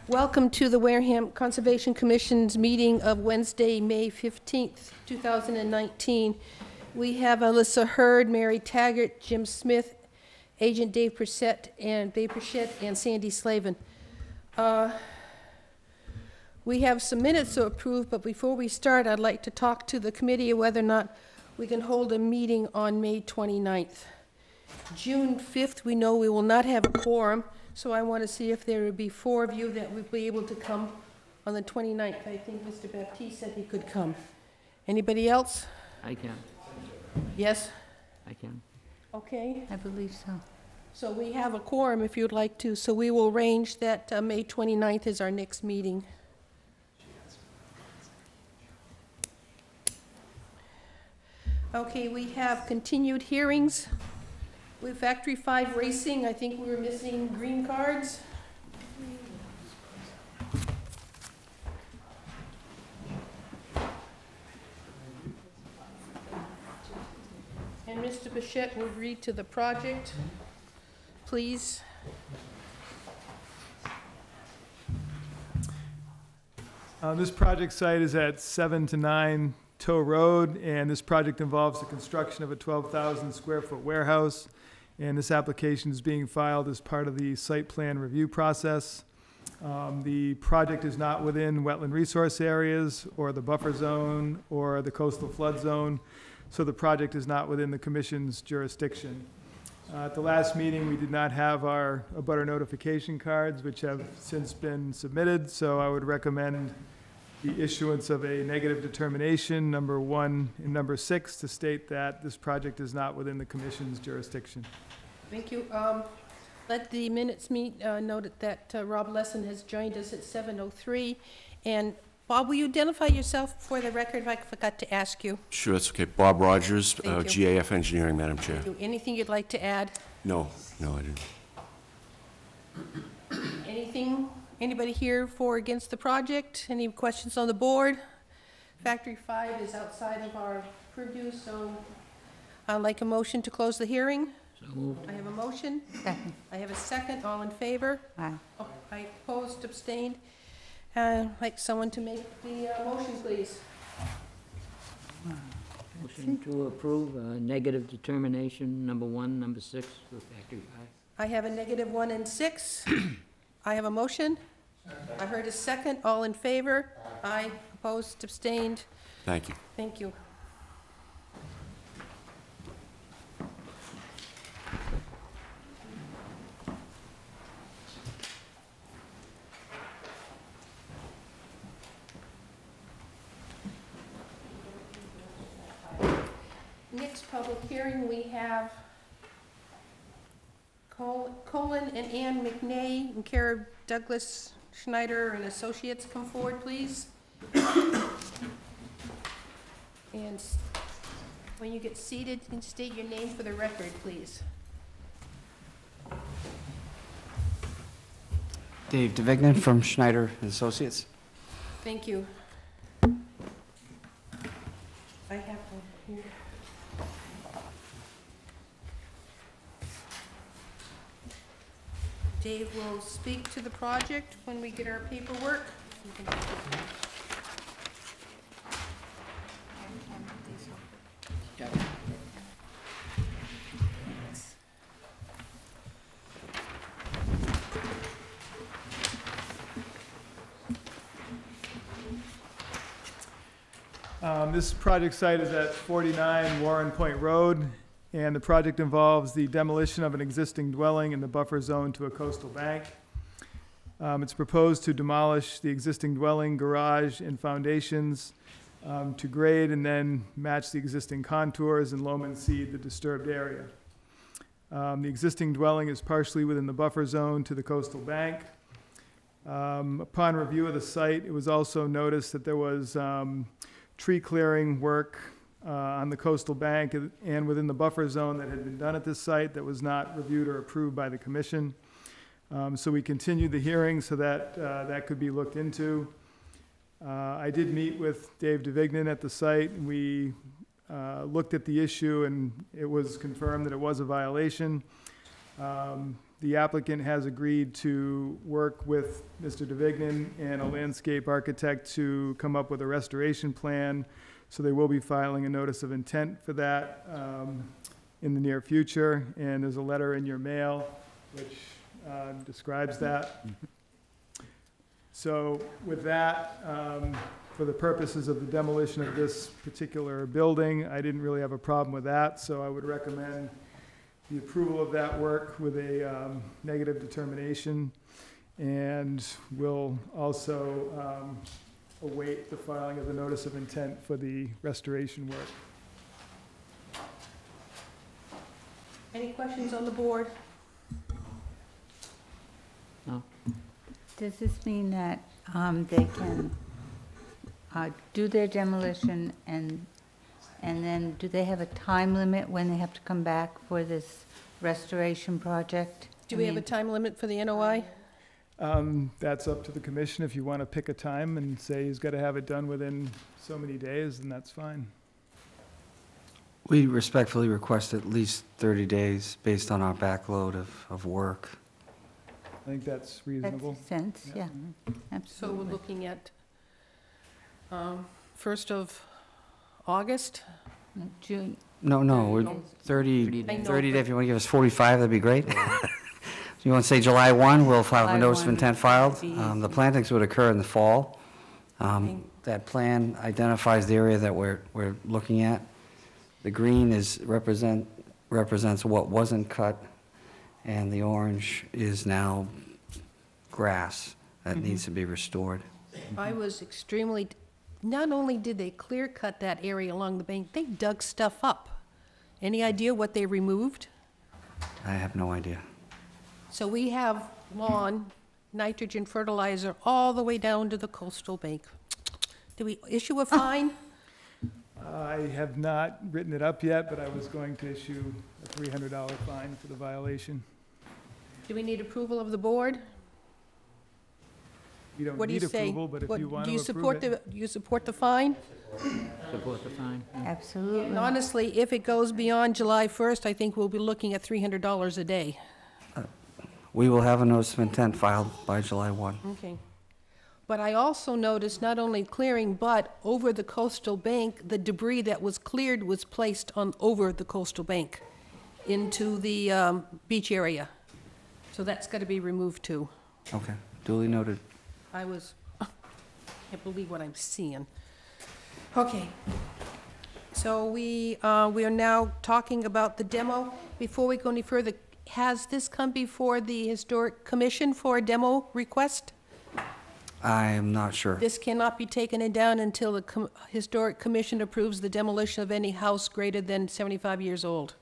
Welcome to the Wareham Conservation Commission's meeting of Wednesday, May 15th, 2019. We have Alyssa Hurd, Mary Taggart, Jim Smith, Agent Dave Pursuant, and Sandy Slavin. We have some minutes to approve, but before we start, I'd like to talk to the committee of whether or not we can hold a meeting on May 29th. June 5th, we know we will not have a quorum, so I want to see if there would be 4 of you that would be able to come on the 29th. I think Mr. Baptiste said he could come. Anybody else? I can. Yes? I can. Okay. I believe so. So we have a quorum if you'd like to, so we will arrange that May 29th is our next meeting. Okay, we have continued hearings. With Factory 5 Racing, I think we were missing green cards. And Mr. Bichette will read to the project, please. This project site is at 7 to 9 Tow Road, and this project involves the construction of a 12,000 square foot warehouse. And this application is being filed as part of the site plan review process. The project is not within wetland resource areas or the buffer zone or the coastal flood zone, so the project is not within the Commission's jurisdiction. At the last meeting, we did not have our abutter notification cards, which have since been submitted, so I would recommend the issuance of a negative determination, number 1 and number 6, to state that this project is not within the Commission's jurisdiction. Thank you. Let the minutes note that Rob Lesson has joined us at 7:03. And Bob, will you identify yourself for the record if I forgot to ask you? Sure, that's okay. Bob Rogers, Thank you. GAF Engineering, Madam Chair. Anything you'd like to add? No, I didn't. Anything? Anybody here for or against the project? Any questions on the board? Factory 5 is outside of our purview, so I'd like a motion to close the hearing. So moved. I have a motion. Second. I have a second. All in favor? Aye. Oh, I opposed, abstained. Like someone to make the motion, please. Motion to approve negative determination, number 1, number 6 for Factory 5. I have a negative 1 and 6. I have a motion. I heard a second. All in favor? Aye. Opposed, abstained. Thank you. Thank you. Next public hearing, we have Colin and Ann McNay in care of Douglas Schneider and Associates. Come forward, please. And when you get seated, you can state your name for the record, please. Dave DeVignan from Schneider and Associates. Thank you. I have one here. Dave will speak to the project when we get our paperwork. This project site is at 49 Warren Point Road, and the project involves the demolition of an existing dwelling in the buffer zone to a coastal bank. It's proposed to demolish the existing dwelling, garage, and foundations to grade and then match the existing contours and loam and seed the disturbed area. The existing dwelling is partially within the buffer zone to the coastal bank. Upon review of the site, it was also noticed that there was tree clearing work on the coastal bank and within the buffer zone that had been done at this site that was not reviewed or approved by the Commission. So we continued the hearing so that that could be looked into. I did meet with Dave DeVignan at the site, and we looked at the issue, and it was confirmed that it was a violation. The applicant has agreed to work with Mr. DeVignan and a landscape architect to come up with a restoration plan. So they will be filing a notice of intent for that in the near future. And there's a letter in your mail which describes that. So with that, for the purposes of the demolition of this particular building, I didn't really have a problem with that. So I would recommend the approval of that work with a negative determination. And we'll also await the filing of the notice of intent for the restoration work. Any questions on the board? No? Does this mean that they can do their demolition and then do they have a time limit when they have to come back for this restoration project? Do we have a time limit for the NOI? That's up to the commission. If you want to pick a time and say he's got to have it done within so many days, then that's fine. We respectfully request at least 30 days based on our backload of work. I think that's That reasonable. makes sense, yeah, So absolutely. we're looking at 1st of August? June, No, we're days. 30 I know, 30 days. but- If you want to give us 45, that'd be great. If you want to say July 1, we'll file a July notice of 1 intent filed. would be The easy. plantings would occur in the fall. Okay. That plan identifies the area that we're looking at. The green represents what wasn't cut, and the orange is now grass that needs to be restored. I was extremely, not only did they clear cut that area along the bank, they dug stuff up. Any idea what they removed? I have no idea. So we have lawn, nitrogen fertilizer, all the way down to the coastal bank. Do we issue a fine? I have not written it up yet, but I was going to issue a $300 fine for the violation. Do we need approval of the board? You don't What do you need say? approval, but if What- you want do to you support approve it. Do you support the fine? Support the fine? absolutely. And honestly, if it goes beyond July 1st, I think we'll be looking at $300 a day. We will have a notice of intent filed by July 1. Okay. But I also noticed not only clearing, but over the coastal bank, the debris that was cleared was placed on, over the coastal bank into the beach area. So that's got to be removed too. Okay, duly noted. I can't believe what I'm seeing. Okay. So we are now talking about the demo. Before we go any further, has this come before the Historic Commission for a demo request? I am not sure. This cannot be taken down until the Historic Commission approves the demolition of any house greater than 75 years old.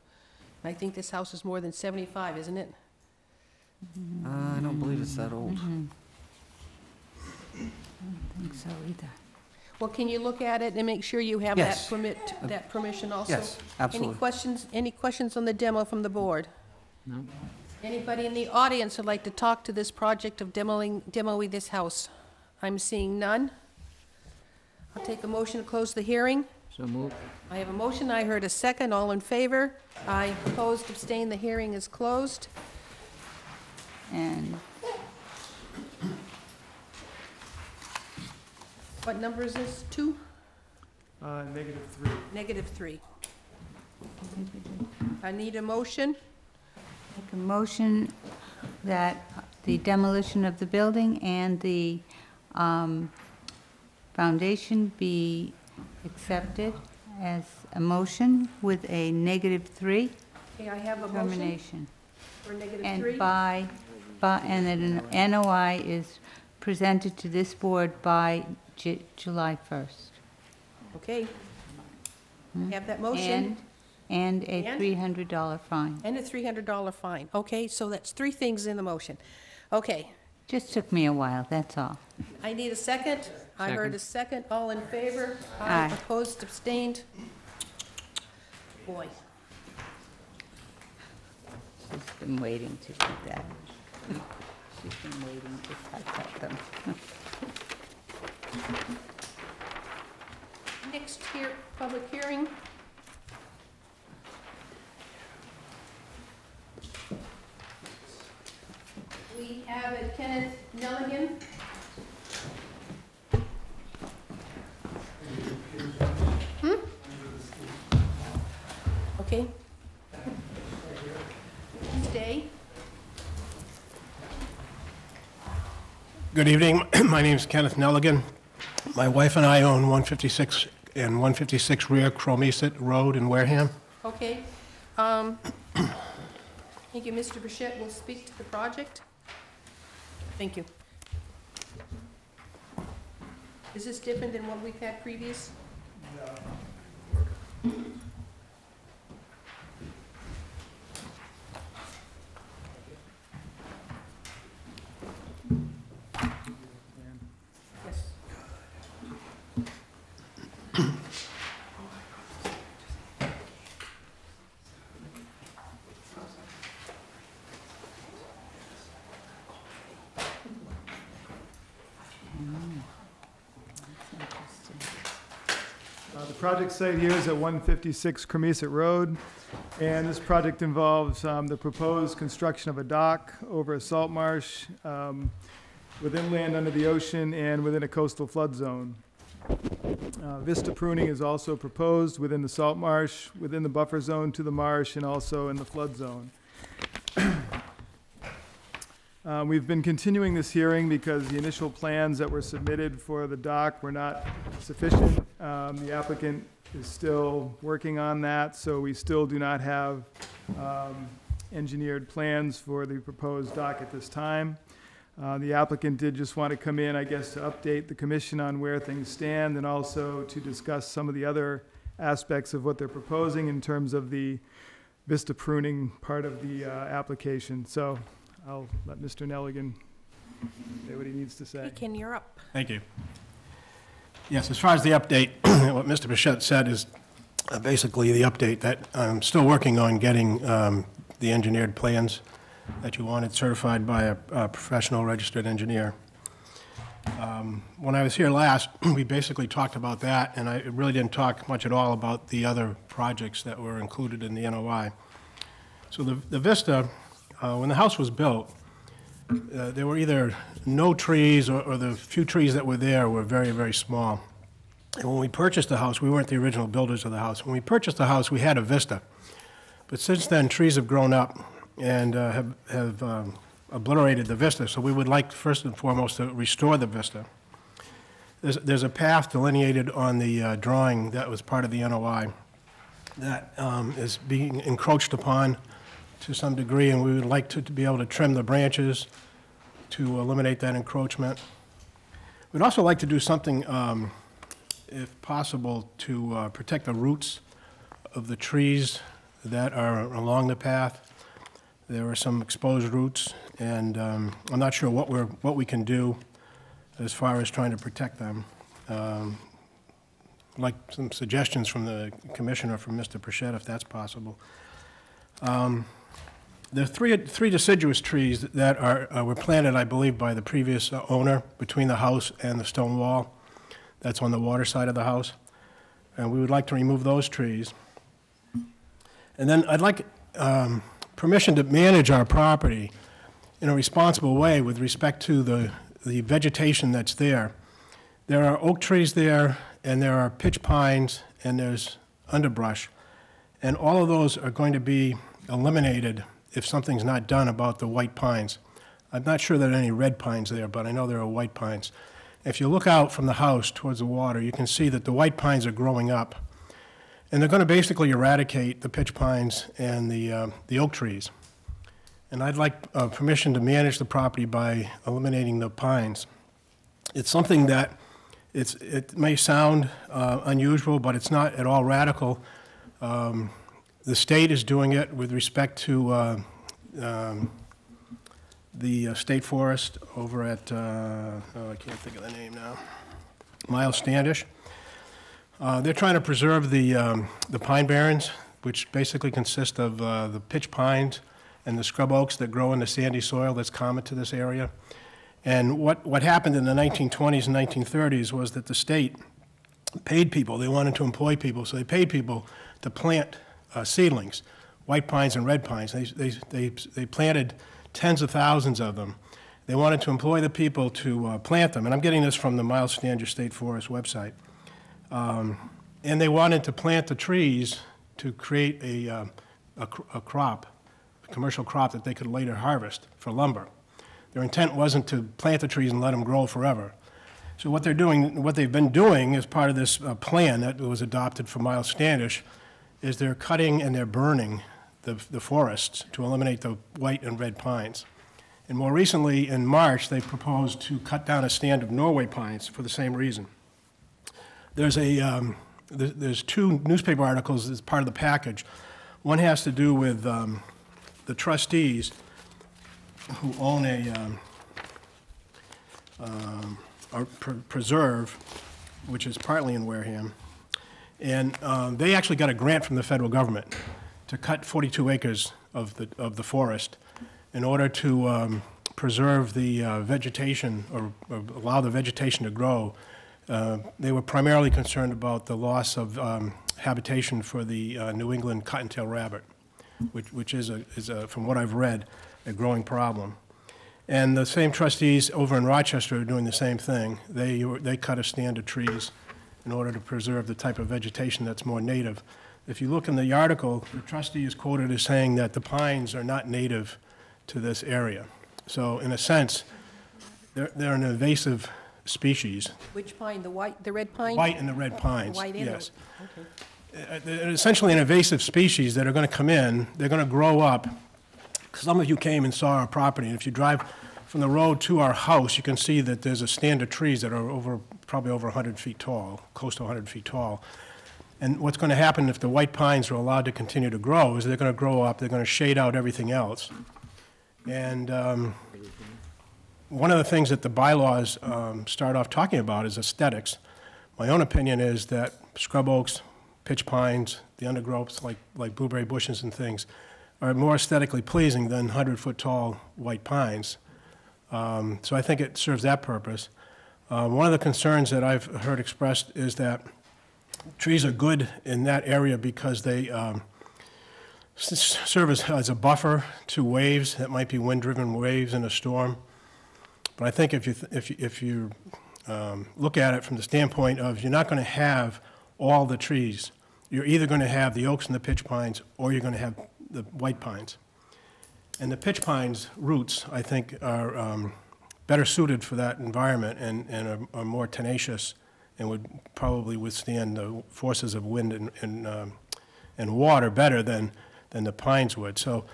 I think this house is more than 75, isn't it? I don't believe it's that old. I don't think so either. Well, can you look at it and make sure you have that Yes. that permission also? Yes, absolutely. Any questions on the demo from the board? No? Anybody in the audience would like to talk to this project of demoing this house? I'm seeing none. I'll take a motion to close the hearing. So moved? I have a motion, I heard a second, all in favor? Aye, opposed, abstained, the hearing is closed. And What number is this, 2? -3. -3. I need a motion. make a motion that the demolition of the building and the foundation be accepted as a motion with a -3 Okay, I have a motion determination. for -3. And and that an NOI is presented to this board by July 1st. Okay. Have that motion And a And? $300 fine. and a $300 fine. Okay, so that's 3 things in the motion. Okay, Just took me a while, that's all. I need a second. I heard a second. All in favor? Aye. Opposed, abstained? Boy. She's been waiting to do that. She's been waiting to type at them. Next here, public hearing. Good evening. My name is Kenneth Nelligan. My wife and I own 156 and 156 Rear Cromeset Road in Wareham. Okay. Thank you. Mr. Burchett will speak to the project. Thank you. Is this different than what we've had previous? Yes. The project site here is at 156 Cromeset Road, and this project involves the proposed construction of a dock over a salt marsh with inland under the ocean and within a coastal flood zone. Vista pruning is also proposed within the salt marsh, within the buffer zone to the marsh, and also in the flood zone. We've been continuing this hearing because the initial plans that were submitted for the dock were not sufficient. The applicant is still working on that, so we still do not have engineered plans for the proposed dock at this time. The applicant did just want to come in, I guess, to update the commission on where things stand and also to discuss some of the other aspects of what they're proposing in terms of the vista pruning part of the application. So I'll let Mr. Nelligan say what he needs to say. Hey, Ken, you're up. Thank you. Yes, as far as the update, what Mr. Bichette said is basically the update that I'm still working on getting the engineered plans that you wanted certified by a professional registered engineer. When I was here last, we basically talked about that, and I really didn't talk much at all about the other projects that were included in the NOI. So the Vista, when the house was built, there were either no trees or the few trees that were there were very, very small. And when we purchased the house, we weren't the original builders of the house. When we purchased the house, we had a Vista. But since then, trees have grown up and have obliterated the Vista. So we would like, first and foremost, to restore the Vista. There's a path delineated on the drawing that was part of the NOI that is being encroached upon to some degree, and we would like to be able to trim the branches to eliminate that encroachment. We'd also like to do something, if possible, to protect the roots of the trees that are along the path. There are some exposed roots, and I'm not sure what we can do as far as trying to protect them. I'd like some suggestions from the commissioner, from Mr. Burchett, if that's possible. There are three deciduous trees that were planted, I believe, by the previous owner between the house and the stone wall that's on the water side of the house. And we would like to remove those trees. And then I'd like permission to manage our property in a responsible way with respect to the vegetation that's there. There are oak trees there, and there are pitch pines, and there's underbrush. And all of those are going to be eliminated if something's not done about the white pines. I'm not sure there are any red pines there, but I know there are white pines. If you look out from the house towards the water, you can see that the white pines are growing up. And they're going to basically eradicate the pitch pines and the oak trees. And I'd like permission to manage the property by eliminating the pines. It's something that it may sound unusual, but it's not at all radical. The state is doing it with respect to the state forest over at, I can't think of the name now, Miles Standish. They're trying to preserve the pine barrens, which basically consist of the pitch pines and the scrub oaks that grow in the sandy soil that's common to this area. And what happened in the 1920s and 1930s was that the state paid people. They wanted to employ people, so they paid people to plant seedlings, white pines and red pines. They planted tens of thousands of them. They wanted to employ the people to plant them, and I'm getting this from the Miles Standish State Forest website. And they wanted to plant the trees to create a crop, a commercial crop that they could later harvest for lumber. Their intent wasn't to plant the trees and let them grow forever. So what they're doing, what they've been doing as part of this plan that was adopted for Miles Standish, is they're cutting and they're burning the forests to eliminate the white and red pines. And more recently, in March, they proposed to cut down a stand of Norway pines for the same reason. There's two newspaper articles as part of the package. One has to do with the trustees who own a preserve, which is partly in Wareham, and they actually got a grant from the federal government to cut 42 acres of the forest in order to preserve the vegetation or allow the vegetation to grow. They were primarily concerned about the loss of habitation for the New England cottontail rabbit, which is from what I've read, a growing problem. And the same trustees over in Rochester are doing the same thing. They cut a stand of trees in order to preserve the type of vegetation that's more native. If you look in the article, the trustee is quoted as saying that the pines are not native to this area. So in a sense, they're an invasive species. Which pine, the white, the red pine? White and the red pines, White and the- yes. Okay. They're essentially an invasive species that are going to come in, they're going to grow up. Some of you came and saw our property, and if you drive from the road to our house, you can see that there's a stand of trees that are probably over 100 feet tall, close to 100 feet tall. And what's going to happen if the white pines are allowed to continue to grow is they're going to grow up, they're going to shade out everything else. And one of the things that the bylaws start off talking about is aesthetics. My own opinion is that scrub oaks, pitch pines, the undergrowths like blueberry bushes and things are more aesthetically pleasing than 100-foot tall white pines. So I think it serves that purpose. One of the concerns that I've heard expressed is that trees are good in that area because they serve as a buffer to waves that might be wind-driven waves in a storm. But I think if you look at it from the standpoint of you're not going to have all the trees, you're either going to have the oaks and the pitch pines, or you're going to have the white pines. And the pitch pines' roots, I think, are better suited for that environment and are more tenacious and would probably withstand the forces of wind and water better than the pines would. So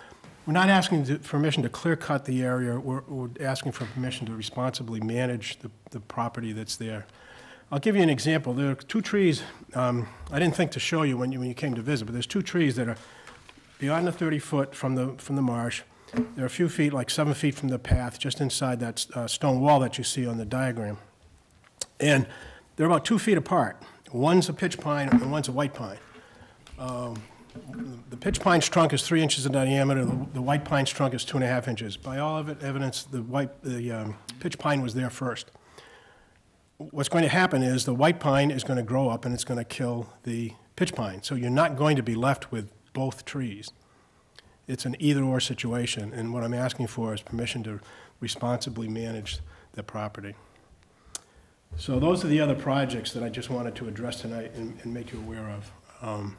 we're not asking permission to clear cut the area. We're asking for permission to responsibly manage the property that's there. I'll give you an example. There are two trees, I didn't think to show you when you came to visit, but there's two trees that are beyond the 30-foot from the marsh. They're a few feet, like 7 feet from the path, just inside that stone wall that you see on the diagram. And they're about 2 feet apart. One's a pitch pine and one's a white pine. The pitch pine's trunk is 3 inches in diameter. The white pine's trunk is 2.5 inches. By all of it, evidence, the pitch pine was there first. What's going to happen is the white pine is going to grow up and it's going to kill the pitch pine. So you're not going to be left with both trees. It's an either-or situation, and what I'm asking for is permission to responsibly manage the property. So those are the other projects that I just wanted to address tonight and make you aware of.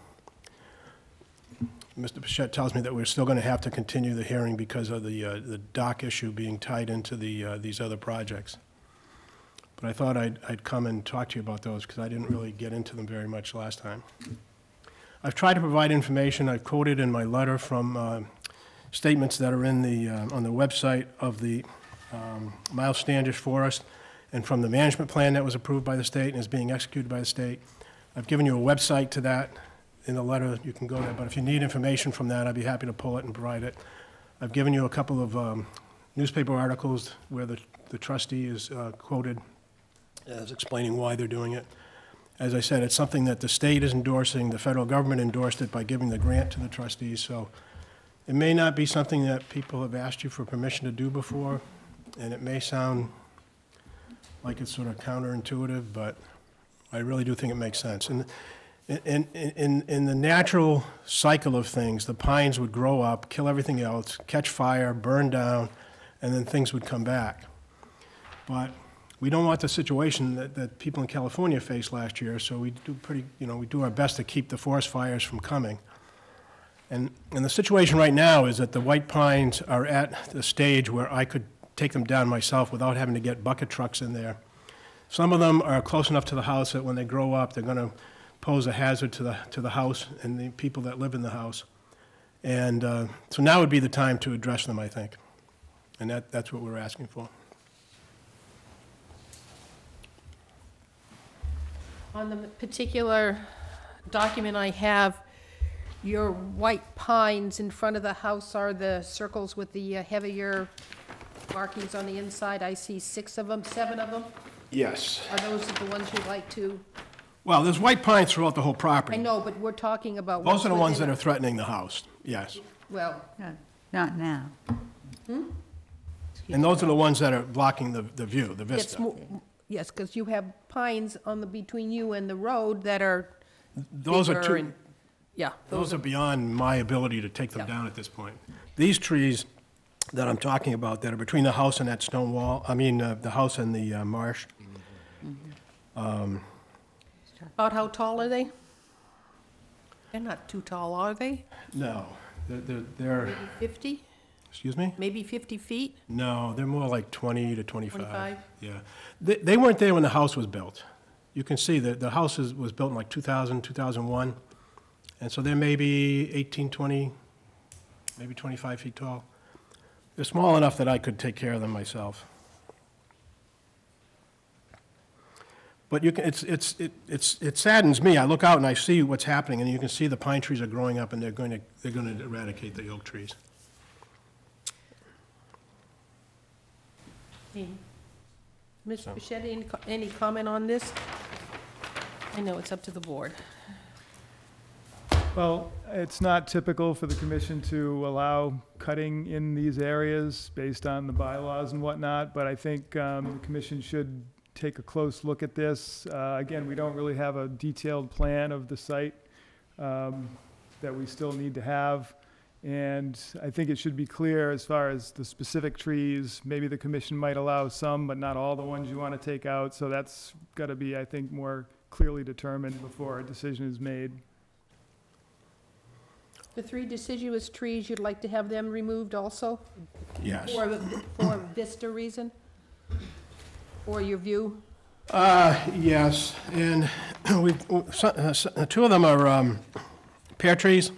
Mr. Pichette tells me that we're still going to have to continue the hearing because of the dock issue being tied into these other projects. But I thought I'd come and talk to you about those because I didn't really get into them very much last time. I've tried to provide information. I've quoted in my letter from statements that are in on the website of the Miles Standish Forest and from the management plan that was approved by the state and is being executed by the state. I've given you a website to that in the letter. You can go there, but if you need information from that, I'd be happy to pull it and provide it. I've given you a couple of newspaper articles where the trustee is quoted as explaining why they're doing it. As I said, it's something that the state is endorsing. The federal government endorsed it by giving the grant to the trustees. So it may not be something that people have asked you for permission to do before, and it may sound like it's sort of counterintuitive, but I really do think it makes sense. And in the natural cycle of things, the pines would grow up, kill everything else, catch fire, burn down, and then things would come back. But we don't want the situation that people in California faced last year, so we do our best to keep the forest fires from coming. And the situation right now is that the white pines are at the stage where I could take them down myself without having to get bucket trucks in there. Some of them are close enough to the house that when they grow up, they're going to pose a hazard to the house and the people that live in the house. And so now would be the time to address them, I think. And that's what we're asking for. On the particular document I have, your white pines in front of the house are the circles with the heavier markings on the inside. I see 6 of them, 7 of them. Yes. Are those the ones you'd like to? Well, there's white pines throughout the whole property. I know, but we're talking about. Those are the ones within that are threatening the house, yes. Well, Not now. And those are the ones that are blocking the view, the it's vista. more, yes, because you have pines between you and the road that are Those are bigger too, and, yeah. those are beyond my ability to take them Yeah. down at this point. These trees that I'm talking about, that are between the house and that stone wall, the house and the marsh, About how tall are they? They're not too tall, are they? no, they're, 50? excuse me? Maybe 50 feet? No, they're more like 20 to 25. 25? Yeah. They weren't there when the house was built. You can see that the house was built in like 2000, 2001, and so they're maybe 18, 20, maybe 25 feet tall. They're small enough that I could take care of them myself. But you can, it saddens me. I look out and I see what's happening, and you can see the pine trees are growing up, and they're going to eradicate the oak trees. Ms. Bichetti, any comment on this? I know it's up to the board. Well, it's not typical for the commission to allow cutting in these areas based on the bylaws and whatnot, but I think the commission should take a close look at this. Again, we don't really have a detailed plan of the site that we still need to have. And I think it should be clear as far as the specific trees. Maybe the commission might allow some, but not all the ones you want to take out. So that's got to be, I think, more clearly determined before a decision is made. The 3 deciduous trees, you'd like to have them removed also? Yes. For a vista reason? Or your view? Yes, and 2 of them are pear trees,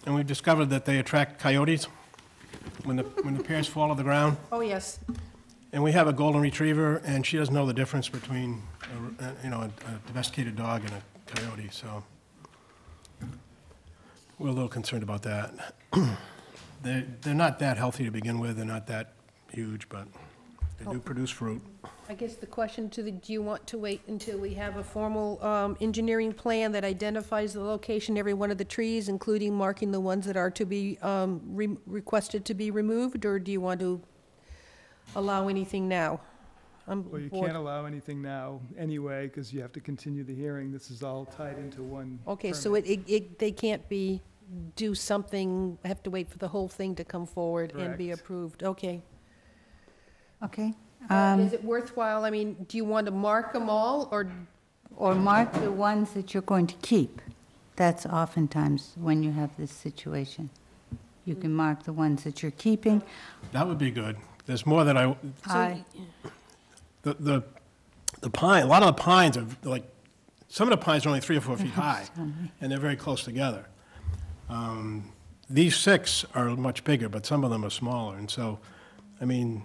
and we've discovered that they attract coyotes when the pears fall to the ground. Oh, yes. And we have a golden retriever, and she doesn't know the difference between, a domesticated dog and a coyote, so we're a little concerned about that. They're not that healthy to begin with, they're not that huge, but they do produce fruit. I guess the question do you want to wait until we have a formal engineering plan that identifies the location of every one of the trees, including marking the ones that are to be requested to be removed, or do you want to allow anything now? Well, you can't allow anything now anyway, because you have to continue the hearing. This is all tied into one Okay, so permit. they can't do something, have to wait for the whole thing to come forward and be Correct. approved, okay. Okay. Is it worthwhile, I mean, do you want to mark them all, or, Or mark the ones that you're going to keep. That's oftentimes when you have this situation. You can mark the ones that you're keeping. That would be good. There's more that I, the pine, a lot of the pines are like, some of the pines are only 3 or 4 feet high, and they're very close together. These 6 are much bigger, but some of them are smaller, and so, I mean,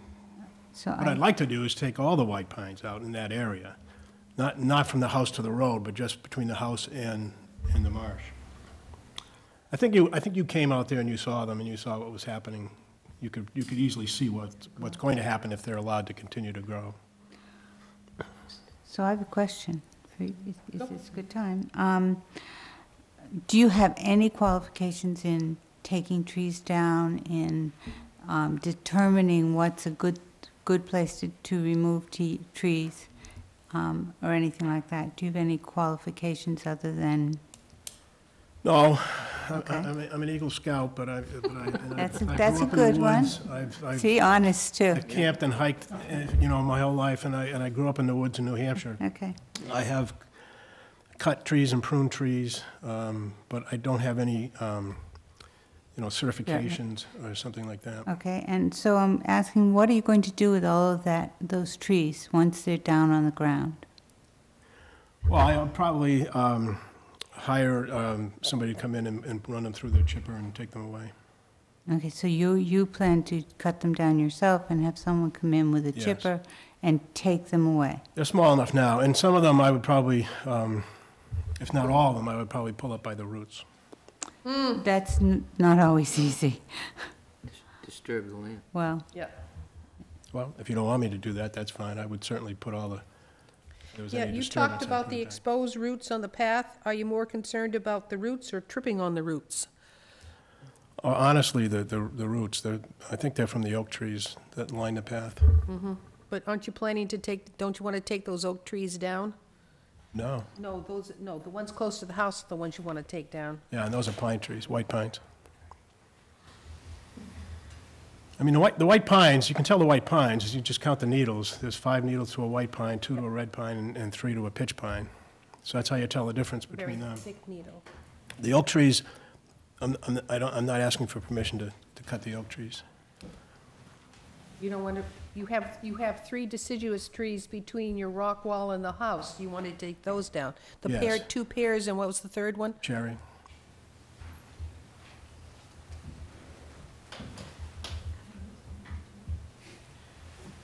so what I'd like to do is take all the white pines out in that area. Not from the house to the road, but just between the house and the marsh. I think you came out there and you saw them, and you saw what was happening. You could easily see what's going to happen if they're allowed to continue to grow. So I have a question. Is this a good time? Do you have any qualifications in taking trees down, in determining what's a good place to remove trees, or anything like that? Do you have any qualifications other than? No, Okay. I'm an Eagle Scout, but I That's grew a up in the good one. woods. I've See, honest too. camped and hiked, my whole life, and I grew up in the woods in New Hampshire. Okay. I have cut trees and pruned trees, but I don't have any certifications or something like that. Okay, and so I'm asking, what are you going to do with all of those trees, once they're down on the ground? Well, I'll probably hire somebody to come in and run them through their chipper and take them away. Okay, so you plan to cut them down yourself and have someone come in with a Yes. chipper and take them away? They're small enough now, and some of them I would probably, if not all of them, I would probably pull up by the roots. That's not always easy. Disturb the land. Well, Yeah. Well, if you don't want me to do that, that's fine. I would certainly put all the, if there was Yeah, any you disturbance, talked I'd about put the it back. exposed roots on the path. Are you more concerned about the roots or tripping on the roots? Honestly, the roots, I think they're from the oak trees that line the path. But aren't you planning to don't you want to take those oak trees down? No, No, the ones close to the house are the ones you want to take down. yeah, and those are pine trees, white pines. I mean, the white pines, you can tell the white pines, is you just count the needles. There's 5 needles to a white pine, 2 to a red pine, and 3 to a pitch pine. So that's how you tell the difference Very between them. thick needle. The oak trees, I'm not asking for permission to cut the oak trees. You don't want to, you have 3 deciduous trees between your rock wall and the house. You want to take those down. The Yes. 2 pairs, and what was the third one? Cherry.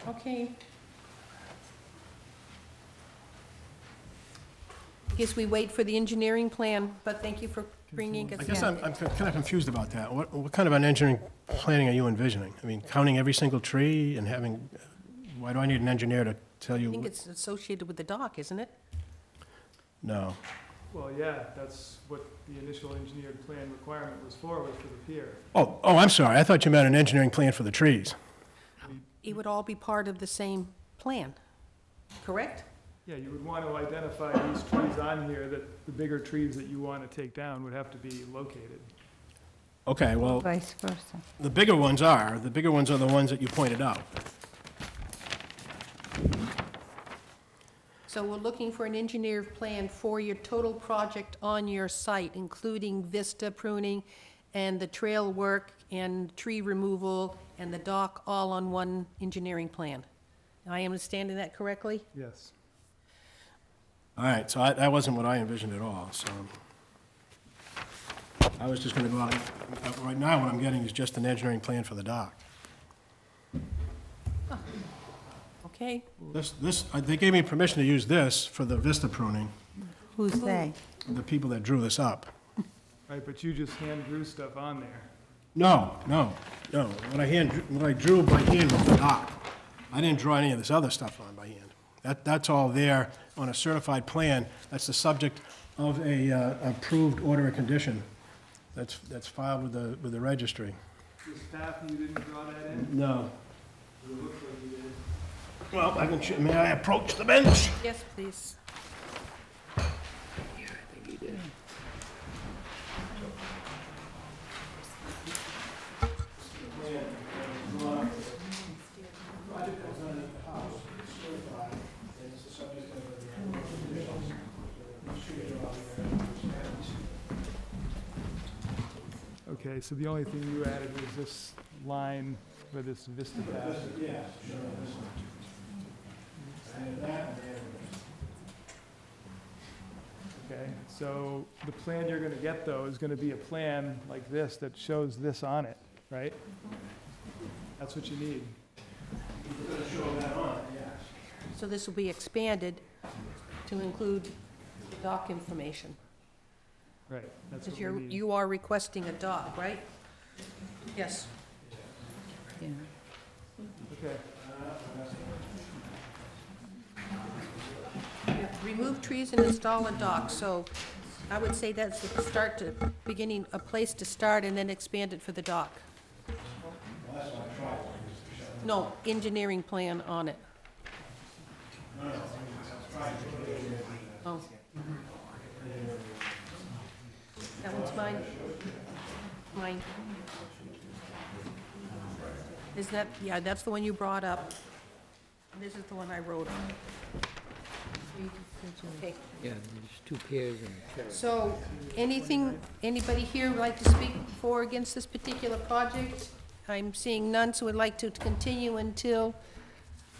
Okay. Guess we wait for the engineering plan, but thank you for bringing us I guess in. I'm kind of confused about that. What kind of an engineering planning are you envisioning? I mean, counting every single tree and having, why do I need an engineer to tell I you? think it's associated with the dock, isn't it? No. Well, yeah, that's what the initial engineered plan requirement was for the pier. Oh, I'm sorry. I thought you meant an engineering plan for the trees. It would all be part of the same plan, correct? Yeah, you would want to identify these trees on here, that the bigger trees that you want to take down would have to be located. Okay, well, vice versa. the bigger ones are the ones that you pointed out. So we're looking for an engineered plan for your total project on your site, including vista pruning and the trail work and tree removal and the dock, all on one engineering plan. Am I understanding that correctly? Yes. All right, so that wasn't what I envisioned at all, so. I was just gonna go out, right now what I'm getting is just an engineering plan for the dock. Okay, They gave me permission to use this for the vista pruning, Who's they? the people that drew this up. Right, but you just hand drew stuff on there. No. What I drew by hand was the dock. I didn't draw any of this other stuff on by hand. That's all there on a certified plan. That's the subject of a approved order of condition that's filed with the registry. This path, you didn't draw that in? No. It looks like you did. Well, may I approach the bench? yes, please. Okay, so the only thing you added was this line for this vista path. Okay, so the plan you're gonna get, though, is gonna be a plan like this that shows this on it, right? That's what you need. So this will be expanded to include the dock information. Right, that's Because what we need. you are requesting a dock, right? Yes. Yeah. Okay, Remove trees and install a dock, so I would say that's the start to, beginning, a place to start and then expand it for the dock. No, engineering plan on it. Oh. That one's mine? Mine. Is that, yeah, that's the one you brought up. This is the one I wrote on. Okay. Yeah, there's two pairs and a chair. So, anybody here would like to speak for or against this particular project? I'm seeing none, so we'd like to continue until,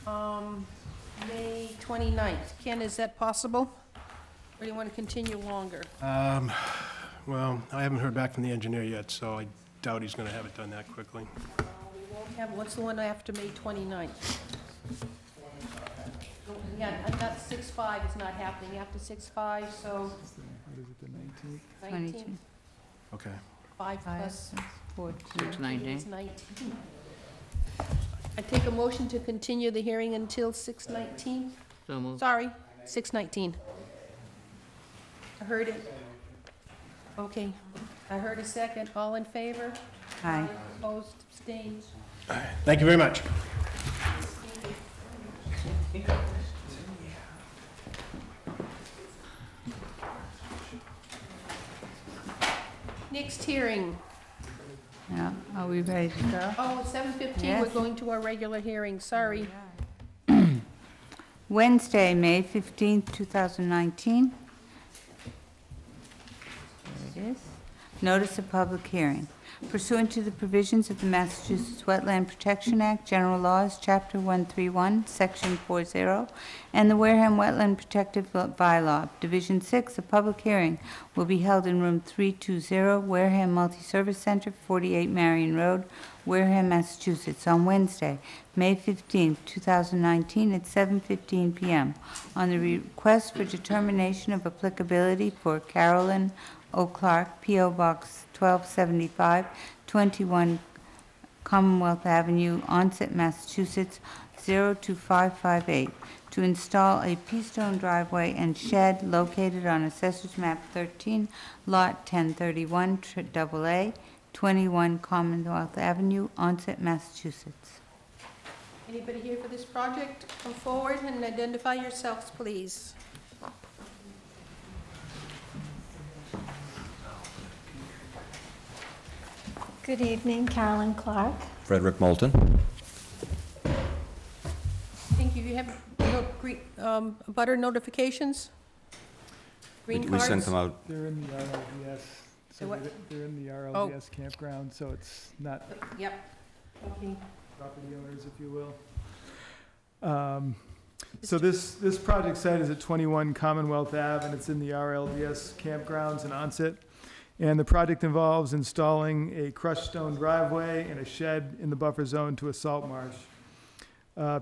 May 29th. Ken, is that possible? Or do you want to continue longer? Well, I haven't heard back from the engineer yet, so I doubt he's going to have it done that quickly. We won't have, what's the one after May 29th? Yeah, that 6/5 is not happening after 6/5, so What is it, the 19th? 19, Okay. 5 plus 14. 6/19? is 19. I take a motion to continue the hearing until 6/19. So moved. Sorry, 6/19. I heard it. Okay, I heard a second. All in favor? Aye. Opposed, abstained. Thank you very much. Next hearing. Yeah, are we ready to go? Oh, it's 7:15, we're Yes. going to our regular hearing, sorry. Wednesday, May 15th, 2019. There it is. Notice of public hearing. Pursuant to the provisions of the Massachusetts Wetland Protection Act, General Laws, Chapter 131, Section 40, and the Wareham Wetland Protective Bylaw, Division 6, a public hearing will be held in Room 320, Wareham Multi-Service Center, 48 Marion Road, Wareham, Massachusetts, on Wednesday, May 15, 2019, at 7:15 p.m. on the request for determination of applicability for Carolyn O. Clark, P.O. Box 1275, 21 Commonwealth Avenue, Onset, Massachusetts, 02558, to install a pea-stone driveway and shed located on Assessor's Map 13, Lot 1031, AA, 21 Commonwealth Avenue, Onset, Massachusetts. Anybody here for this project? Come forward and identify yourselves, please. Good evening, Carolyn Clark. Frederick Moulton. Thank you. You have butter notifications? Green We cards? sent them out. They're in the RLDS. They're what? They're in the RLDS campground, so it's not Yep. Okay. property owners, if you will. So this project site is at 21 Commonwealth Ave, and it's in the RLDS campgrounds in Onset. And the project involves installing a crushed stone driveway and a shed in the buffer zone to a salt marsh.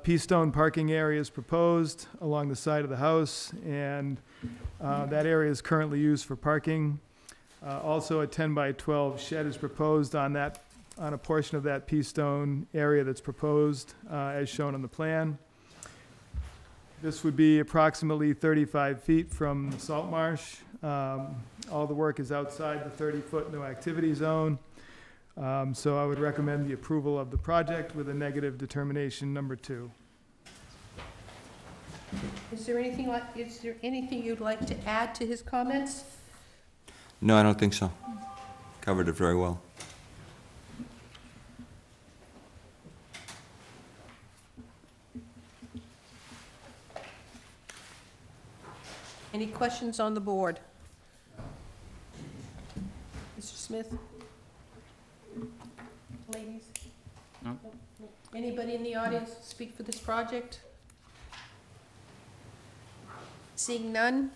Pea-stone parking area is proposed along the side of the house, and that area is currently used for parking. Also, a 10 by 12 shed is proposed on a portion of that pea-stone area that's proposed, as shown on the plan. This would be approximately 35 feet from the salt marsh. All the work is outside the 30-foot no activity zone. So I would recommend the approval of the project with a negative determination number 2. Is there anything you'd like to add to his comments? No, I don't think so. Covered it very well. Any questions on the board? Mr. Smith? Ladies? No. Anybody in the audience speak for this project? Seeing none?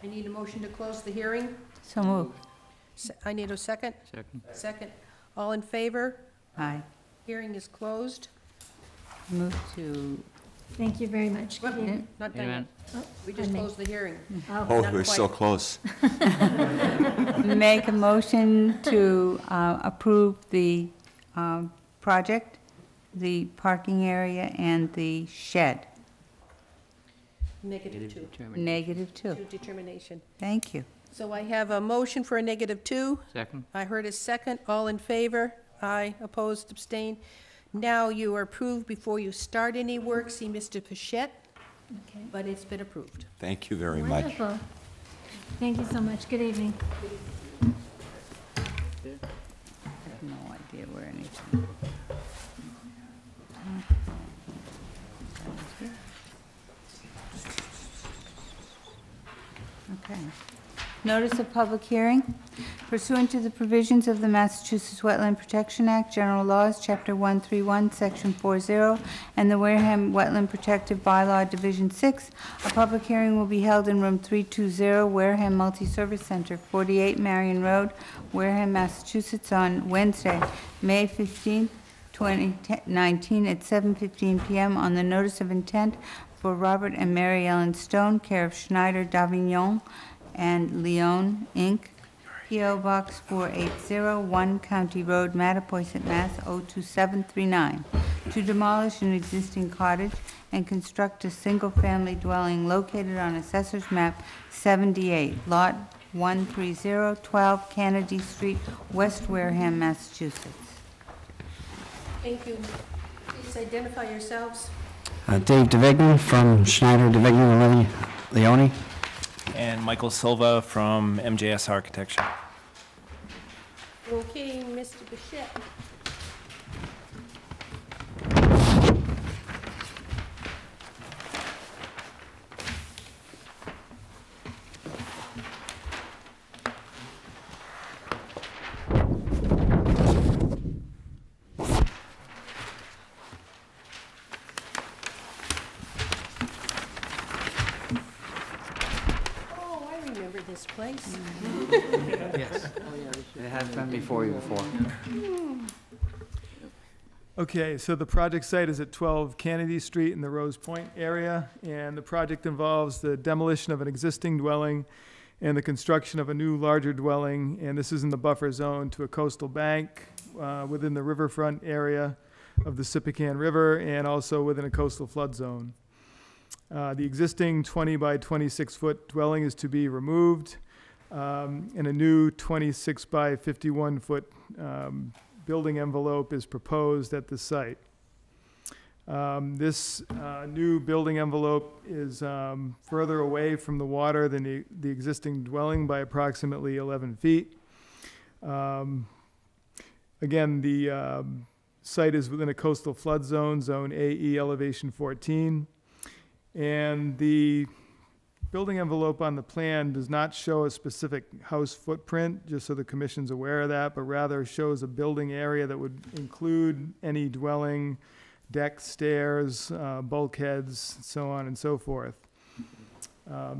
I need a motion to close the hearing. So moved. I need a second. Second. Second. All in favor? Aye. Hearing is closed. Move to, Thank you very much. Good evening. Not Wait a done minute. yet. We just pardon me. closed the hearing. Oh, Not we're so quite. close. make a motion to approve the project, the parking area, and the shed. Negative Negative 2. determination. Negative 2. Two determination. Thank you. So I have a motion for a negative 2. Second. I heard a second. All in favor? Aye. Opposed? Abstained? Now you are approved before you start any work. See Mr. Pichette, Okay. but it's been approved. Thank you very much. Wonderful. Thank you so much. Good evening. I have no idea where anything. Okay. Notice of public hearing. Pursuant to the provisions of the Massachusetts Wetland Protection Act, General Laws, Chapter 131, Section 40, and the Wareham Wetland Protective Bylaw, Division 6, a public hearing will be held in Room 320, Wareham Multi-Service Center, 48 Marion Road, Wareham, Massachusetts, on Wednesday, May 15, 2019, at 7:15 p.m. on the notice of intent for Robert and Mary Ellen Stone, care of Schneider Davignon and Leon, Inc., P.O. Box 4801, County Road, Mattapoisett, Mass. 02739, to demolish an existing cottage and construct a single-family dwelling located on Assessor's Map 78, Lot 130, 12 Kennedy Street, West Wareham, Massachusetts. Thank you. Please identify yourselves. Dave DeVigny from Schneider DeVigny Leone. And Michael Silva from MJS Architecture. Okay, Mr. Bichette. Oh, I remember this place. Yes. It has been before you before. Okay, so the project site is at 12 Kennedy Street in the Rose Point area, and the project involves the demolition of an existing dwelling and the construction of a new larger dwelling, and this is in the buffer zone to a coastal bank within the riverfront area of the Sippican River and also within a coastal flood zone. The existing 20 by 26 foot dwelling is to be removed, and a new 26 by 51 foot building envelope is proposed at the site. This new building envelope is further away from the water than the existing dwelling by approximately 11 feet. Again, the site is within a coastal flood zone, Zone AE, elevation 14. And the building envelope on the plan does not show a specific house footprint, just so the commission's aware of that, but rather shows a building area that would include any dwelling, deck, stairs, bulkheads, so on and so forth.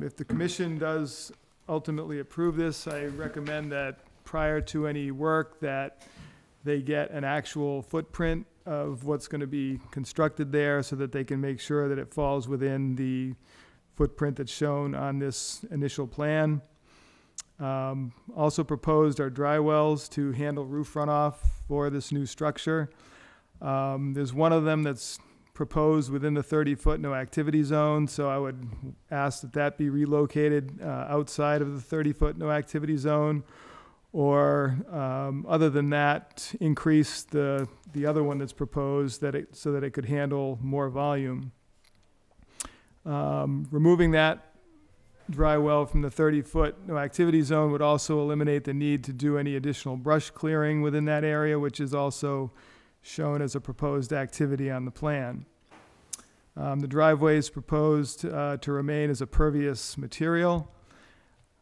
If the commission does ultimately approve this, I recommend that prior to any work that they get an actual footprint of what's going to be constructed there so that they can make sure that it falls within the footprint that's shown on this initial plan. Also proposed are dry wells to handle roof runoff for this new structure. There's one of them that's proposed within the 30-foot no activity zone, so I would ask that that be relocated outside of the 30-foot no activity zone, or other than that, increase the other one that's proposed so that it could handle more volume. Removing that dry well from the 30-foot no activity zone would also eliminate the need to do any additional brush clearing within that area, which is also shown as a proposed activity on the plan. The driveway is proposed to remain as a pervious material.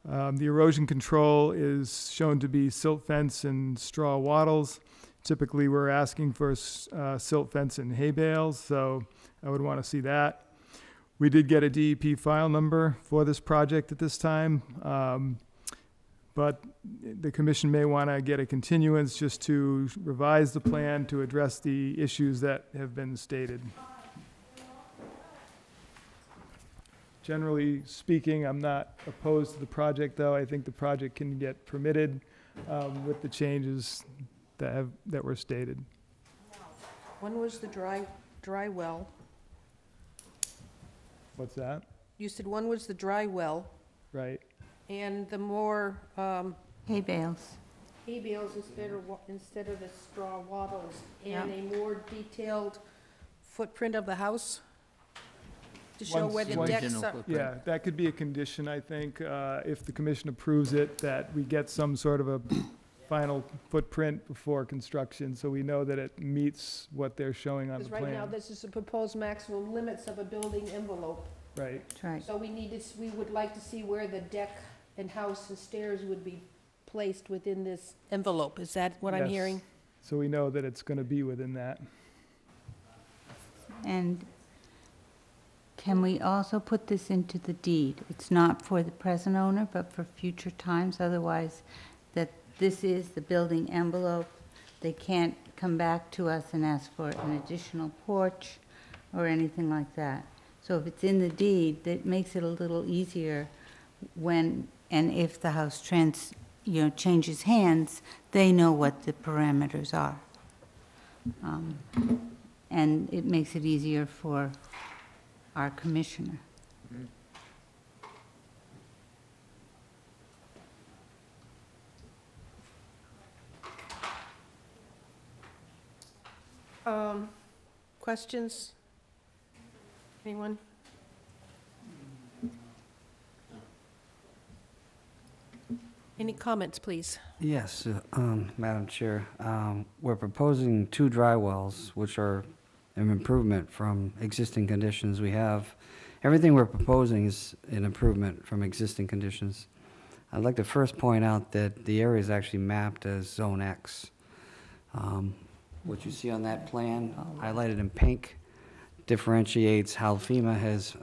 The erosion control is shown to be silt fence and straw wattles. Typically, we're asking for silt fence and hay bales, so I would want to see that. We did get a DEP file number for this project at this time, but the commission may want to get a continuance just to revise the plan to address the issues that have been stated. Generally speaking, I'm not opposed to the project, though. I think the project can get permitted with the changes that were stated. When was the dry well? What's that? You said one was the dry well, Right. and the more Hay bales. hay bales instead of the straw wattles, and Yeah. a more detailed footprint of the house to show Once- where the once- decks Original are. footprint. Yeah, that could be a condition, I think, if the commission approves it, that we get some sort of a final footprint before construction, so we know that it meets what they're showing on the Because right now, plan. this is the proposed maximum limits of a building envelope. Right. That's right. So we would like to see where the deck and house and stairs would be placed within this envelope. Is that what I'm Yes. hearing? So we know that it's going to be within that. And can we also put this into the deed? It's not for the present owner, but for future times, otherwise, that this is the building envelope. They can't come back to us and ask for an additional porch or anything like that. So if it's in the deed, that makes it a little easier when, and if the house changes hands, they know what the parameters are. And it makes it easier for our commissioner. Questions? Anyone? Any comments, please? Yes, Madam Chair. We're proposing 2 dry wells, which are an improvement from existing conditions we have. Everything we're proposing is an improvement from existing conditions. I'd like to first point out that the area is actually mapped as Zone X. What you see on that plan, highlighted in pink, differentiates how FEMA has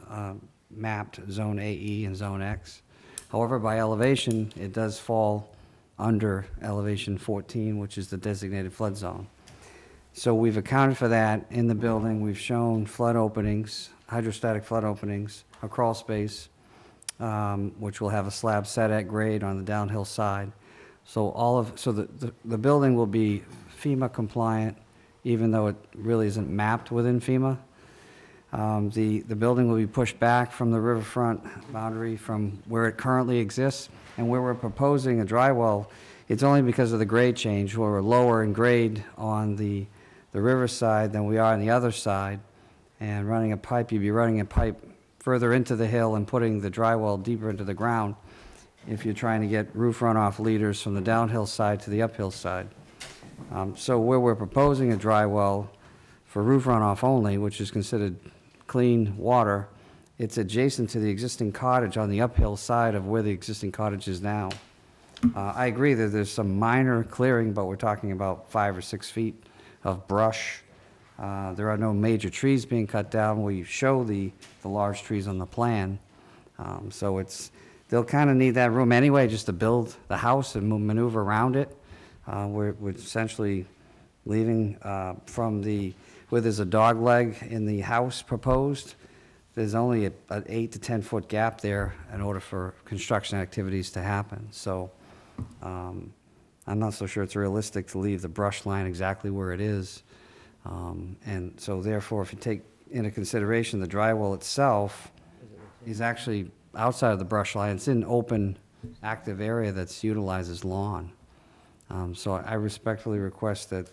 mapped Zone AE and Zone X. However, by elevation, it does fall under elevation 14, which is the designated flood zone. So we've accounted for that in the building. We've shown flood openings, hydrostatic flood openings, a crawl space, which will have a slab set at grade on the downhill side. So the building will be FEMA compliant, even though it really isn't mapped within FEMA. The building will be pushed back from the riverfront boundary from where it currently exists, and where we're proposing a dry well, it's only because of the grade change, where we're lower in grade on the river side than we are on the other side, and running a pipe, you'd be running a pipe further into the hill and putting the dry well deeper into the ground if you're trying to get roof runoff leaders from the downhill side to the uphill side. So where we're proposing a dry well for roof runoff only, which is considered clean water, it's adjacent to the existing cottage on the uphill side of where the existing cottage is now. I agree that there's some minor clearing, but we're talking about 5 or 6 feet of brush. There are no major trees being cut down. We show the large trees on the plan. So they'll kind of need that room anyway just to build the house and maneuver around it. We're essentially leaving from where there's a dog leg in the house proposed. There's only an 8 to 10 foot gap there in order for construction activities to happen. So I'm not so sure it's realistic to leave the brush line exactly where it is. And so therefore, if you take into consideration the dry well itself is actually outside of the brush line. It's in open, active area that's utilized as lawn. So I respectfully request that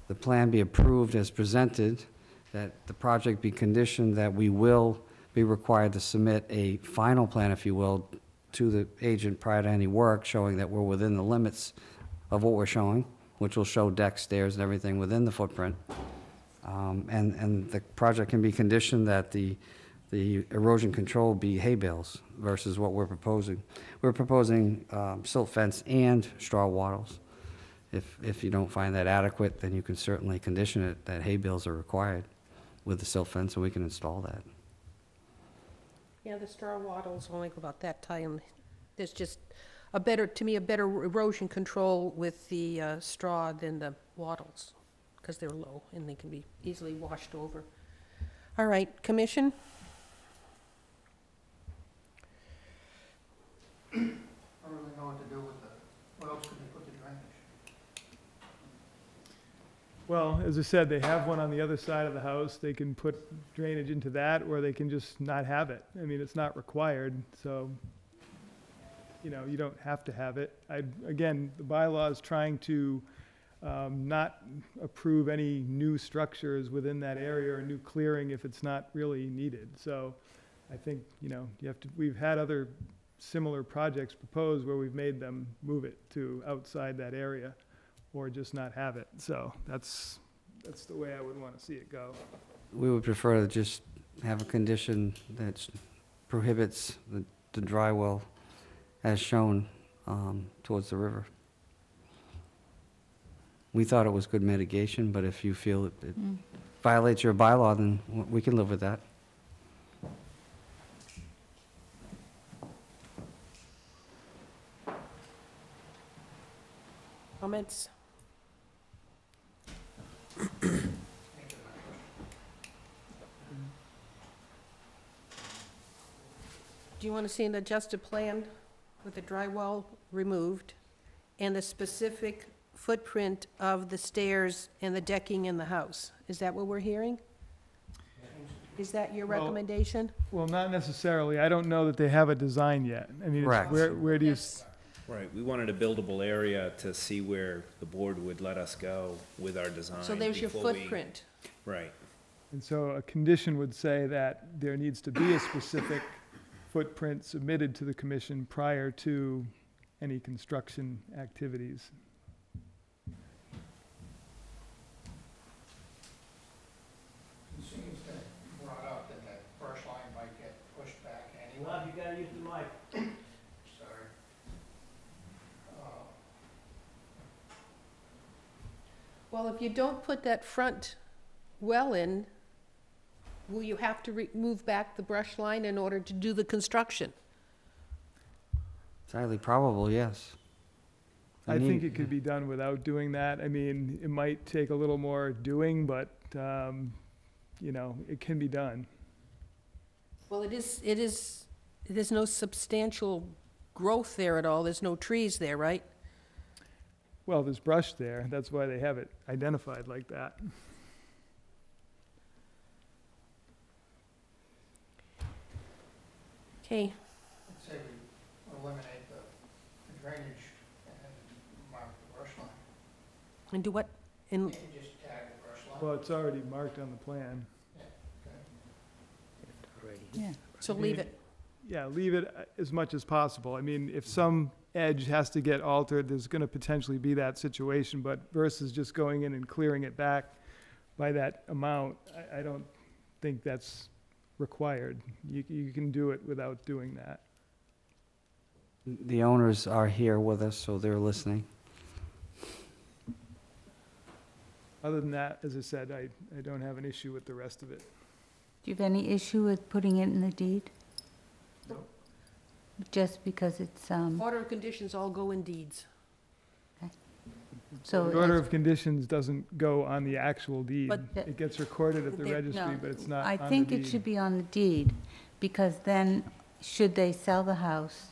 the plan be approved as presented, that the project be conditioned that we will be required to submit a final plan, if you will, to the agent prior to any work, showing that we're within the limits of what we're showing, which will show deck, stairs, and everything within the footprint. And the project can be conditioned that the erosion control be hay bales versus what we're proposing. We're proposing silt fence and straw wattles. If you don't find that adequate, then you can certainly condition it that hay bales are required with the silt fence, and we can install that. Yeah, the straw wattles only go about that time. There's just a better erosion control with the straw than the wattles, because they're low and they can be easily washed over. All right, Commission? I don't really know what to do with what else can they put the drainage? Well, as I said, they have one on the other side of the house. They can put drainage into that, or they can just not have it. I mean, it's not required, so, you know, you don't have to have it. Again, the bylaw is trying to not approve any new structures within that area or new clearing if it's not really needed. So I think, you know, we've had other similar projects proposed where we've made them move it to outside that area or just not have it. So that's the way I would want to see it go. We would prefer to just have a condition that prohibits the dry well as shown towards the river. We thought it was good mitigation, but if you feel it violates your bylaw, then we can live with that. Comments? Do you want to see an adjusted plan with the drywall removed and the specific footprint of the stairs and the decking in the house? Is that what we're hearing? Is that your Well- recommendation? Well, not necessarily. I don't know that they have a design yet. I mean, Correct. where do you, Right, we wanted a buildable area to see where the board would let us go with our design. So there's your before we- footprint. Right. and so a condition would say that there needs to be a specific footprint submitted to the commission prior to any construction activities. It seems that brought up that that brush line might get pushed back anyway. you gotta use the mic. Sorry. Well, if you don't put that front well in, will you have to move back the brush line in order to do the construction? It's highly probable, yes. I think it could be done without doing that. I mean, it might take a little more doing, but, you know, it can be done. Well, there's no substantial growth there at all. There's no trees there, right? Well, there's brush there. That's why they have it identified like that. Okay, I'd say we eliminate the drainage and mark the brush line. and do what? And You just tag the brush line. Well, it's already marked on the plan. Yeah. so leave it. Yeah, leave it as much as possible. I mean, if some edge has to get altered, there's gonna potentially be that situation, but versus just going in and clearing it back by that amount, I don't think that's required. You can do it without doing that. The owners are here with us, so they're listening. Other than that, as I said, I don't have an issue with the rest of it. Do you have any issue with putting it in the deed? No. Just because it's, Order of conditions all go in deeds. so. The order as- of conditions doesn't go on the actual deed. But It gets recorded at the There- registry, no, but it's not I on the think it deed. should be on the deed, because then, should they sell the house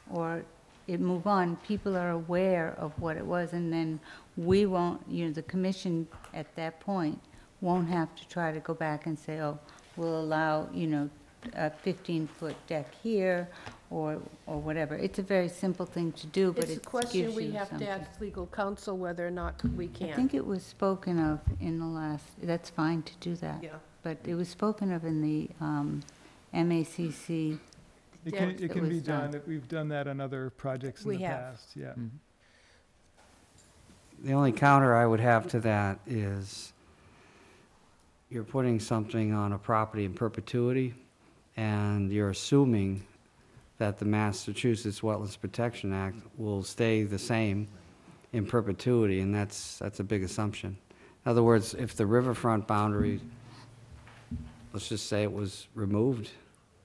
or it move on, people are aware of what it was, and then we won't, the commission at that point won't have to try to go back and say, oh, we'll allow, a 15-foot deck here, or whatever. It's a very simple thing to do, but It's a it gives question we you have to something. ask legal counsel whether or not we I can. think it was spoken of in the last, that's fine to do that. Yeah. But it was spoken of in the MACC. It Yeah, can, it it can be was done. done. We've done that on other projects in We the have. past, yeah. The only counter I would have to that is you're putting something on a property in perpetuity, and you're assuming that the Massachusetts Wetlands Protection Act will stay the same in perpetuity, and that's a big assumption. In other words, if the riverfront boundary, let's just say it was removed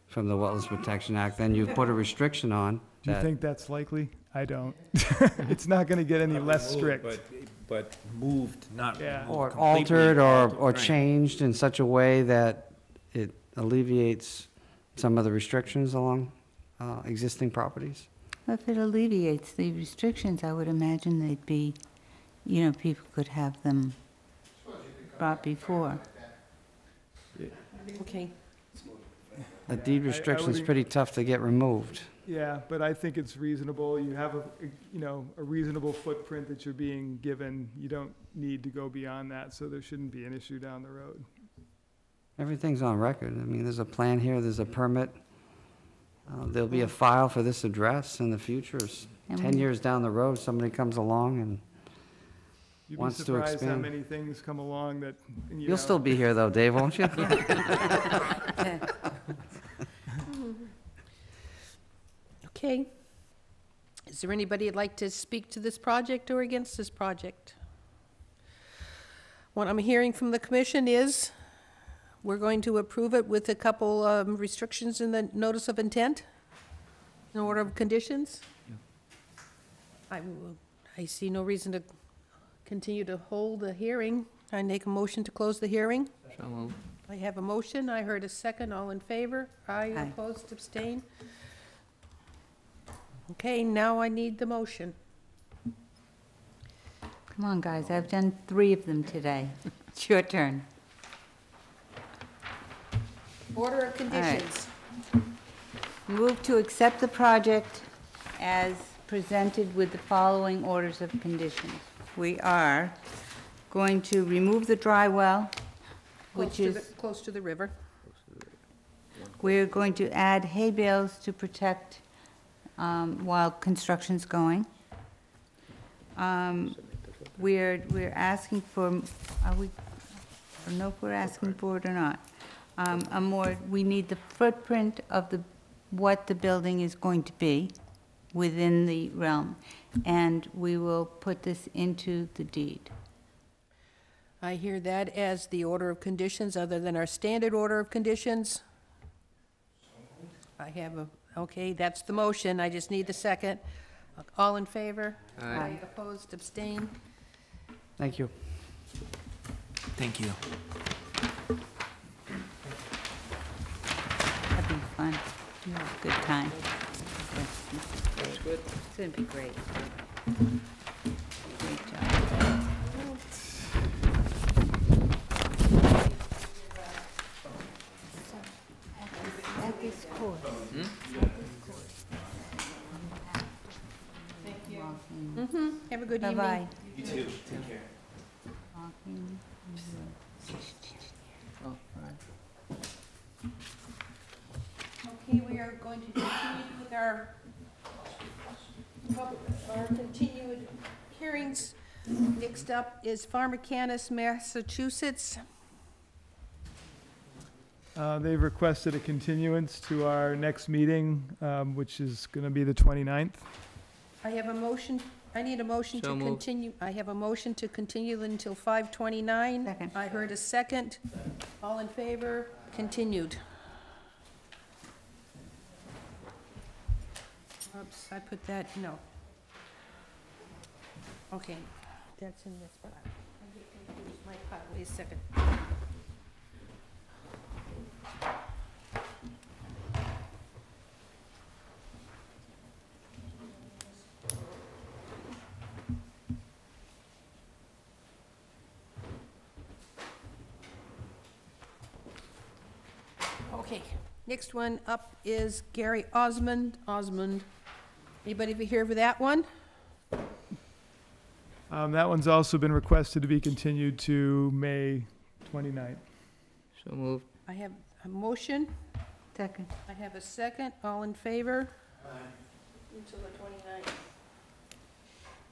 from the Wetlands Protection Act, then you put a restriction on Do you that. think that's likely? I don't. It's not gonna get any less strict. But moved, not Yeah. Or completely altered or right. changed in such a way that it alleviates some of the restrictions along existing properties? If it alleviates the restrictions, I would imagine they'd be, people could have them brought before. Okay, A deed I restriction's would- pretty tough to get removed. Yeah, but I think it's reasonable. You have a reasonable footprint that you're being given. You don't need to go beyond that, so there shouldn't be an issue down the road. Everything's on record. I mean, there's a plan here, there's a permit. There'll be a file for this address in the future. And 10 years down the road, somebody comes along and You'd be Wants to surprised how expand. many things come along that, you'll still be here though, Dave, won't you? okay. there anybody who'd like to speak to this project or against this project? What I'm hearing from the commission is we're going to approve it with a couple restrictions in the notice of intent, in order of conditions. I see no reason to continue to hold the hearing. I make a motion to close the hearing. So moved. I have a motion. I heard a second. All in favor? Aye. Aye. Opposed? Abstain? Okay, now I need the motion. Come on, guys, I've done 3 of them today. It's your turn. Order of conditions. Move to accept the project as presented with the following orders of conditions. We are going to remove the dry well, which is, Close to the river. we're going to add hay bales to protect while construction's going. We're asking for, I don't know if we're asking for it or not. We need the footprint of what the building is going to be within the realm, and we will put this into the deed. I hear that as the order of conditions, other than our standard order of conditions. I have a, okay, that's the motion. I just need the second. All in favor? Aye. Opposed? Abstain? Thank you. Thank you. That'd be fun. You have a good time. It's good. It's gonna be great. Great job. At this course. Mm-hmm. Have a good evening. Bye-bye. You too. Take care. Walking. Oh, all right. Okay, we are going to continue with our continued hearings. Next up is Pharmacanis, Massachusetts. They've requested a continuance to our next meeting, which is going to be the 29th. I have a motion, I need a motion to So moved. continue. I have a motion to continue until 5:29. Second. I heard a second. All in favor? Continued. Oops, I put that, no. Okay, that's in this file. I get confused. My file, wait a second. Okay, next one up is Gary Osmond. Anybody ever here for that one? That one's also been requested to be continued to May 29th. So moved. I have a motion. Second. I have a second. All in favor? Until the 29th.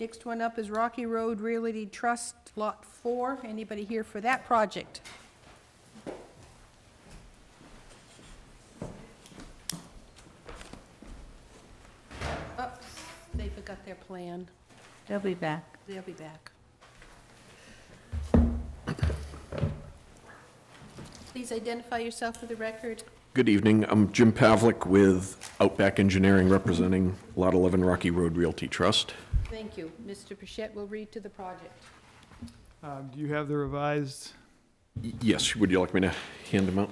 Next one up is Rocky Road Realty Trust, Lot 4. Anybody here for that project? Oops, they forgot their plan. They'll be back. They'll be back. Please identify yourself for the record. Good evening. I'm Jim Pavlik with Outback Engineering representing Lot 11 Rocky Road Realty Trust. Thank you. Mr. Pichette will read to the project. Do you have the revised? Yes, would you like me to hand them out?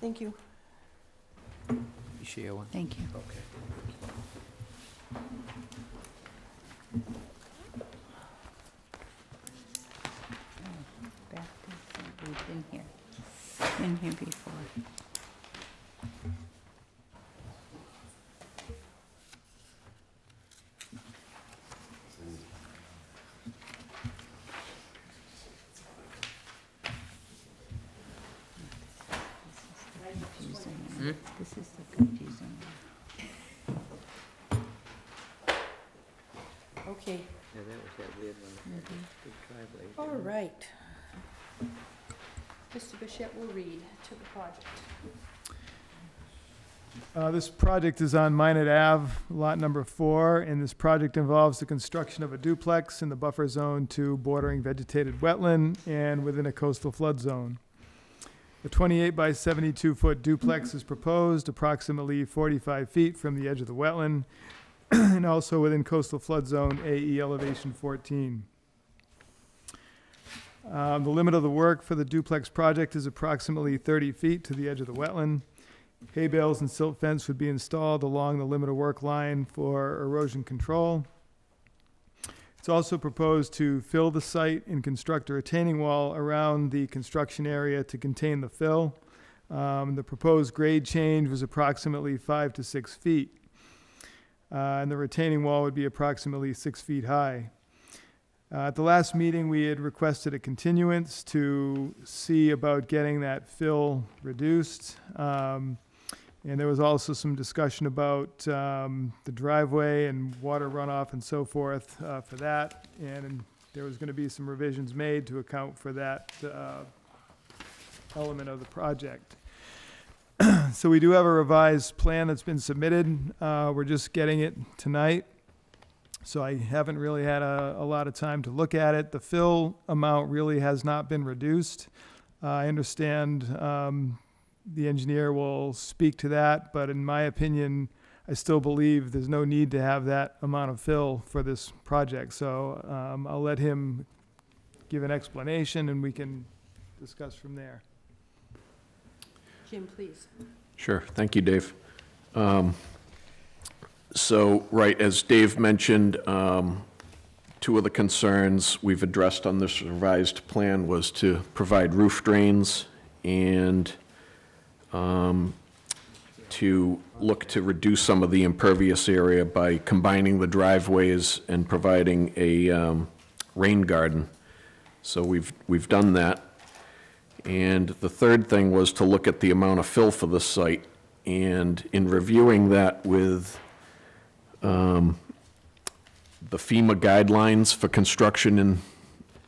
Thank you. You share one? Thank you. Back to, we've been here. Been here before. This is the confusing one. Okay, Yeah, that was that weird one. That had the big driveway. all right. Mr. Bichette will read to the project. This project is on Minot Ave, lot number 4, and this project involves the construction of a duplex in the buffer zone to bordering vegetated wetland and within a coastal flood zone. The 28 by 72-foot duplex is proposed approximately 45 feet from the edge of the wetland and also within coastal flood zone AE elevation 14. The limit of the work for the duplex project is approximately 30 feet to the edge of the wetland. Hay bales and silt fence would be installed along the limit of work line for erosion control. It's also proposed to fill the site and construct a retaining wall around the construction area to contain the fill. The proposed grade change was approximately 5 to 6 feet. And the retaining wall would be approximately 6 feet high. At the last meeting, we had requested a continuance to see about getting that fill reduced. And there was also some discussion about the driveway and water runoff and so forth for that. And there was going to be some revisions made to account for that element of the project. So we do have a revised plan that's been submitted. We're just getting it tonight. So I haven't really had a lot of time to look at it. The fill amount really has not been reduced. I understand the engineer will speak to that, but in my opinion, I still believe there's no need to have that amount of fill for this project. So I'll let him give an explanation and we can discuss from there. Jim, please. Sure, thank you, Dave. So, right, as Dave mentioned, two of the concerns we've addressed on this revised plan was to provide roof drains and to look to reduce some of the impervious area by combining the driveways and providing a rain garden. So we've done that. And the third thing was to look at the amount of fill for the site. And in reviewing that with the FEMA guidelines for construction in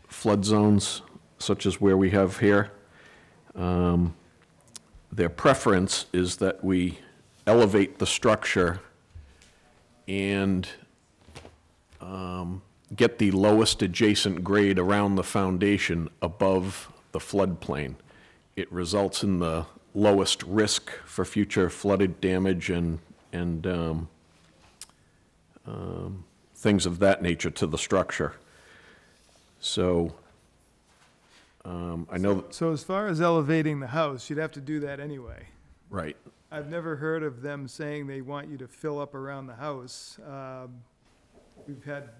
flood zones, such as where we have here, their preference is that we elevate the structure and get the lowest adjacent grade around the foundation above the floodplain. It results in the lowest risk for future flooded damage and things of that nature to the structure. So I know. So as far as elevating the house, you'd have to do that anyway. Right. I've never heard of them saying they want you to fill up around the house. We've had,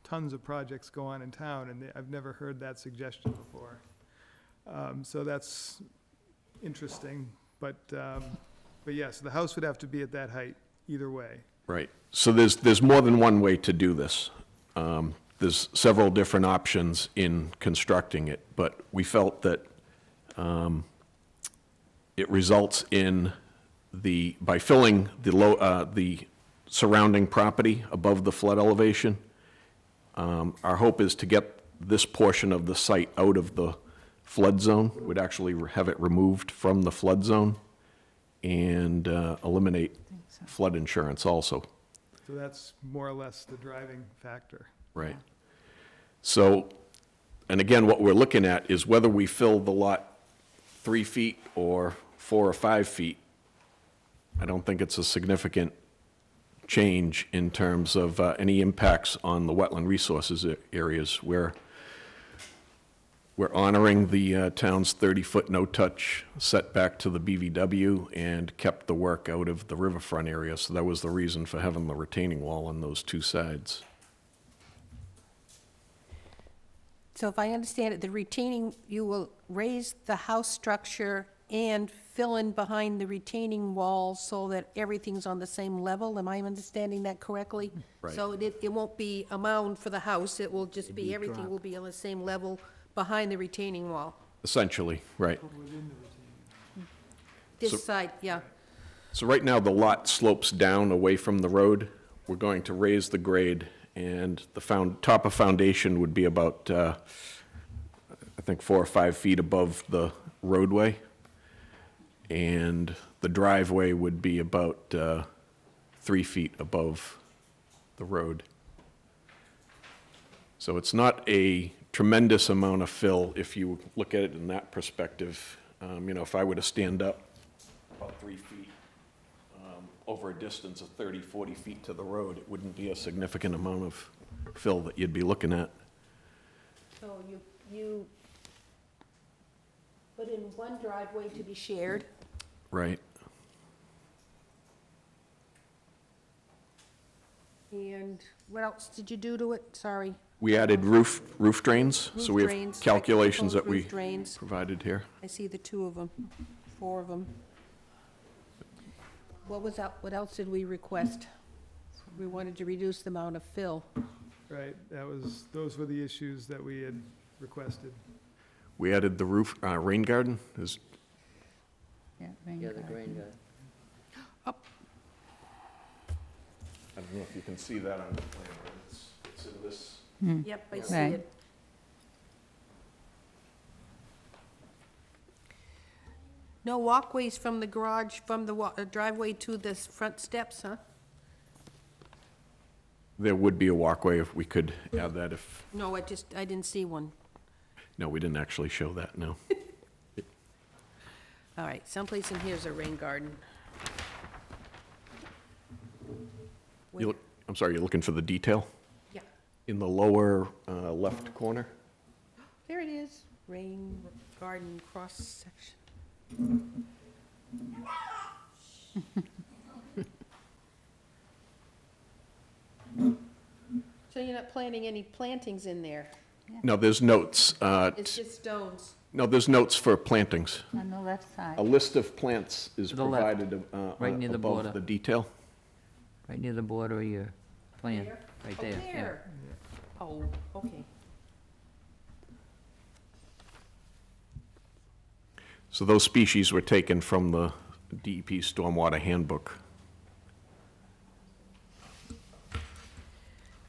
tons of projects go on in town, and I've never heard that suggestion before. So that's interesting, but yes, the house would have to be at that height either way. Right. So there's more than one way to do this. There's several different options in constructing it, but we felt that it results in by filling the surrounding property above the flood elevation. Our hope is to get this portion of the site out of the flood zone. We'd actually have it removed from the flood zone and eliminate flood insurance also. So that's more or less the driving factor. Right. So, and again, what we're looking at is whether we fill the lot 3 feet or 4 or 5 feet. I don't think it's a significant change in terms of any impacts on the wetland resources areas where we're honoring the town's 30-foot no-touch setback to the BVW and kept the work out of the riverfront area. So that was the reason for having the retaining wall on those two sides. So if I understand it, you will raise the house structure and fill in behind the retaining wall so that everything's on the same level? Am I understanding that correctly? Right. So it won't be a mound for the house, it will just be, everything drop. will be on the same level behind the retaining wall? Essentially, right. This So- side, yeah. So right now, the lot slopes down away from the road. We're going to raise the grade and the top of foundation would be about, I think, 4 or 5 feet above the roadway, and the driveway would be about 3 feet above the road. So it's not a tremendous amount of fill if you look at it in that perspective. You know, if I were to stand up about 3 feet over a distance of 30, 40 feet to the road, it wouldn't be a significant amount of fill that you'd be looking at. So you put in one driveway to be shared. Right. And what else did you do to it? Sorry. We added roof drains, so we Roof have drains, calculations that proposed we roof drains. provided here. I see the 2 of them, 4 of them. What was that, what else did we request? We wanted to reduce the amount of fill. Right, those were the issues that we had requested. We added the roof, rain garden, is, Yeah, rain Yeah, the garden. grain guy. I don't know if you can see that on the plan, but it's in this. Yep, I see Right. it. No walkways from the garage, from the driveway to this front steps, huh? There would be a walkway if we could add that if, No, I didn't see one. no, we didn't actually show that, no. All right, someplace in here's a rain garden. I'm sorry, you're looking for the detail? Yeah, In the lower left corner? there it is, rain garden cross section. So you're not planting any plantings in there? No, there's notes. It's just stones. No, there's notes for plantings. On the left side. A list of plants is To the left, provided right near the border. above the detail. Right near the border of your plan, There? right Oh, there. yeah. there. Oh, okay. So those species were taken from the DEP Stormwater Handbook.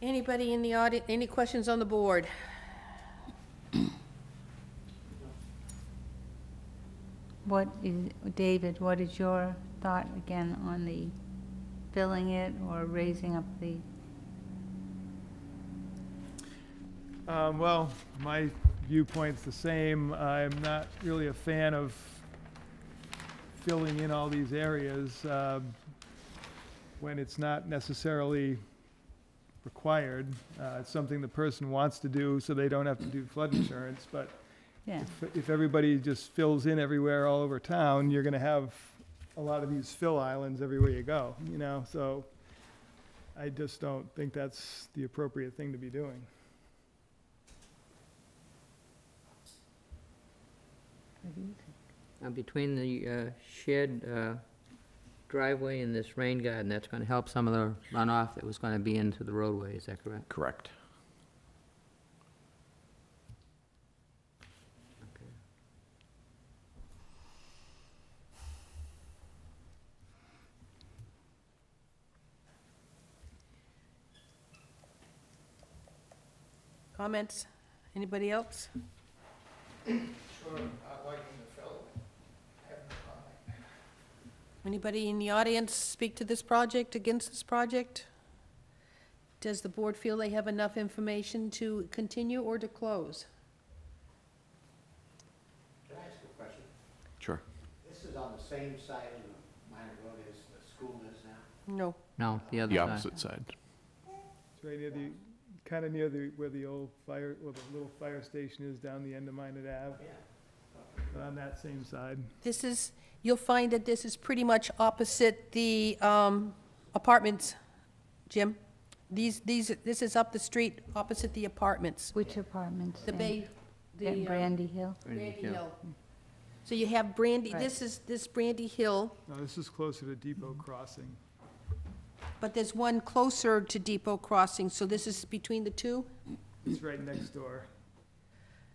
Anybody in the audience, any questions on the board? David, what is your thought again on the filling it or raising up the, Well, my viewpoint's the same. I'm not really a fan of filling in all these areas when it's not necessarily required. It's something the person wants to do so they don't have to do flood insurance, but yeah, if everybody just fills in everywhere all over town, you're gonna have a lot of these fill islands everywhere you go, you know, so I just don't think that's the appropriate thing to be doing. what do you think? Now, between the shared driveway and this rain garden, that's going to help some of the runoff that was going to be into the roadway, is that correct? Correct. Comments? Anybody else? Sure, not liking the fill, have no comment. Anybody in the audience speak to this project, against this project? Does the board feel they have enough information to continue or to close? Can I ask a question? Sure. This is on the same side of the minor road as the school is now? No. No, the other The side. opposite side. It's right near the, kind of near the, where the old fire, well, the little fire station is down the end of Minot Ave, Yeah. on that same side. This is, you'll find that this is pretty much opposite the apartments, Jim. This is up the street, opposite the apartments. Which apartments? The Bay, At the Brandy Hill? Brandy Hill. So you have Brandy, Right. this Brandy Hill, No, this is closer to Depot Crossing. but there's one closer to Depot Crossing, so this is between the two? It's right next door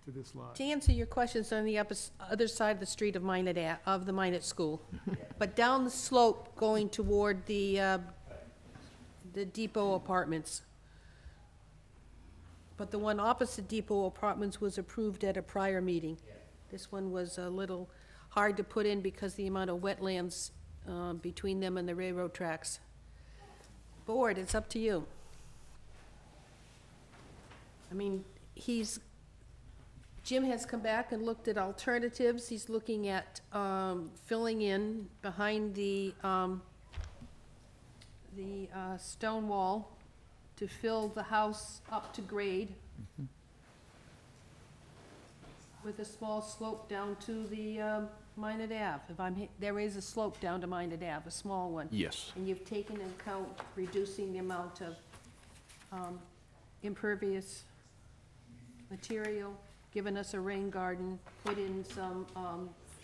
to this lot. To answer your questions, on the other side of the street of the Minot School. But down the slope going toward the Depot Apartments. But the one opposite Depot Apartments was approved at a prior meeting. This one was a little hard to put in because the amount of wetlands between them and the railroad tracks. Board, it's up to you. I mean, Jim has come back and looked at alternatives. He's looking at filling in behind the stone wall to fill the house up to grade with a small slope down to the Minot Ave. There is a slope down to Minot Ave, a small one. Yes. And you've taken into account reducing the amount of impervious material, given us a rain garden, put in some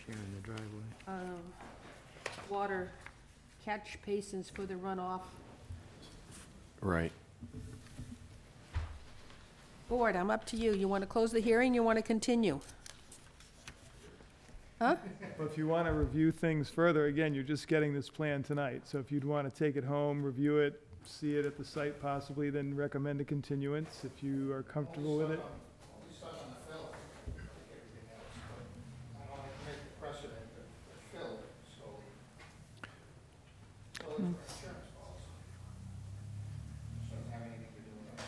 Sharing the driveway. water catch basins for the runoff. Right. Board, I'm up to you. You want to close the hearing, you want to continue? Huh? But if you want to review things further, again, you're just getting this plan tonight. So if you'd want to take it home, review it, see it at the site possibly, then recommend a continuance if you are comfortable with it. We start on the fill, like everything else, but I don't like to make the precedent to fill it, so. Fill it for insurance policy. Doesn't have anything to do with us.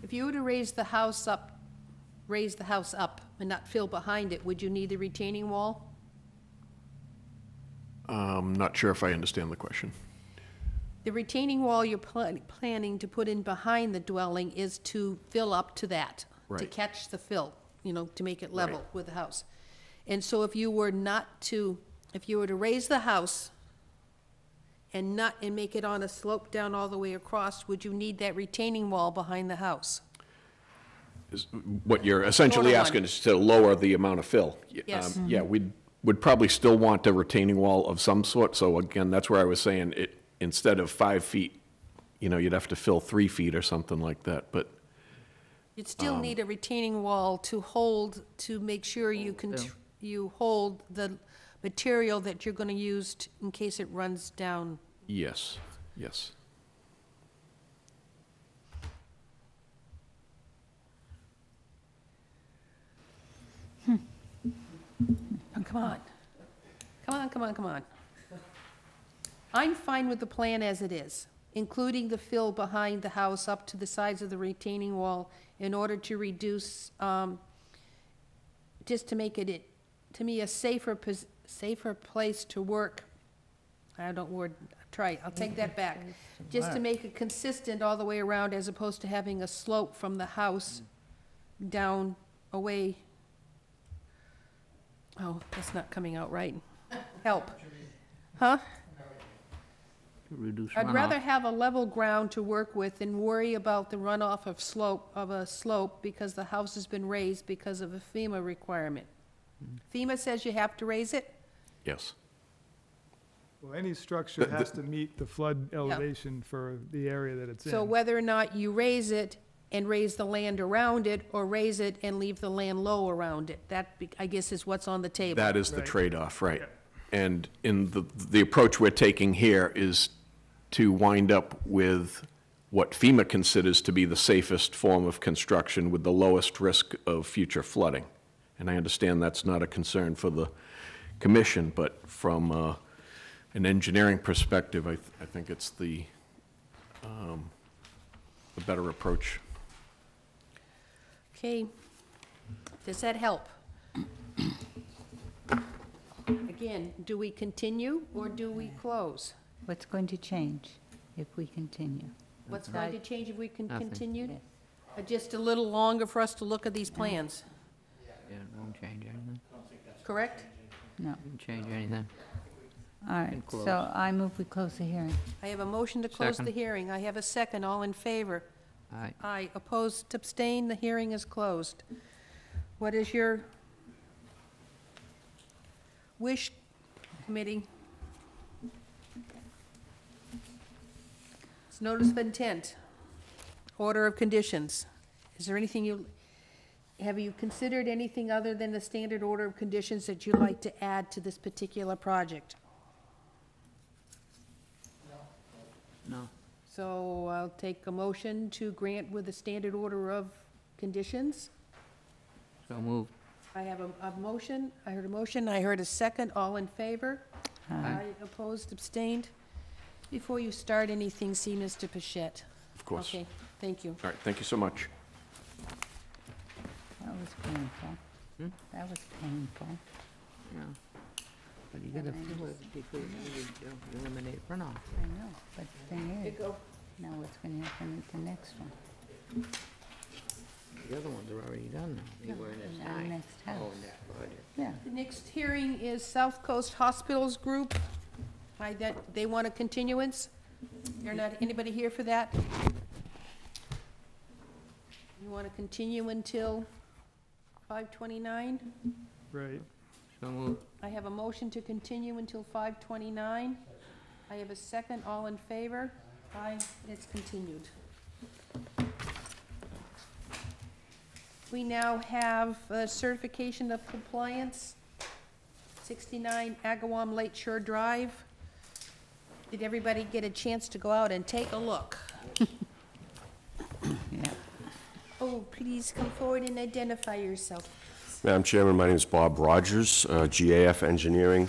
If you were to raise the house up and not fill behind it, would you need the retaining wall? Not sure if I understand the question. The retaining wall you're planning to put in behind the dwelling is to fill up to that, to Right. catch the fill, to make it level Right. with the house. And so if you were to raise the house and make it on a slope down all the way across, would you need that retaining wall behind the house? What you're essentially Total one. asking is to lower the amount of fill. Yes. Yeah, would probably still want a retaining wall of some sort, so again, that's where I was saying, instead of 5 feet, you'd have to fill 3 feet or something like that, but, You'd still need a retaining wall to make sure you hold the material that you're gonna use in case it runs down. yes, yes. Oh, come on. Come on. I'm fine with the plan as it is, including the fill behind the house up to the sides of the retaining wall in order to reduce, just to make it, to me, a safer place to work. I'll take that back. Just to make it consistent all the way around as opposed to having a slope from the house down away. Oh, that's not coming out right. Help. Huh? Reduce I'd runoff. rather have a level ground to work with than worry about the runoff of a slope because the house has been raised because of a FEMA requirement. FEMA says you have to raise it? Yes. Well, any structure The- has to meet the flood elevation for the area that it's in. So whether or not you raise it and raise the land around it, or raise it and leave the land low around it, I guess is what's on the table. That is the Right. trade-off, right. Yeah. And in the approach we're taking here is to wind up with what FEMA considers to be the safest form of construction with the lowest risk of future flooding. And I understand that's not a concern for the commission, but from an engineering perspective, I think it's the better approach. Okay. Does that help? Again, do we continue or do we close? What's going to change if we continue? What's going to change if we can Nothing. continue? Yes. Just a little longer for us to look at these plans, Yeah, it won't change anything. correct? No. Won't change anything. All right, close. so I move we close the hearing. I have a motion to close the Second. hearing. I have a second. All in favor? Aye. Aye. Opposed, abstained, the hearing is closed. What is your wish, committee? It's notice of intent, order of conditions. Is there anything have you considered anything other than the standard order of conditions that you'd like to add to this particular project? No. So I'll take a motion to grant with the standard order of conditions. So moved. I have a motion, I heard a motion, I heard a second, all in favor? Aye. Opposed, abstained? Before you start anything, see Mr. Pichette. Of course. Okay, thank you. All right, thank you so much. That was painful. Hmm? That was painful. Yeah. But you gotta fill it before you eliminate runoff. I know, but the thing Here you is, go. now what's going to happen at the next one? The other ones are already done now. They were in this Now time. next Oh, house. in that project. Yeah. The next hearing is South Coast Hospitals Group. They want a continuance? You're not, anybody here for that? You want to continue until 5/29? Right. So moved. I have a motion to continue until 5/29. I have a second, all in favor? Aye, it's continued. We now have certification of compliance, 69 Agawam Lake Shore Drive. Did everybody get a chance to go out and take a look? Yeah. Oh, please come forward and identify yourself. Madam Chairman, my name is Bob Rogers, GAF Engineering,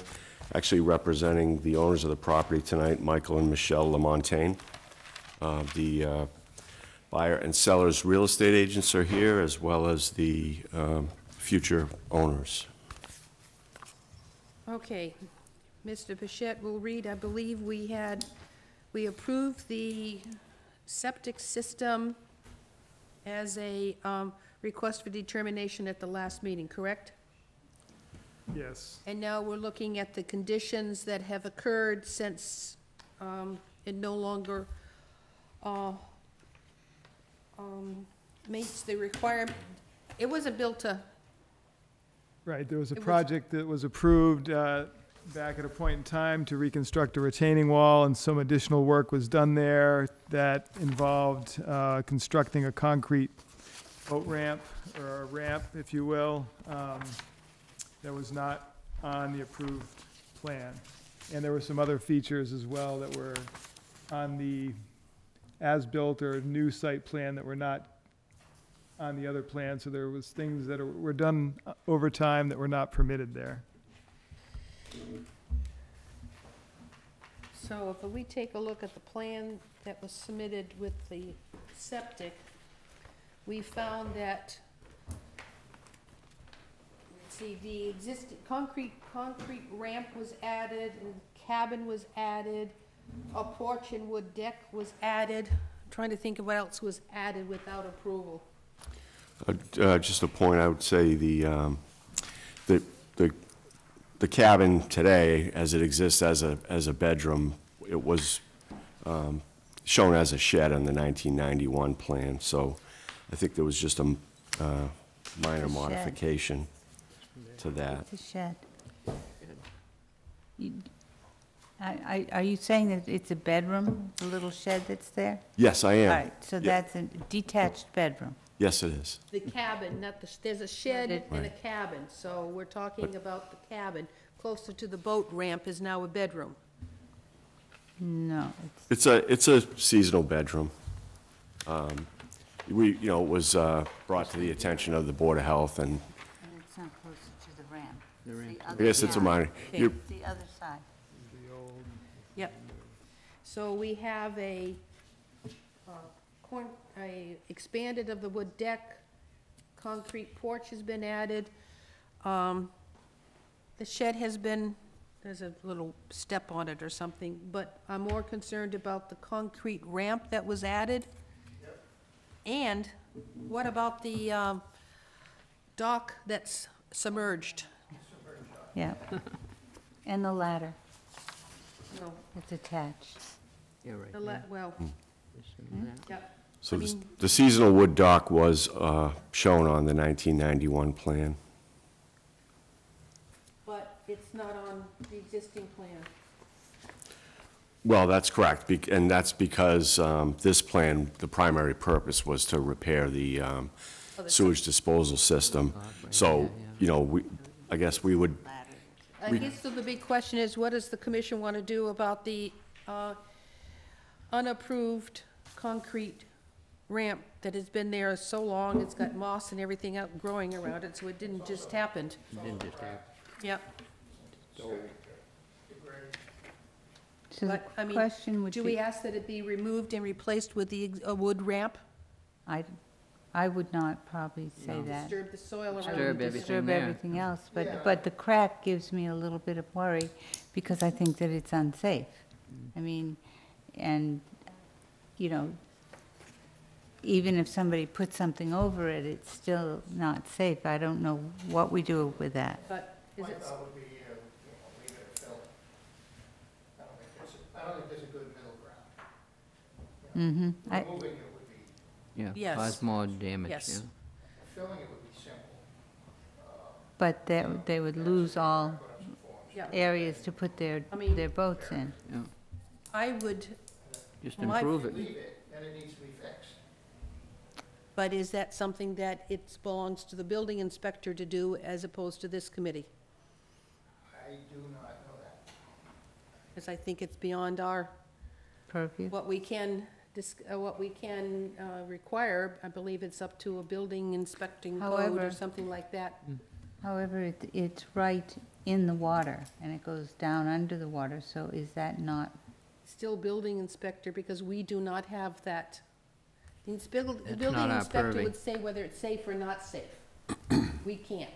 actually representing the owners of the property tonight, Michael and Michelle Lamontagne. The buyer and seller's real estate agents are here, as well as the future owners. Okay, Mr. Pichette will read, I believe we approved the septic system as a request for determination at the last meeting, correct? Yes. And now we're looking at the conditions that have occurred since it no longer meets the requirement. It wasn't built to, Right, there was a It was- project that was approved back at a point in time to reconstruct a retaining wall, and some additional work was done there that involved constructing a concrete boat ramp, or a ramp, if you will, that was not on the approved plan. And there were some other features as well that were on the as-built or new site plan that were not on the other plan, so there was things that were done over time that were not permitted there. so if we take a look at the plan that was submitted with the septic, we found that, let's see, the existing concrete ramp was added, and cabin was added, a porch and wood deck was added. I'm trying to think of what else was added without approval. Just a point, I would say the cabin today, as it exists as a bedroom, it was shown as a shed on the 1991 plan, so I think there was just a minor shed. modification to that. It's a shed. Are you saying that it's a bedroom, the little shed that's there? Yes, I am. All right, so Yeah. that's a detached bedroom. Yes, it is. The cabin, not the, there's a shed Right. and a cabin, so we're talking about the cabin. Closer to the boat ramp is now a bedroom. No, It's a seasonal bedroom. It was brought to the attention of the Board of Health, and and it's not closer to the ramp. The ramp. I guess it's a minor. Okay. You're- The other side. Yep. So we have a expanded of the wood deck, concrete porch has been added. The shed has been, there's a little step on it or something, but I'm more concerned about the concrete ramp that was added. And what about the dock that's submerged? Yeah. And the ladder, No, it's attached. Yeah, right. the there. well, Just some of that. yep. So I the mean- the seasonal wood dock was shown on the 1991 plan. But it's not on the existing plan. Well, that's correct, and that's because this plan, the primary purpose was to repair the the sewage disposal system. So, I guess we would, I guess so the big question is, what does the commission want to do about the unapproved concrete ramp that has been there so long, it's got moss and everything out growing around it, so it didn't just happen. It didn't just happen. Yep. So the But, I mean, question would do we be, ask that it be removed and replaced with a wood ramp? I would not probably say that. Disturb the soil around Disturb it? everything Disturb there. everything else, but the crack gives me a little bit of worry because I think that it's unsafe. I mean, and, you know, even if somebody puts something over it, it's still not safe. I don't know what we do with that. But is My it, thought would be, leave it at fill. I don't think there's a good middle ground. Mm-hmm. Removing it would be, Yeah, Yes. cause more damage, Yes. yeah. filling it would be simple. But they would lose all Put up some forms. yeah, areas to put their I mean- boats in. Yeah. I would, Just My- improve it. Leave it, then it needs to be fixed. but is that something that it belongs to the building inspector to do as opposed to this committee? I do not know that. Because I think it's beyond our, Purview. what we can, require. I believe it's up to a building inspecting code or However- something like that. However, it's right in the water, and it goes down under the water, so is that not, Still building inspector, because we do not have that. The It's building not our inspector purview. would say whether it's safe or not safe. We can't.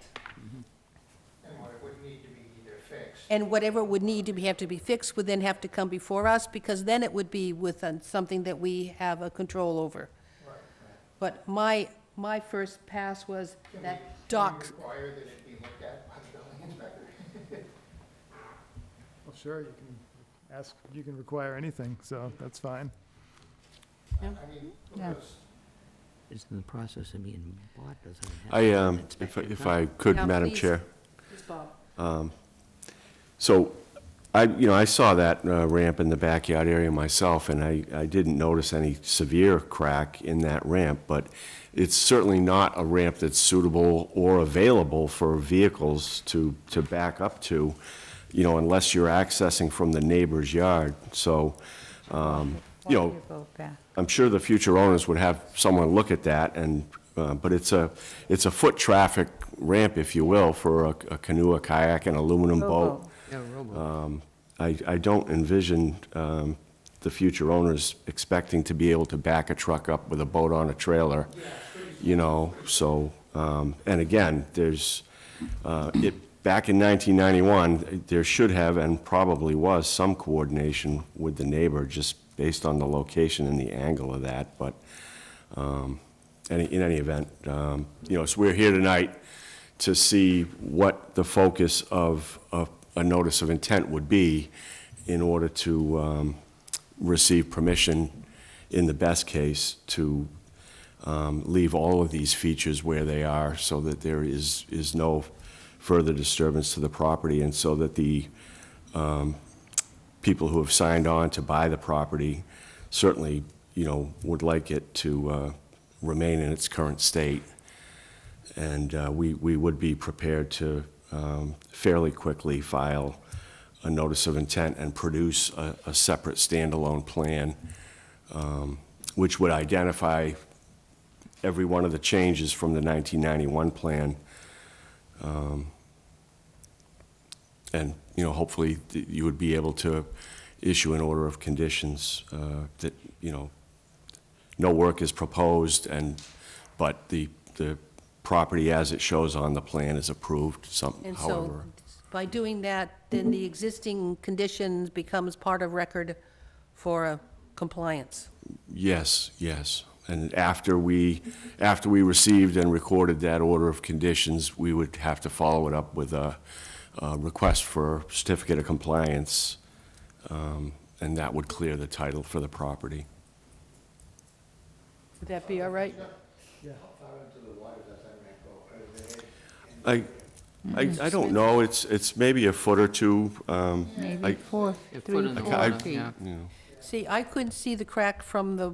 And what it would need to be either fixed. And whatever would need to have to be fixed would then have to come before us, because then it would be with something that we have a control over. Right, right. But my first pass was that Can dock, we require that it be looked at by the building inspector? Well, sure, you can ask, you can require anything, so that's fine. I mean, Yeah. because It's in the process of being bought, doesn't it? have I, to be inspected, if huh? I could, Yeah, Madam please. Chair. Please, Bob. So, I saw that ramp in the backyard area myself, and I didn't notice any severe crack in that ramp, but it's certainly not a ramp that's suitable or available for vehicles to back up to, unless you're accessing from the neighbor's yard. So, walk you know, your boat back? I'm sure the future owners would have someone look at that, and, but it's a foot traffic ramp, if you will, for a canoe, a kayak, an aluminum boat. Rowboat. Yeah, rowboat. I don't envision the future owners expecting to be able to back a truck up with a boat on a trailer, so, and again, there's, back in 1991, there should have and probably was some coordination with the neighbor, just based on the location and the angle of that, but in any event, so we're here tonight to see what the focus of a notice of intent would be in order to receive permission, in the best case, to leave all of these features where they are so that there is no further disturbance to the property, and so that the people who have signed on to buy the property certainly, would like it to remain in its current state. And we would be prepared to fairly quickly file a notice of intent and produce a separate standalone plan, which would identify every one of the changes from the 1991 plan. And, hopefully you would be able to issue an order of conditions that, no work is proposed, but the property as it shows on the plan is approved, And however. so, by doing that, then the existing conditions becomes part of record for compliance. Yes, yes. And after we received and recorded that order of conditions, we would have to follow it up with a request for certificate of compliance, and that would clear the title for the property. Would that be all right? I don't know, it's maybe a foot or two, Maybe I- 4, It 3, put in the 4 water, feet. yeah. See, I couldn't see the crack from the,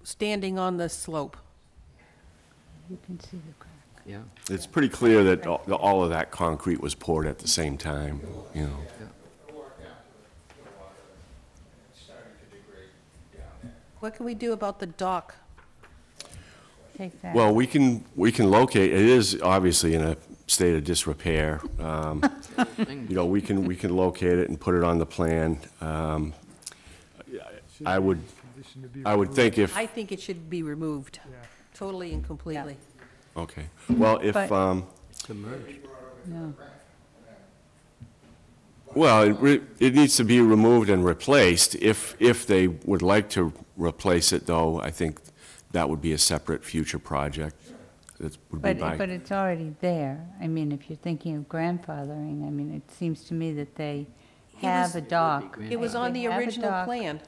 standing on the slope. You can see the crack. Yeah. It's pretty clear that all of that concrete was poured at the same time, Walk down to the water, and it's starting to degrade down there. What can we do about the dock? take that? Well, we can locate, it is obviously in a state of disrepair. You know, we can locate it and put it on the plan. I would think if, I think it should be removed, totally and completely. okay. Well, if, But- Submerged. No. well, it needs to be removed and replaced. If they would like to replace it, though, I think that would be a separate future project. That would be But my, it's already there. I mean, if you're thinking of grandfathering, I mean, it seems to me that they have a dock. It was on the They have a original dock plan.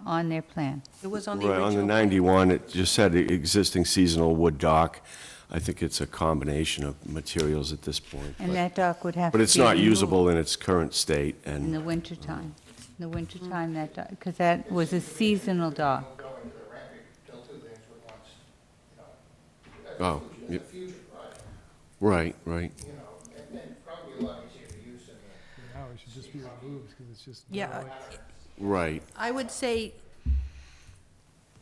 On their plan. It was on the right, on the original. 91, it just said existing seasonal wood dock. I think it's a combination of materials at this point. And that dock would have to be But it's not removed usable in its current state, in the and, wintertime. In the wintertime, that dock, because that was a seasonal dock. Going to the ramping, kill two things with once, you know. oh, It's yep, a future project, right. you know, and probably a lot easier to use than the. Now it should just be removed because it's just. Yeah, Right. I would say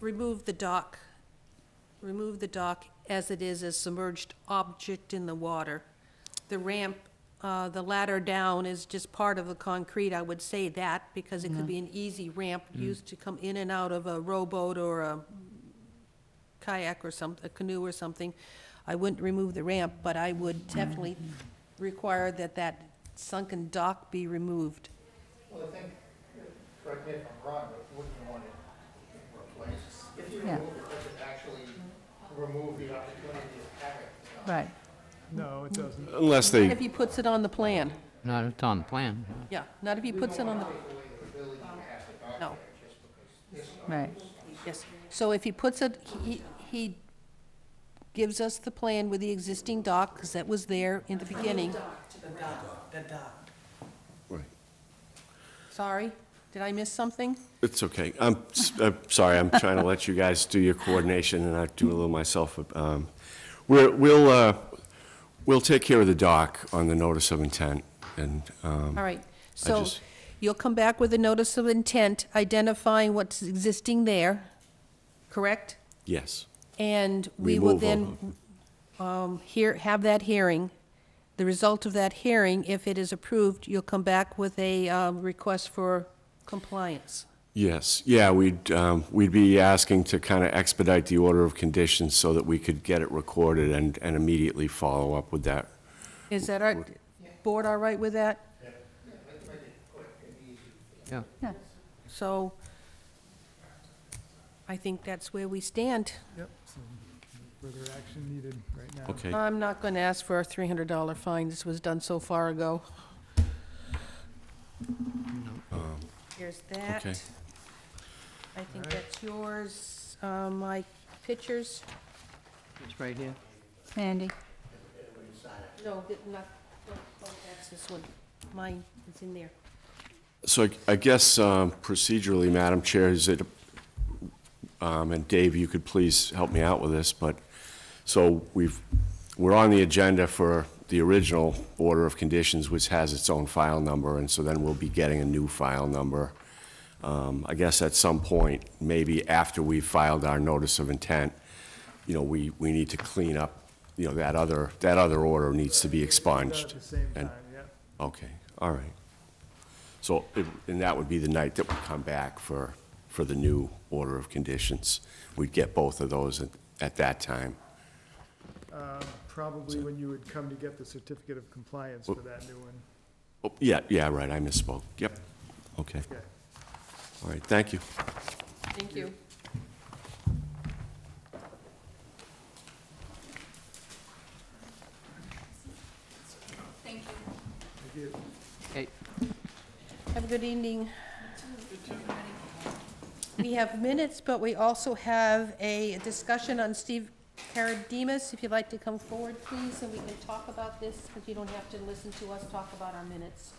remove the dock as it is, a submerged object in the water. The ramp, the ladder down is just part of the concrete, I would say that, because it could be an easy ramp used to come in and out of a rowboat or a kayak or a canoe or something. I wouldn't remove the ramp, but I would definitely require that sunken dock be removed. Well, I think, correct me if I'm wrong, but wouldn't you want it replaced? If you Yeah. remove it, does it actually remove the opportunity of having it? Right. No, it doesn't. Unless Not they, if he puts it on the plan. Not, it's on the plan. Yeah, not if he puts it on the, no, Right. yes. So if he puts it, he gives us the plan with the existing dock, because that was there in the beginning. right. Sorry, did I miss something? It's okay. I'm sorry, I'm trying to let you guys do your coordination, and I do a little myself. We'll take care of the dock on the notice of intent, and, All right, so just- you'll come back with a notice of intent identifying what's existing there, correct? yes. And we will Removal. then have that hearing. The result of that hearing, if it is approved, you'll come back with a request for compliance. Yes, yeah, we'd be asking to kind of expedite the order of conditions so that we could get it recorded and immediately follow up with that. Is that our, board all right with that? Yeah. Yeah. So I think that's where we stand. Yep, so no further action needed right now. Okay, I'm not going to ask for a $300 fine. This was done so far ago. Here's that. okay. I think that's yours. My pictures, It's right here. Sandy? no, that's this one. Mine is in there. So I guess procedurally, Madam Chair, is it, and Dave, you could please help me out with this, but, so we're on the agenda for the original order of conditions, which has its own file number, and so then we'll be getting a new file number. I guess at some point, maybe after we've filed our notice of intent, you know, we need to clean up, you know, that other order needs to be Done expunged. At the same And- time, yeah. Okay, all right. So, and that would be the night that we come back for the new order of conditions. We'd get both of those at that time. Probably when you would come to get the certificate of compliance for that new one. Oh, yeah, right, I misspoke. Yep, okay. Okay. All right, thank you. Thank you. Thank you. Okay. Have a good evening. We have minutes, but we also have a discussion on Steve Karadimas. If you'd like to come forward, please, and we can talk about this, because you don't have to listen to us talk about our minutes.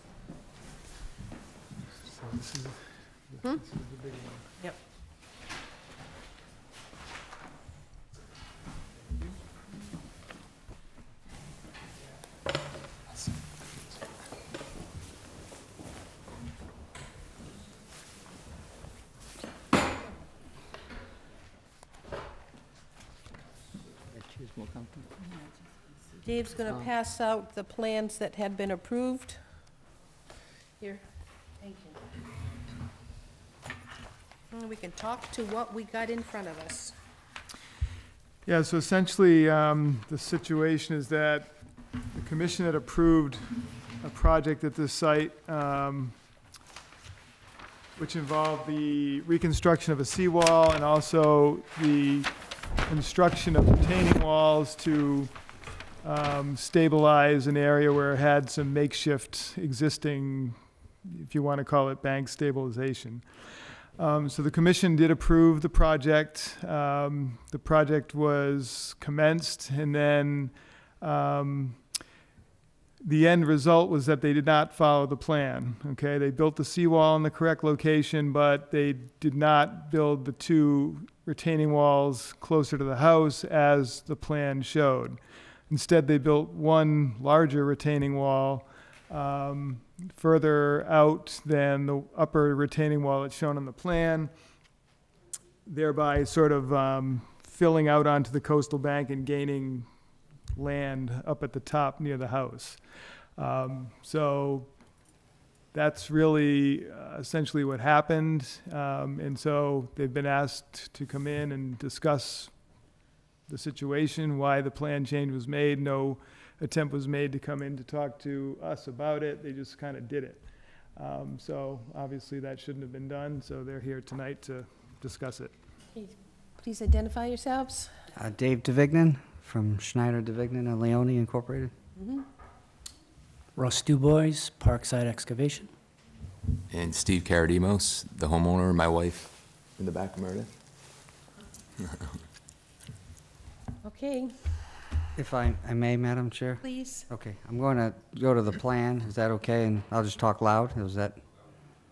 So this is the big one. Yep. will come to. Dave's going to pass out the plans that had been approved. Here, thank you. And we can talk to what we got in front of us. Yeah, so essentially, the situation is that the commission had approved a project at this site, which involved the reconstruction of a seawall and also the construction of retaining walls to stabilize an area where it had some makeshift existing, if you want to call it, bank stabilization. So the commission did approve the project. The project was commenced, and then the end result was that they did not follow the plan. Okay, they built the seawall in the correct location, but they did not build the 2 retaining walls closer to the house as the plan showed. Instead, they built one larger retaining wall further out than the upper retaining wall that's shown on the plan, thereby sort of filling out onto the coastal bank and gaining land up at the top near the house. So that's really essentially what happened. And so they've been asked to come in and discuss the situation, why the plan change was made. No attempt was made to come in to talk to us about it. They just kind of did it. So obviously that shouldn't have been done, so they're here tonight to discuss it. Please identify yourselves. Dave DeVignan from Schneider DeVignan and Leone Incorporated. Russ Dubois, Parkside Excavation. And Steve Karadimos, the homeowner, and my wife in the back of Meredith. Okay, If I may, Madam Chair? please. Okay, I'm going to go to the plan. Is that okay? And I'll just talk loud? Is that,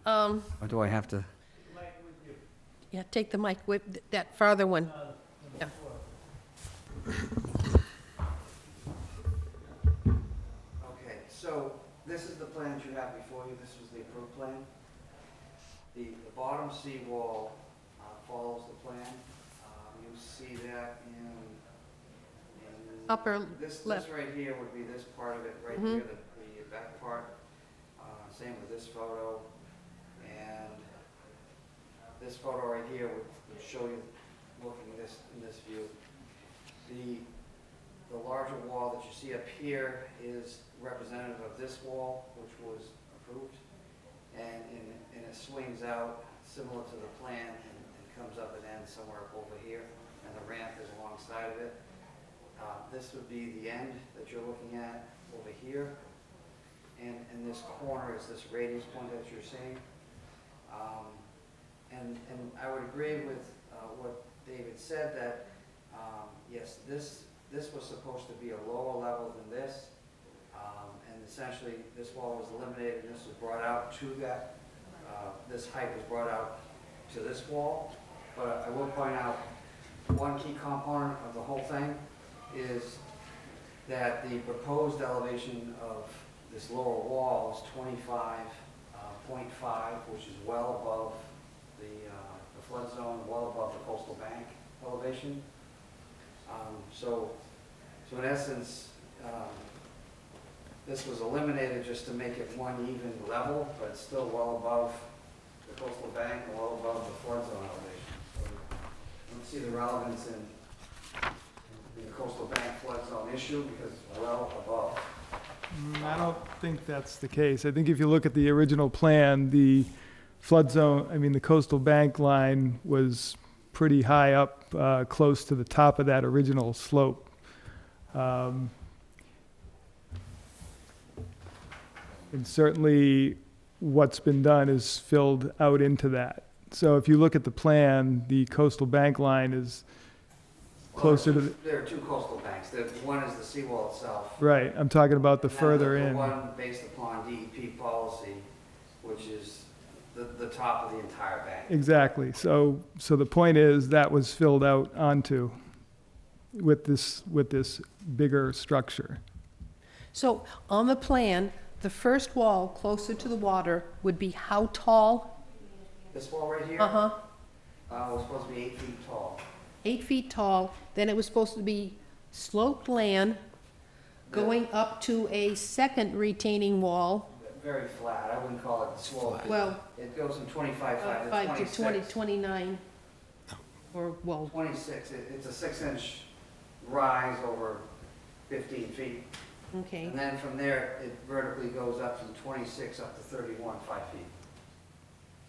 or do I have to? Yeah, take the mic, with that farther one. Yeah. Okay, so this is the plan that you have before you. This was the approved plan. The bottom seawall follows the plan. You see that in Upper this left. right here would be this part of it, right here, the back part. Same with this photo. And this photo right here would show you looking at this in this view. The larger wall that you see up here is representative of this wall, which was approved. And it swings out similar to the plan and comes up and ends somewhere over here. And the ramp is alongside of it. This would be the end that you're looking at over here. And this corner is this radius point that you're seeing. And I would agree with what David said, that yes, this was supposed to be a lower level than this. And essentially this wall was eliminated and this was brought out to that. This height was brought out to this wall. But I will point out one key component of the whole thing is that the proposed elevation of this lower wall is 25.5, which is well above the flood zone, well above the coastal bank elevation. So in essence, this was eliminated just to make it one even level, but it's still well above the coastal bank and well above the flood zone elevation. So I don't see the relevance in the coastal bank flood zone issue because it's well above. I don't think that's the case. I think if you look at the original plan, the flood zone, the coastal bank line was pretty high up, close to the top of that original slope. And certainly what's been done is filled out into that. So if you look at the plan, the coastal bank line is closer to the... There are two coastal banks. One is the seawall itself. Right, I'm talking about the And then further the in. one based upon DEP policy, which is the top of the entire bank. Exactly. So the point is that was filled out onto with this bigger structure. So on the plan, the first wall closer to the water would be how tall? This wall right here Uh-huh. was supposed to be 8 feet tall. 8 feet tall, then it was supposed to be sloped land going up to a second retaining wall, Very flat, I wouldn't call it slope. well, It goes from 25 5 to 20, 29, or, well, 26, it's a 6-inch rise over 15 feet. okay. And then from there, it vertically goes up from 26 up to 31, 5 feet.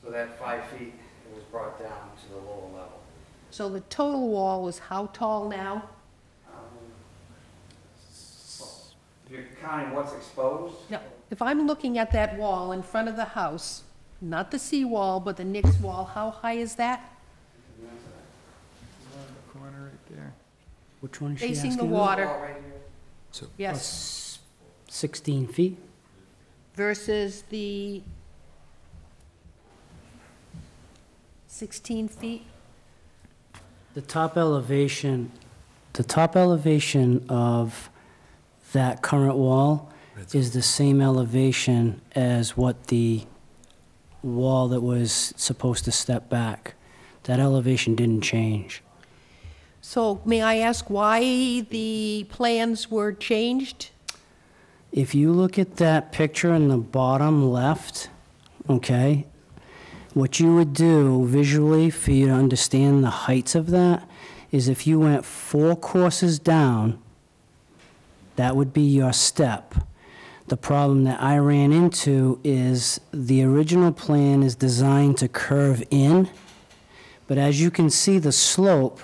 So that 5 feet, it was brought down to the lower level. So the total wall is how tall now? If you're counting what's exposed, Now, if I'm looking at that wall in front of the house, not the seawall, but the Nick's wall, how high is that? Corner right there. Which one is she Facing asking the about? water, wall right here, So yes, 16 feet? versus the 16 feet? The top elevation of that current wall is the same elevation as what the wall that was supposed to step back. That elevation didn't change. So may I ask why the plans were changed? If you look at that picture in the bottom left, okay, what you would do visually for you to understand the heights of that is if you went 4 courses down, that would be your step. The problem that I ran into is the original plan is designed to curve in, but as you can see the slope,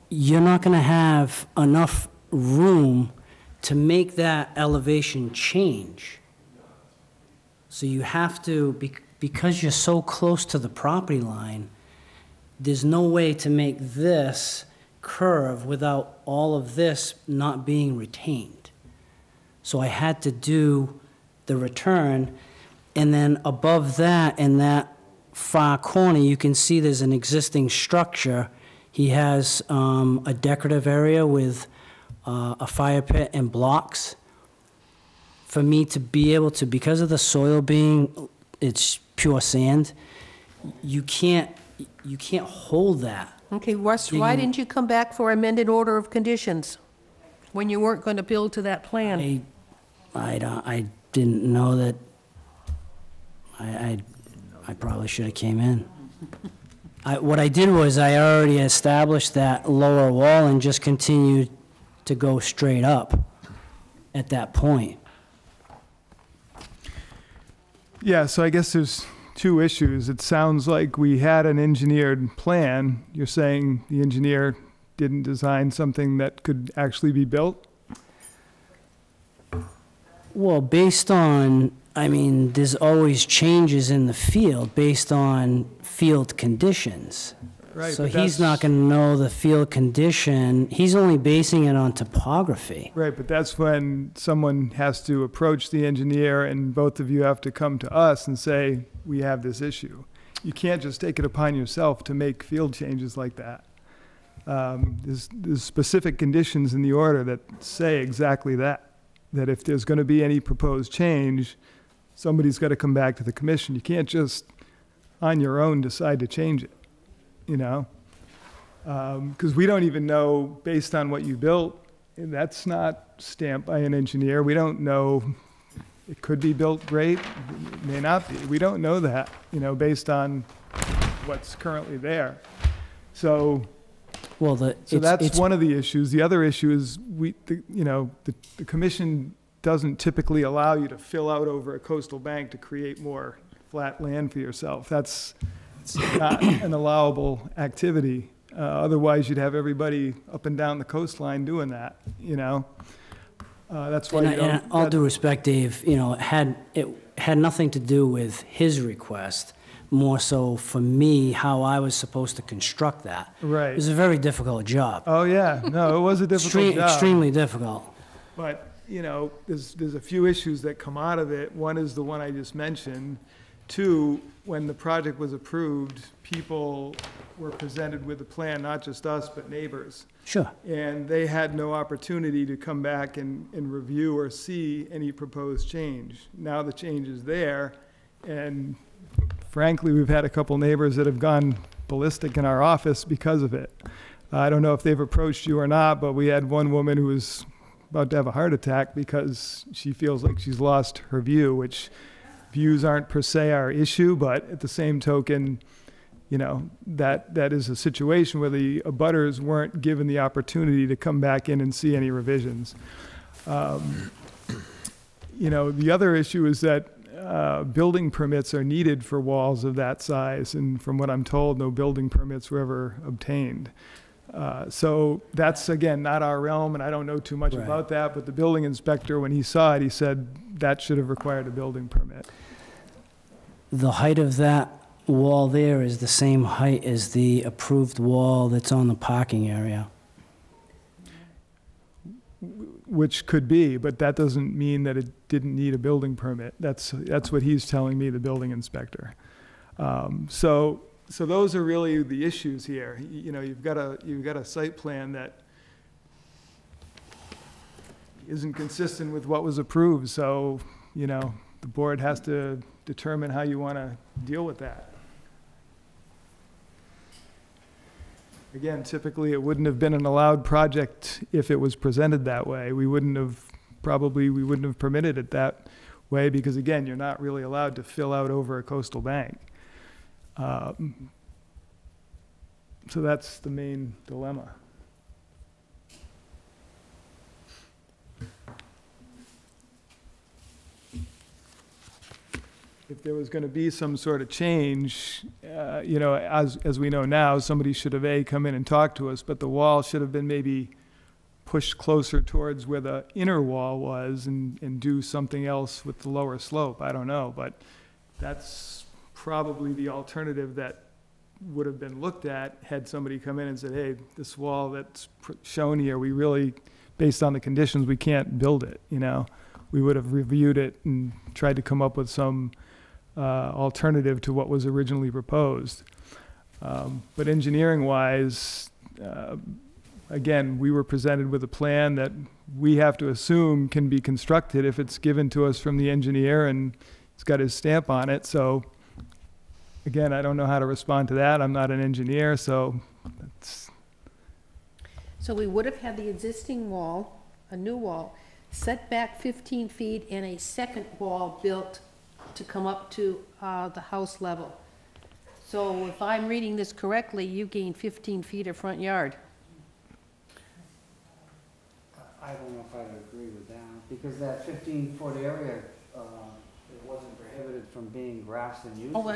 you're not going to have enough room to make that elevation change. So you have to, because you're so close to the property line, there's no way to make this curve without all of this not being retained. So I had to do the return, and then above that, in that far corner, you can see there's an existing structure. He has a decorative area with a fire pit and blocks. For me to be able to, because of the soil being, it's pure sand, you can't hold that. Okay, Russ, why didn't you come back for amended order of conditions when you weren't going to build to that plan? I didn't know that, I probably should have came in. What I did was I already established that lower wall and just continued to go straight up at that point. Yeah, so I guess there's 2 issues. It sounds like we had an engineered plan. You're saying the engineer didn't design something that could actually be built? Well, based on, I mean, there's always changes in the field based on field conditions. Right, So but he's that's- not going to know the field condition. He's only basing it on topography. Right, but that's when someone has to approach the engineer and both of you have to come to us and say, we have this issue. You can't just take it upon yourself to make field changes like that. There's specific conditions in the order that say exactly that if there's going to be any proposed change, somebody's got to come back to the commission. You can't just, on your own, decide to change it, you know? Because we don't even know, based on what you built, that's not stamped by an engineer. We don't know, it could be built great, it may not be. We don't know that, you know, based on what's currently there. So Well, that's one of the issues. The other issue is the commission doesn't typically allow you to fill out over a coastal bank to create more flat land for yourself. That's not an allowable activity. Otherwise, you'd have everybody up and down the coastline doing that, you know? That's why you don't. And all due respect, Dave, you know, it had nothing to do with his request, more so for me, how I was supposed to construct that. Right. It was a very difficult job. Oh, yeah. No, it was a difficult job. Extremely difficult. But, you know, there's a few issues that come out of it. One is the one I just mentioned. 2, when the project was approved, people were presented with a plan, not just us, but neighbors. Sure. And they had no opportunity to come back and review or see any proposed change. Now the change is there, and frankly, we've had a couple neighbors that have gone ballistic in our office because of it. I don't know if they've approached you or not, but we had one woman who was about to have a heart attack because she feels like she's lost her view, which views aren't per se our issue, but at the same token, you know, that is a situation where the abutters weren't given the opportunity to come back in and see any revisions. You know, the other issue is that building permits are needed for walls of that size, and from what I'm told, no building permits were ever obtained. So that's, again, not our realm, and I don't know too much Right. about that, but the building inspector, when he saw it, he said that should have required a building permit. The height of that wall there is the same height as the approved wall that's on the parking area. Which could be, but that doesn't mean that it didn't need a building permit. That's what he's telling me, the building inspector. So those are really the issues here. You know, you've got a site plan that isn't consistent with what was approved, so, you know, the board has to determine how you want to deal with that. Again, typically, it wouldn't have been an allowed project if it was presented that way. We wouldn't have permitted it that way because, again, you're not really allowed to fill out over a coastal bank. So that's the main dilemma. If there was going to be some sort of change, you know, as we know now, somebody should have come in and talked to us, but the wall should have been maybe pushed closer towards where the inner wall was and do something else with the lower slope. I don't know, but that's probably the alternative that would have been looked at had somebody come in and said, hey, this wall that's shown here, we really, based on the conditions, we can't build it, you know. We would have reviewed it and tried to come up with some alternative to what was originally proposed. But engineering-wise, again, we were presented with a plan that we have to assume can be constructed if it's given to us from the engineer and it's got his stamp on it. So, again, I don't know how to respond to that. I'm not an engineer, so that's... So we would have had the existing wall, a new wall, set back 15 feet and a second wall built to come up to the house level. So if I'm reading this correctly, you gained 15 feet of front yard. I don't know if I would agree with that, because that 15-foot area, it wasn't prohibited from being grassed and used. Oh,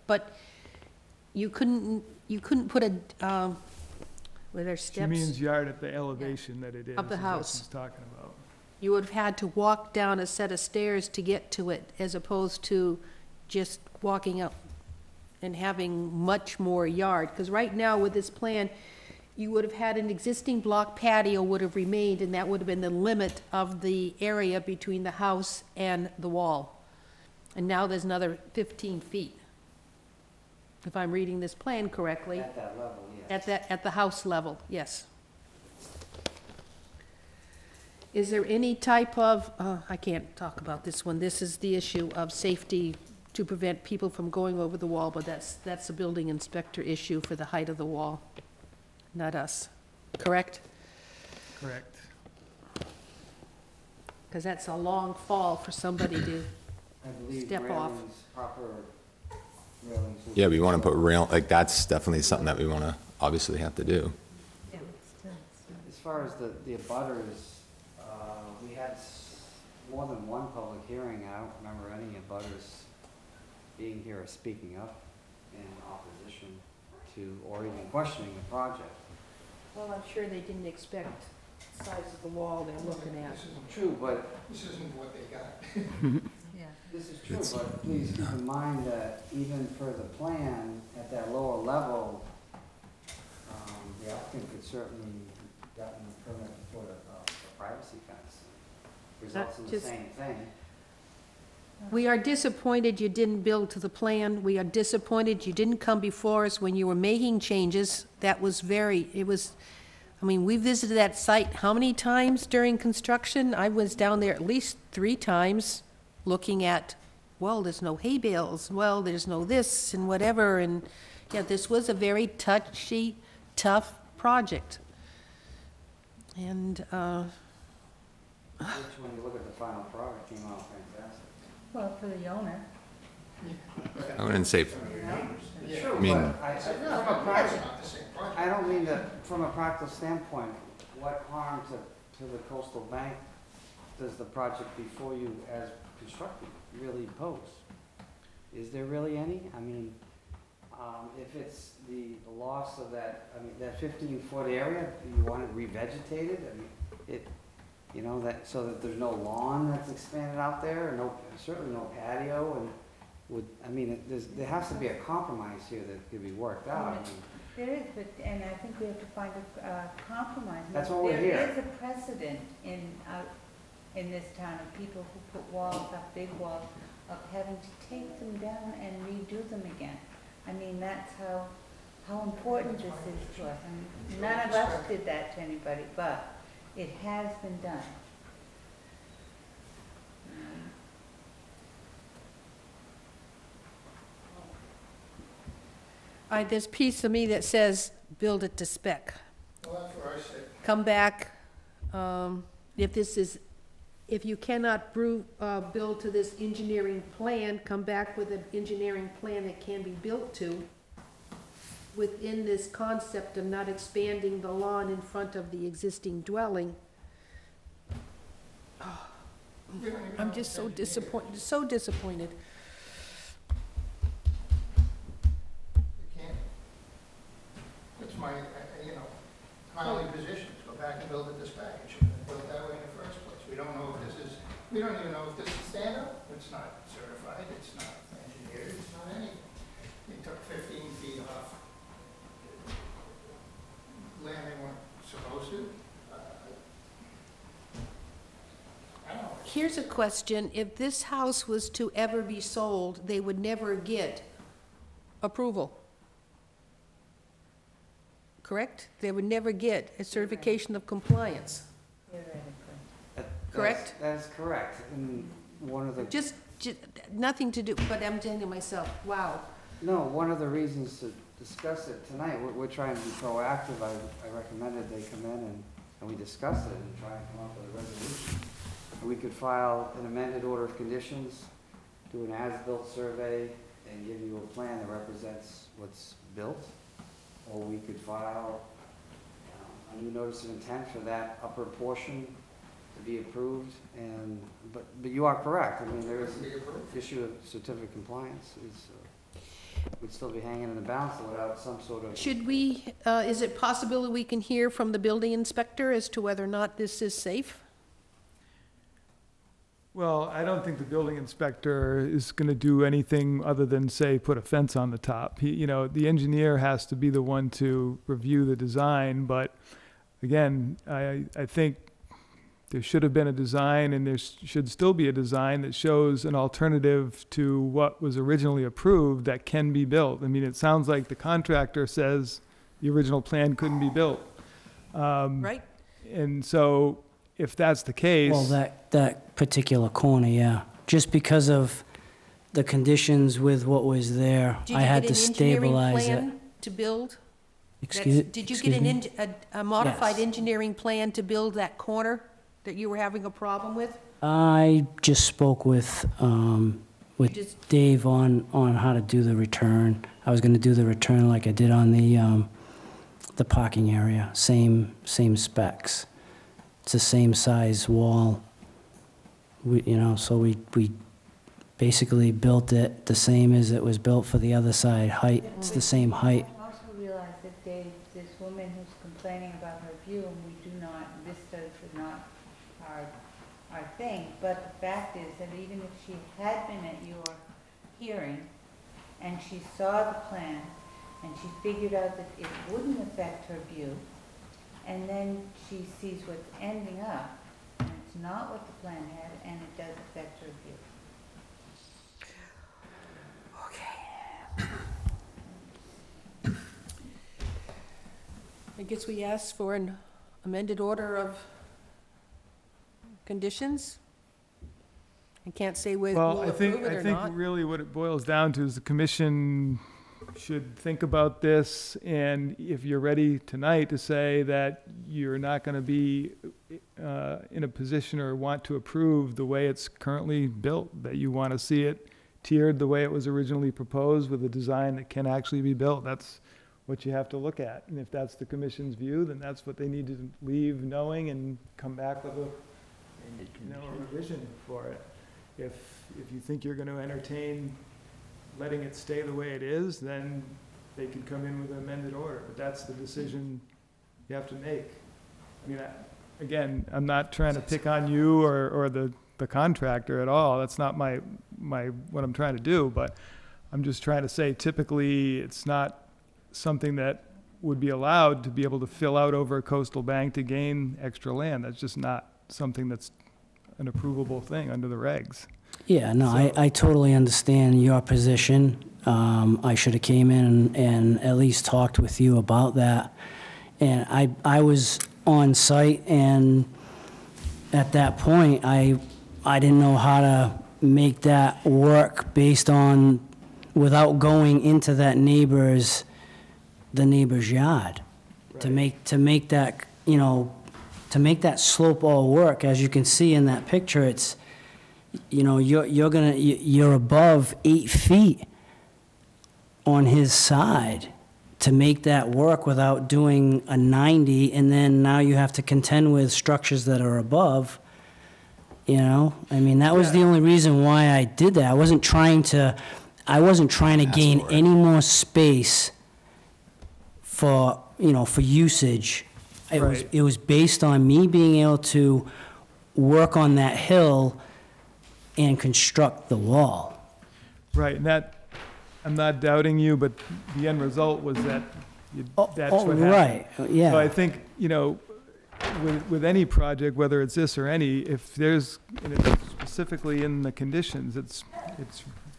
but you couldn't put a, were there steps? She means yard at the elevation that it is. Of the is what house. she's talking about. You would have had to walk down a set of stairs to get to it, as opposed to just walking up and having much more yard. Because right now, with this plan, you would have had an existing block patio would have remained, and that would have been the limit of the area between the house and the wall. And now there's another 15 feet, if I'm reading this plan correctly. At that level, yes. At the house level, yes. Is there any type of, I can't talk about this one, this is the issue of safety to prevent people from going over the wall, but that's a building inspector issue for the height of the wall, not us, correct? Correct. Because that's a long fall for somebody to I believe step off. railings, proper railings. would Yeah, be we want to put built. rail, like, that's definitely something that we want to obviously have to do. As far as the abutters, we had more than one public hearing. I don't remember any abutters being here or speaking up in opposition to, or even questioning the project. Well, I'm sure they didn't expect the size of the wall they're looking at. This isn't, True, but, this isn't what they got. this is true, but please keep in mind that even for the plan, at that lower level, the applicant could certainly gotten a permit for a privacy fence. Results in the just- same thing. We are disappointed you didn't build to the plan. We are disappointed you didn't come before us when you were making changes. That was I mean, we visited that site how many times during construction? I was down there at least 3 times looking at, well, there's no hay bales, well, there's no this and whatever, and yeah, this was a very touchy, tough project. And, Which, when you look at the final product, came out fantastic. Well, for the owner. I wouldn't say, True, I mean- but I don't mean to, from a practical standpoint, what harm to the coastal bank does the project before you as constructed really pose? Is there really any? I mean, if it's the loss of that, I mean, that 15-foot area, you want it revegetated? I mean, you know, that, so that there's no lawn that's expanded out there, and certainly no patio, and there has to be a compromise here that could be worked out. I mean, There is, but, and I think we have to find a compromise. That's what we're here. There is a precedent in this town of people who put walls up, big walls, of having to take them down and redo them again. I mean, that's how important this is to us. I mean, none of us did that to anybody, but it has been done. there's a piece of me that says, build it to spec. Well, that's where I sit. Come back, if you cannot build to this engineering plan, come back with an engineering plan that can be built to within this concept of not expanding the lawn in front of the existing dwelling. Oh, I'm just so disappointed, so disappointed. You can't. That's my, my only position, is go back and build it this back. It shouldn't have been built that way in the first place. We don't know if we don't even know if this is stand-up. It's not certified, it's not engineered, it's not anything. They took 15 feet off land they weren't supposed to. I don't know. Here's a question, if this house was to ever be sold, they would never get approval. Correct? They would never get a certification of compliance. Correct? That is correct. And one of the... Just nothing to do, but I'm saying to myself, wow. No, one of the reasons to discuss it tonight, we're trying to be proactive. I recommended they come in and we discuss it and try and come up with a resolution. We could file an amended order of conditions, do an as-built survey, and give you a plan that represents what's built. Or we could file a new notice of intent for that upper portion to be approved. But you are correct. I mean, there is an issue of certificate of compliance. Would still be hanging in the balance without some sort of... Should we, is it possible that we can hear from the building inspector as to whether or not this is safe? Well, I don't think the building inspector is going to do anything other than, say, put a fence on the top. The engineer has to be the one to review the design, but again, I think there should have been a design, and there should still be a design that shows an alternative to what was originally approved that can be built. I mean, it sounds like the contractor says the original plan couldn't be built. Right? And so, if that's the case... Well, that particular corner, yeah. Just because of the conditions with what was there, I had to stabilize it. Did you get an engineering plan to build? Did you get a modified Yes. engineering plan to build that corner that you were having a problem with? I just spoke with Dave on how to do the return. I was gonna do the return like I did on the parking area, same specs. It's the same size wall. So we basically built it the same as it was built for the other side, height, it's the same height. I also realize that this woman who's complaining about her view, and we do not, Vista is not our thing, but the fact is that even if she had been at your hearing, and she saw the plan, and she figured out that it wouldn't affect her view, and then she sees what's ending up, and it's not what the plan had, and it does affect her view. I guess we asked for an amended order of conditions. I can't say whether Well, we'll I think approve it or I think not. really what it boils down to is the commission should think about this, and if you're ready tonight to say that you're not going to be in a position or want to approve the way it's currently built, that you want to see it tiered the way it was originally proposed with a design that can actually be built, that's what you have to look at. And if that's the commission's view, then that's what they need to leave knowing and come back with a revision for it. If you think you're going to entertain letting it stay the way it is, then they could come in with an amended order, but that's the decision you have to make. I mean, again, I'm not trying to pick on you or the contractor at all. That's not my what I'm trying to do, but I'm just trying to say typically it's not something that would be allowed to be able to fill out over a coastal bank to gain extra land. That's just not something that's an approvable thing under the regs. Yeah, no, I totally understand your position. I should have came in and at least talked with you about that. And I was on site, and at that point, I didn't know how to make that work based on, without going into the neighbor's yard. Right. To make that, to make that slope all work. As you can see in that picture, it's, you're above 8 feet on his side to make that work without doing a 90, and then now you have to contend with structures that are above. I mean, that was the only reason why I did that. I wasn't trying to gain any more space for usage. It was based on me being able to work on that hill and construct the wall. Right, and that, I'm not doubting you, but the end result was that that's what happened. Right, yeah. So I think, with any project, whether it's this or any, if there's, and it's specifically in the conditions, it's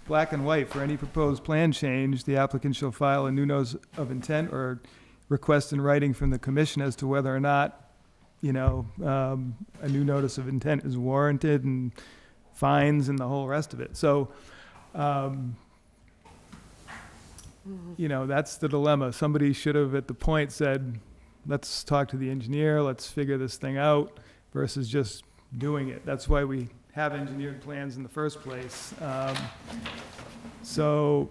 black and white. For any proposed plan change, the applicant shall file a new notice of intent or request in writing from the commission as to whether or not, a new notice of intent is warranted, and fines and the whole rest of it. So, that's the dilemma. Somebody should have at the point said, let's talk to the engineer, let's figure this thing out, versus just doing it. That's why we have engineered plans in the first place. So,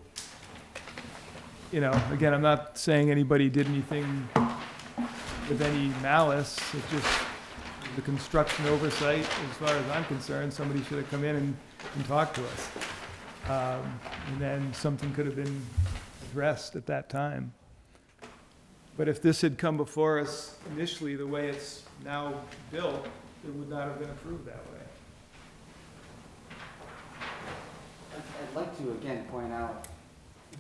again, I'm not saying anybody did anything with any malice. It's just the construction oversight, as far as I'm concerned. Somebody should have come in and talked to us. And then something could have been addressed at that time. But if this had come before us initially the way it's now built, it would not have been approved that way. I'd like to again point out,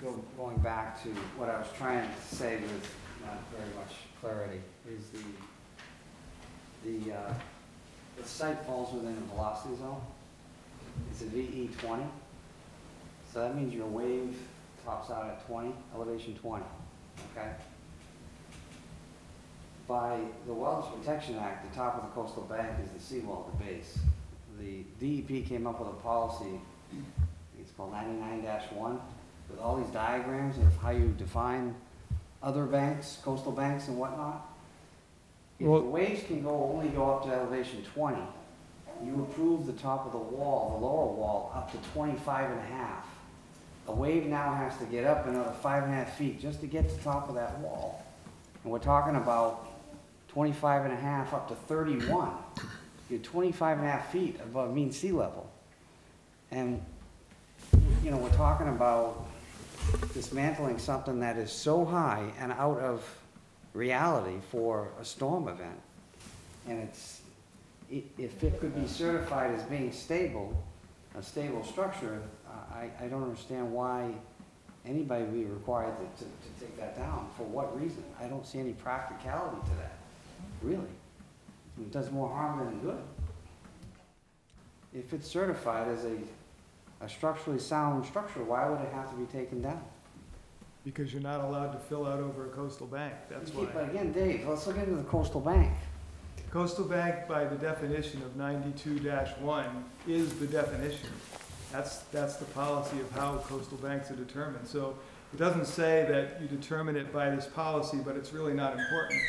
going back to what I was trying to say with not very much clarity, is the site falls within a velocity zone. It's a VE 20. So that means your wave tops out at 20, elevation 20, okay? By the Wetlands Protection Act, the top of the coastal bank is the seawall at the base. The DEP came up with a policy, I think it's called 99-1, with all these diagrams of how you define other banks, coastal banks and whatnot. If the waves can only go up to elevation 20, you approve the top of the wall, the lower wall, up to 25.5. The wave now has to get up another 5.5 feet just to get to the top of that wall. And we're talking about 25.5 up to 31. You're 25.5 feet above mean sea level. And, we're talking about dismantling something that is so high and out of reality for a storm event. And if it could be certified as being stable, a stable structure, I don't understand why anybody would be required to take that down. For what reason? I don't see any practicality to that, really. It does more harm than good. If it's certified as a structurally sound structure, why would it have to be taken down? Because you're not allowed to fill out over a coastal bank, that's why. But again, Dave, let's look into the coastal bank. Coastal bank, by the definition of 92-1, is the definition. That's the policy of how coastal banks are determined. So It doesn't say that you determine it by this policy, but it's really not important.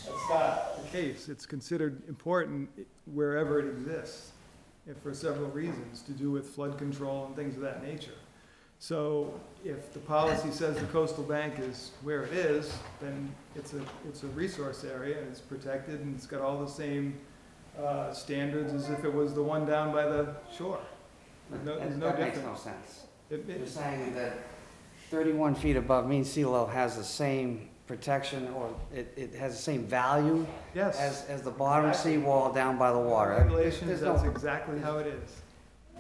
That's not the case. It's considered important wherever it exists, and for several reasons, to do with flood control and things of that nature. So if the policy says the coastal bank is where it is, then it's a resource area, and it's protected, and it's got all the same standards as if it was the one down by the shore. There's no That makes no difference. sense. It- You're saying that 31 feet above mean sea level has the same protection, or it has the same value Yes. as the bottom Exactly. seawall down by the water? Regulations, There's that's no- exactly how it is.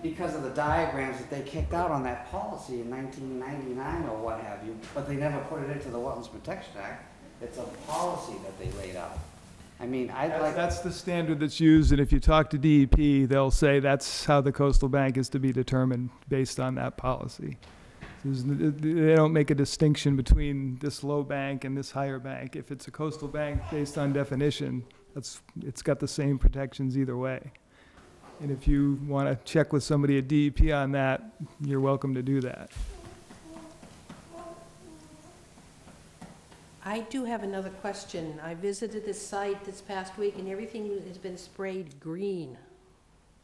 Because of the diagrams that they kicked out on that policy in 1999 or what have you, but they never put it into the Wetlands Protection Act. It's a policy that they laid out. I mean, I'd like... That's the standard that's used, and if you talk to DEP, they'll say that's how the coastal bank is to be determined based on that policy. They don't make a distinction between this low bank and this higher bank. If it's a coastal bank based on definition, it's got the same protections either way. And if you want to check with somebody at DEP on that, you're welcome to do that. I do have another question. I visited this site this past week, and everything has been sprayed green.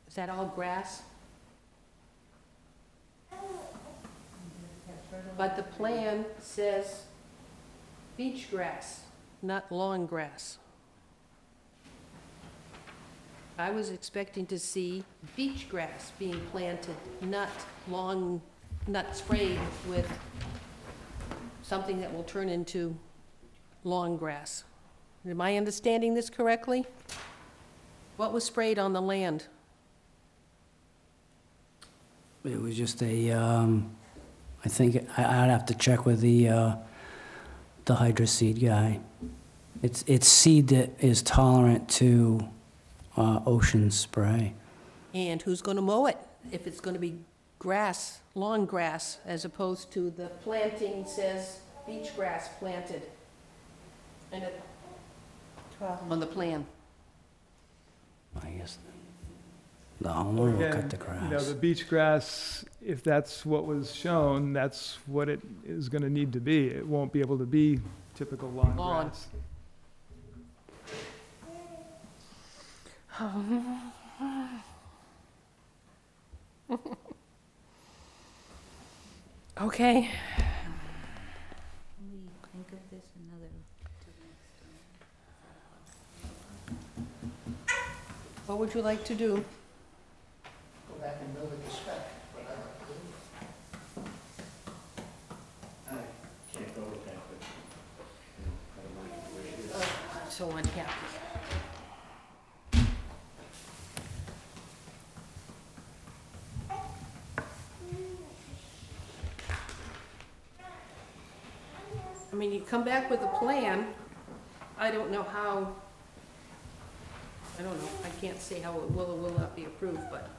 Is that all grass? But the plan says beach grass, not lawn grass. I was expecting to see beach grass being planted, not sprayed with something that will turn into lawn grass. Am I understanding this correctly? What was sprayed on the land? It was just I think I'd have to check with the hydro seed guy. It's seed that is tolerant to ocean spray. And who's going to mow it? If it's going to be grass, lawn grass, as opposed to the planting says beach grass planted and it, on the plan. I guess the owner will cut the grass. You know, the beach grass, if that's what was shown, that's what it is going to need to be. It won't be able to be typical lawn Lawn. grass. Okay. Can we think of this another? What would you like to do? Go back and build it to spec, but I don't do. Can't go with that, I'm so unhappy. I mean, you come back with a plan, I don't know how, I don't know, I can't say how it will or will not be approved, but.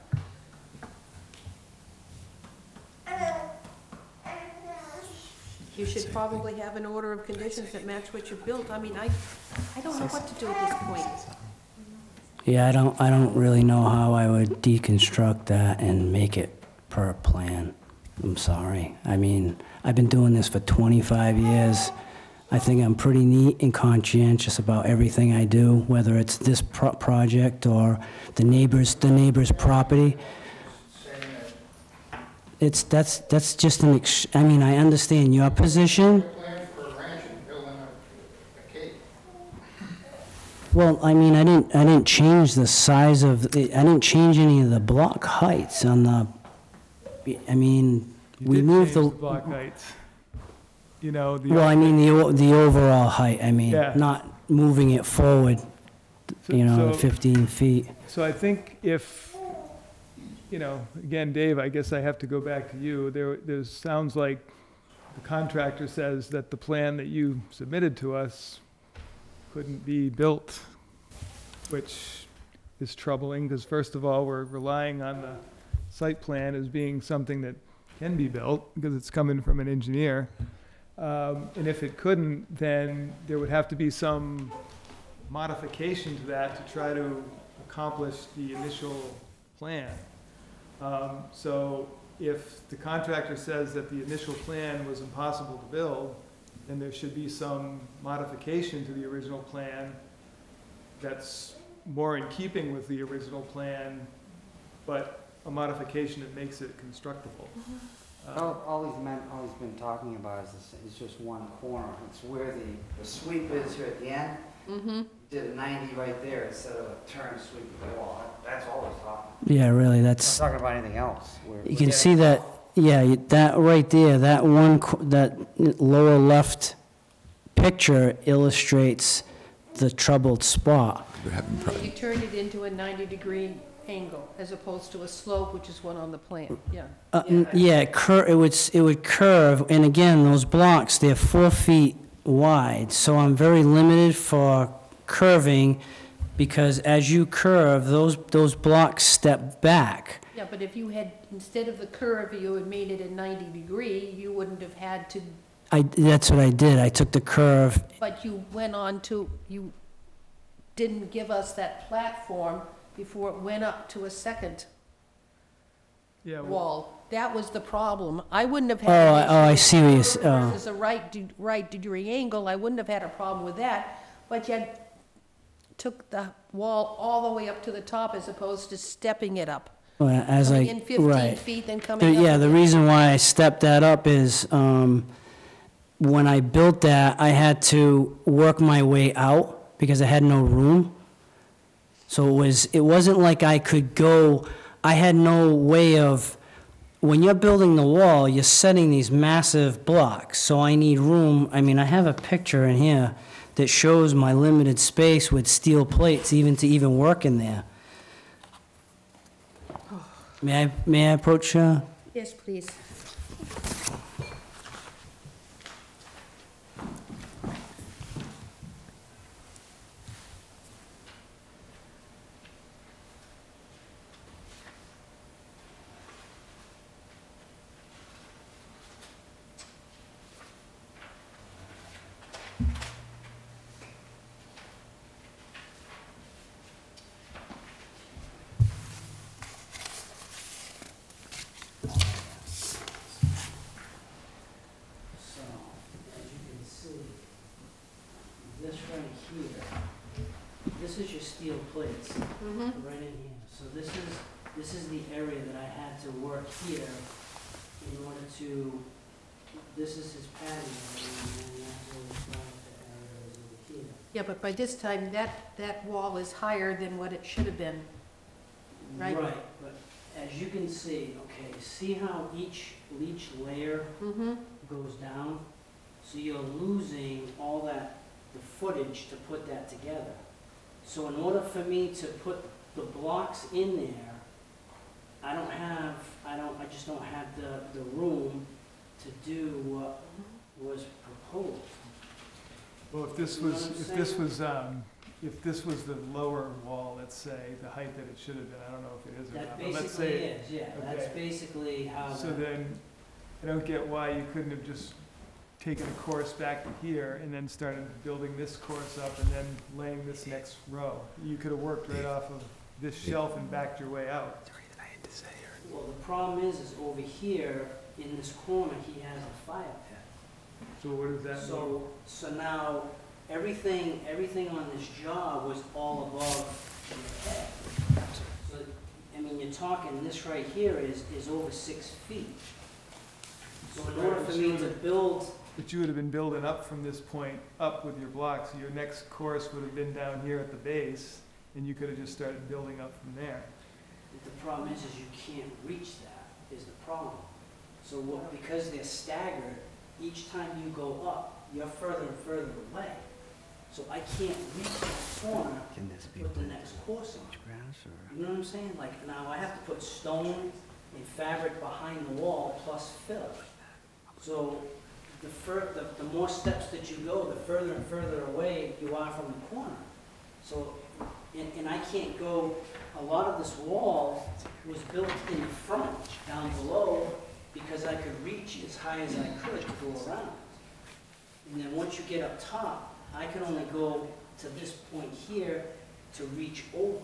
You should probably have an order of conditions that match what you built. I mean, I don't know what to do at this point. Yeah, I don't really know how I would deconstruct that and make it per plan. I'm sorry. I mean, I've been doing this for 25 years. I think I'm pretty neat and conscientious about everything I do, whether it's this project or the neighbor's property. That's just I mean, I understand your position. Plan for a ranch and building a cave. Well, I mean, I didn't change the size of, I didn't change any of the block heights on the, I mean, You we did moved change the block heights. You know, the. Well, I mean, the overall height, I mean, Yeah. not moving it forward, you know, So- 15 feet. So I think if, you know, again, Dave, I guess I have to go back to you. There sounds like the contractor says that the plan that you submitted to us couldn't be built, which is troubling, because first of all, we're relying on the site plan as being something that can be built, because it's coming from an engineer. And if it couldn't, then there would have to be some modification to that to try to accomplish the initial plan. So If the contractor says that the initial plan was impossible to build, then there should be some modification to the original plan that's more in keeping with the original plan, but a modification that makes it constructible. All he's been talking about is just one corner. It's where the sweep is here at the end. Mm-hmm. Did a 90 right there instead of a turn sweep of the wall. That's all he's talking. Yeah, really, Not that's, talking about anything else. you can see that, yeah, that right there, that that lower left picture illustrates the troubled spot. We're having pro- You turned it into a 90-degree angle as opposed to a slope, which is one on the plan, yeah. Yeah, it would curve, and again, those blocks, they're 4 feet wide, so I'm very limited for curving, because as you curve, those blocks step back. Yeah, but if you had, instead of the curve, you had made it a 90-degree, you wouldn't have had to, That's what I did, I took the curve, but you went on to, you didn't give us that platform before it went up to a second Yeah, well, wall. That was the problem. I wouldn't have oh, had. I see what you're, oh. Versus a right degree angle, I wouldn't have had a problem with that, but you took the wall all the way up to the top as opposed to stepping it up. Well, as Coming I, in 15 right. feet, then coming up. Yeah, the again. reason why I stepped that up is, when I built that, I had to work my way out because I had no room. So it wasn't like I could go, I had no way of, when you're building the wall, you're setting these massive blocks, so I need room. I mean, I have a picture in here that shows my limited space with steel plates to work in there. May I approach, Yes, please. So, as you can see, this right here, this is your steel plates, Mm-hmm. right in here. So this is the area that I had to work here in order to, this is his patio, and then that's where the furniture area is over here. Yeah, but by this time, that wall is higher than what it should have been. Right. Right, but as you can see, okay, see how each layer Mm-hmm. goes down? So you're losing all that, the footage to put that together. So in order for me to put the blocks in there, I just don't have the room to do what was proposed. well, if this You know was, what I'm if this was the lower wall, let's say, the height that it should have been, I don't know if it is or That not, but let's basically say. is, yeah, that's okay. basically how. So then, I don't get why you couldn't have just taken a course back to here and then started building this course up and then laying this next row. You could have worked right off of this shelf and backed your way out. Well, the problem is over here, in this corner, he has a fire pit. So what does that mean? So now, everything on this job was all above your head. So, I mean, you're talking, this right here is over 6 feet. So in order for me to build, But you would have been building up from this point up with your blocks. So your next course would have been down here at the base, and you could have just started building up from there. the problem is you can't reach that, is the problem. So because they're staggered, each time you go up, you're further and further away. So I can't reach that corner to put the next course on. You know what I'm saying? Like, now I have to put stone and fabric behind the wall plus fill. So the more steps that you go, the further and further away you are from the corner. So, and I can't go, a lot of this wall was built in the front, down below, because I could reach as high as I could to go around. And then once you get up top, I can only go to this point here to reach over.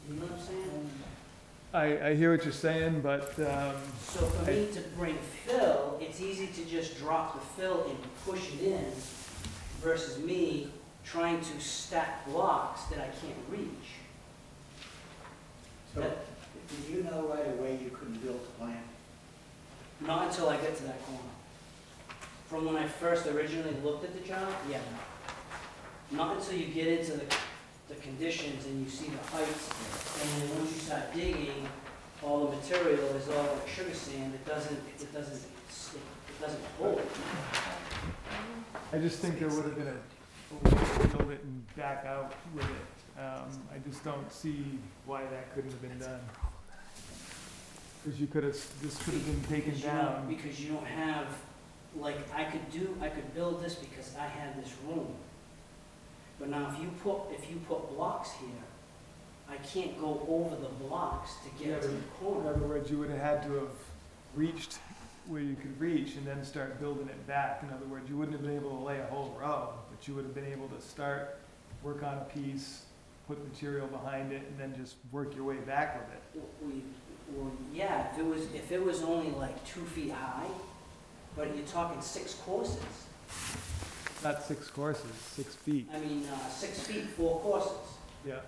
You know what I'm saying? I hear what you're saying, but, So for me to bring fill, it's easy to just drop the fill and push it in versus me trying to stack blocks that I can't reach. So, did you know right away you couldn't build the plant? Not until I get to that corner. From when I first originally looked at the job, yeah. Not until you get into the conditions and you see the heights, and then once you start digging, all the material is all like sugar sand, it doesn't hold. I just think there would have been a way to build it and back out with it. I just don't see why that couldn't have been done. Because you could have, this could have been taken down. Because you don't have, like, I could build this because I had this room. But now if you put blocks here, I can't go over the blocks to get to the In corner. other words, you would have had to have reached where you could reach and then start building it back. In other words, you wouldn't have been able to lay a whole row, but you would have been able to start, work on a piece, put material behind it, and then just work your way back with it. Well, yeah, if it was only like 2 feet high, but you're talking 6 courses. Not 6 courses, 6 feet. I mean, 6 feet, 4 courses. Yeah.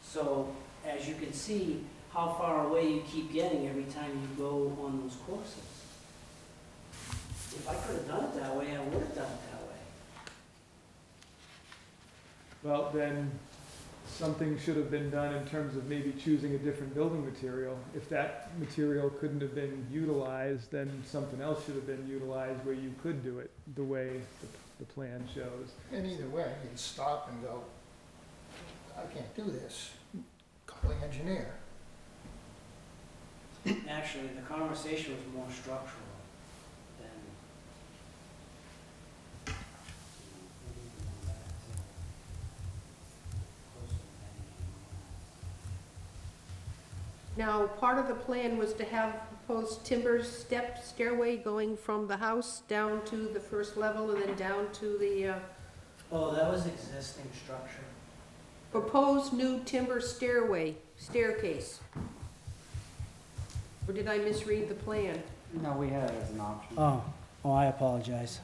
So, as you can see, how far away you keep getting every time you go on those courses. If I could have done it that way, I would have done it that way. Well, then, something should have been done in terms of maybe choosing a different building material. If that material couldn't have been utilized, then something else should have been utilized where you could do it the way the plan shows. And either way, you'd stop and go, I can't do this. Call the engineer. Actually, the conversation was more structural than. Now, part of the plan was to have proposed timber stairway going from the house down to the first level and then down to the, Oh, that was existing structure. proposed new timber staircase. Or did I misread the plan? No, we had it as an option. Ah. Oh, I apologize.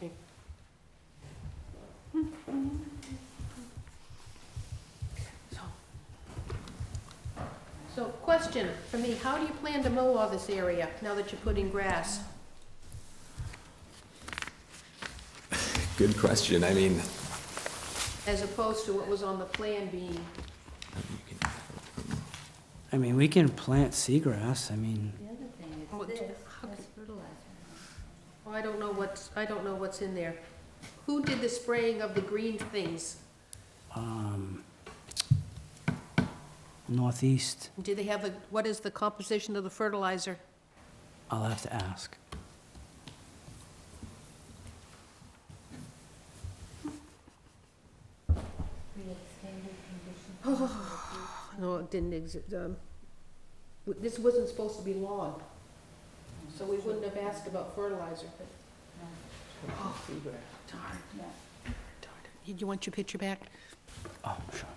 So, question for me, how do you plan to mow all this area now that you're putting grass? Good question. I mean, As opposed to what was on the plan being, I mean, we can plant seagrass, I mean. The other thing Oh, is this, how that's fertilizer. well, I don't know what's in there. Who did the spraying of the green things? Northeast, Do they have what is the composition of the fertilizer? I'll have to ask. No, it didn't exist, this wasn't supposed to be lawn, so we wouldn't have asked about fertilizer, but. Oh, darn. Do you want your picture back? Oh, sure.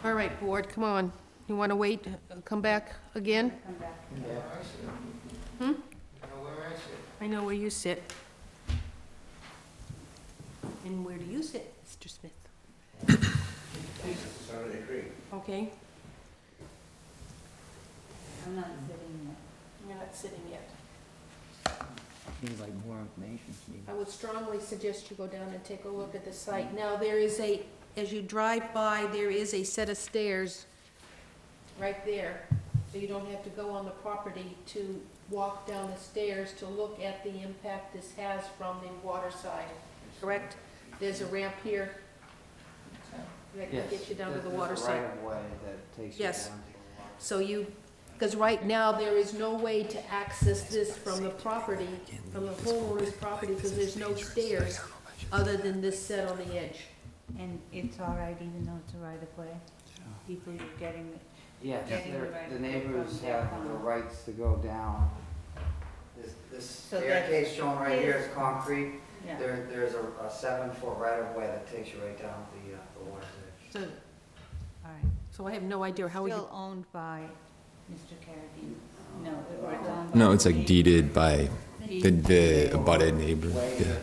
All right, board, come on. You wanna wait, come back again? Come back. Yeah, I see. Hmm? I know where I sit. I know where you sit. And where do you sit, Mr. Smith? Okay, I'm not sitting there. you're not sitting yet. Seems like more information, Steve. I would strongly suggest you go down and take a look at the site. Now, there is as you drive by, there is a set of stairs right there. So you don't have to go on the property to walk down the stairs to look at the impact this has from the water side, correct? There's a ramp here that can get you down to the water side. There's a right-of-way that takes you down to Yes. the water. So because right now, there is no way to access this from the property, from the homeowner's property, because there's no stairs other than this set on the edge. And it's all right even though it's a right of way? People are getting, Yes, Getting the right the of way neighbors from their have the home. rights to go down. This So staircase shown right here is his- concrete. yeah. There's a 7-foot right-of-way that takes you right down to the water's edge. So, All right. So I have no idea how we, Still owned by Mr. Carradine? No, or it's owned by... No, it's like deeded by the abutted neighbor. Yeah.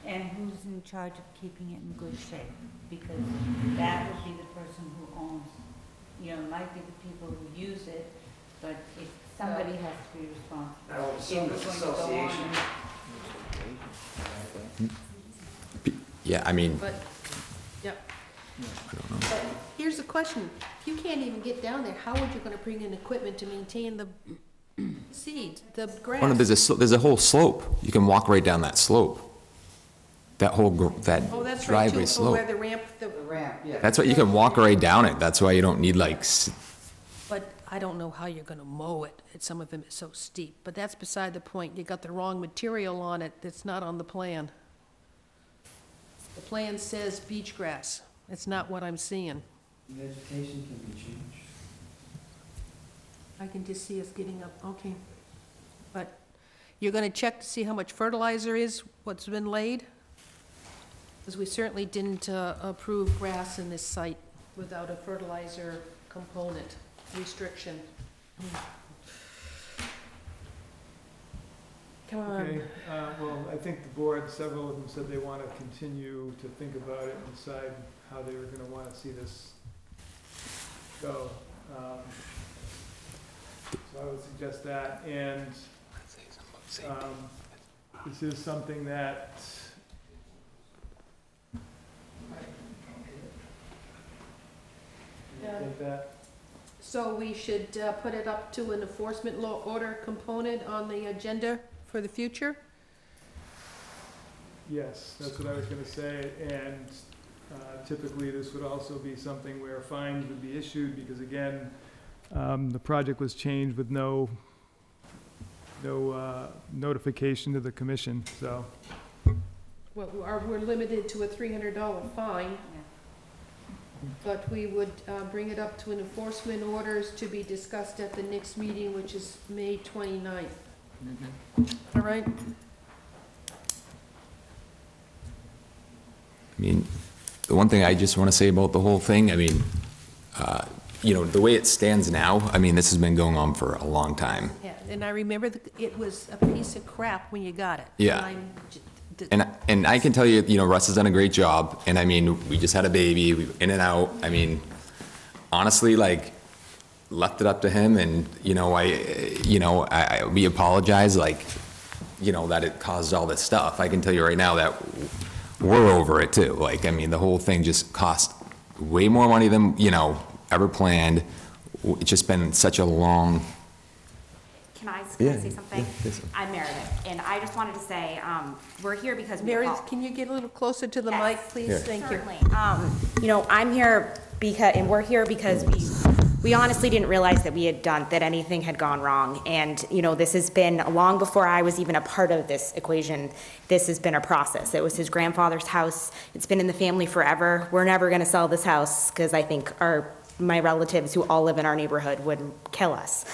And who's in charge of keeping it in good shape? Because that would be the person who owns, you know, it might be the people who use it, but if somebody has to be responsible. I would assume If it's we're going to go on association. Yeah, I mean, but, yep. I don't know. But here's the question, if you can't even get down there, how are you gonna bring in equipment to maintain the seeds, the grass? Oh, no, there's a whole slope. You can walk right down that slope. That whole, that Oh, that's right, driveway too, for slope. where the ramp, The ramp, yeah. That's why you can walk right down it. That's why you don't need like, but I don't know how you're gonna mow it, some of them is so steep, but that's beside the point, you got the wrong material on it, that's not on the plan. The plan says beach grass, it's not what I'm seeing. Vegetation can be changed. I can just see us getting up, okay. But you're gonna check to see how much fertilizer is, what's been laid? Because we certainly didn't approve grass in this site without a fertilizer component restriction. Come Okay, on. well, I think the board, several of them said they want to continue to think about it and decide how they were going to want to see this go. So I would suggest that, and this is something that Yeah. think that, So we should put it up to an enforcement law order component on the agenda for the future? yes, that's what I was going to say, and typically this would also be something where fines would be issued, because again, the project was changed with no notification to the commission, so. Well, we're limited to a $300 fine, but we would bring it up to an enforcement orders to be discussed at the next meeting, which is May 29th. All right? I mean, the one thing I just want to say about the whole thing, I mean, you know, the way it stands now, I mean, this has been going on for a long time. Yeah, and I remember it was a piece of crap when you got it. Yeah. And And I can tell you, you know, Russ has done a great job, and I mean, we just had a baby, we in and out. I mean, honestly, like, left it up to him, and, you know, we apologize, like, you know, that it caused all this stuff. I can tell you right now that we're over it too. Like, I mean, the whole thing just cost way more money than, you know, ever planned. It's just been such a long. Can I Yeah, say something? yeah, yes. I'm Meredith, and I just wanted to say, we're here because we Meredith, can you get a little closer to the mic, please? Yeah. Thank you. Certainly. You know, I'm here because, and we're here because we honestly didn't realize that that anything had gone wrong. And, you know, this has been long before I was even a part of this equation. This has been a process. It was his grandfather's house. It's been in the family forever. We're never going to sell this house because I think my relatives who all live in our neighborhood would kill us.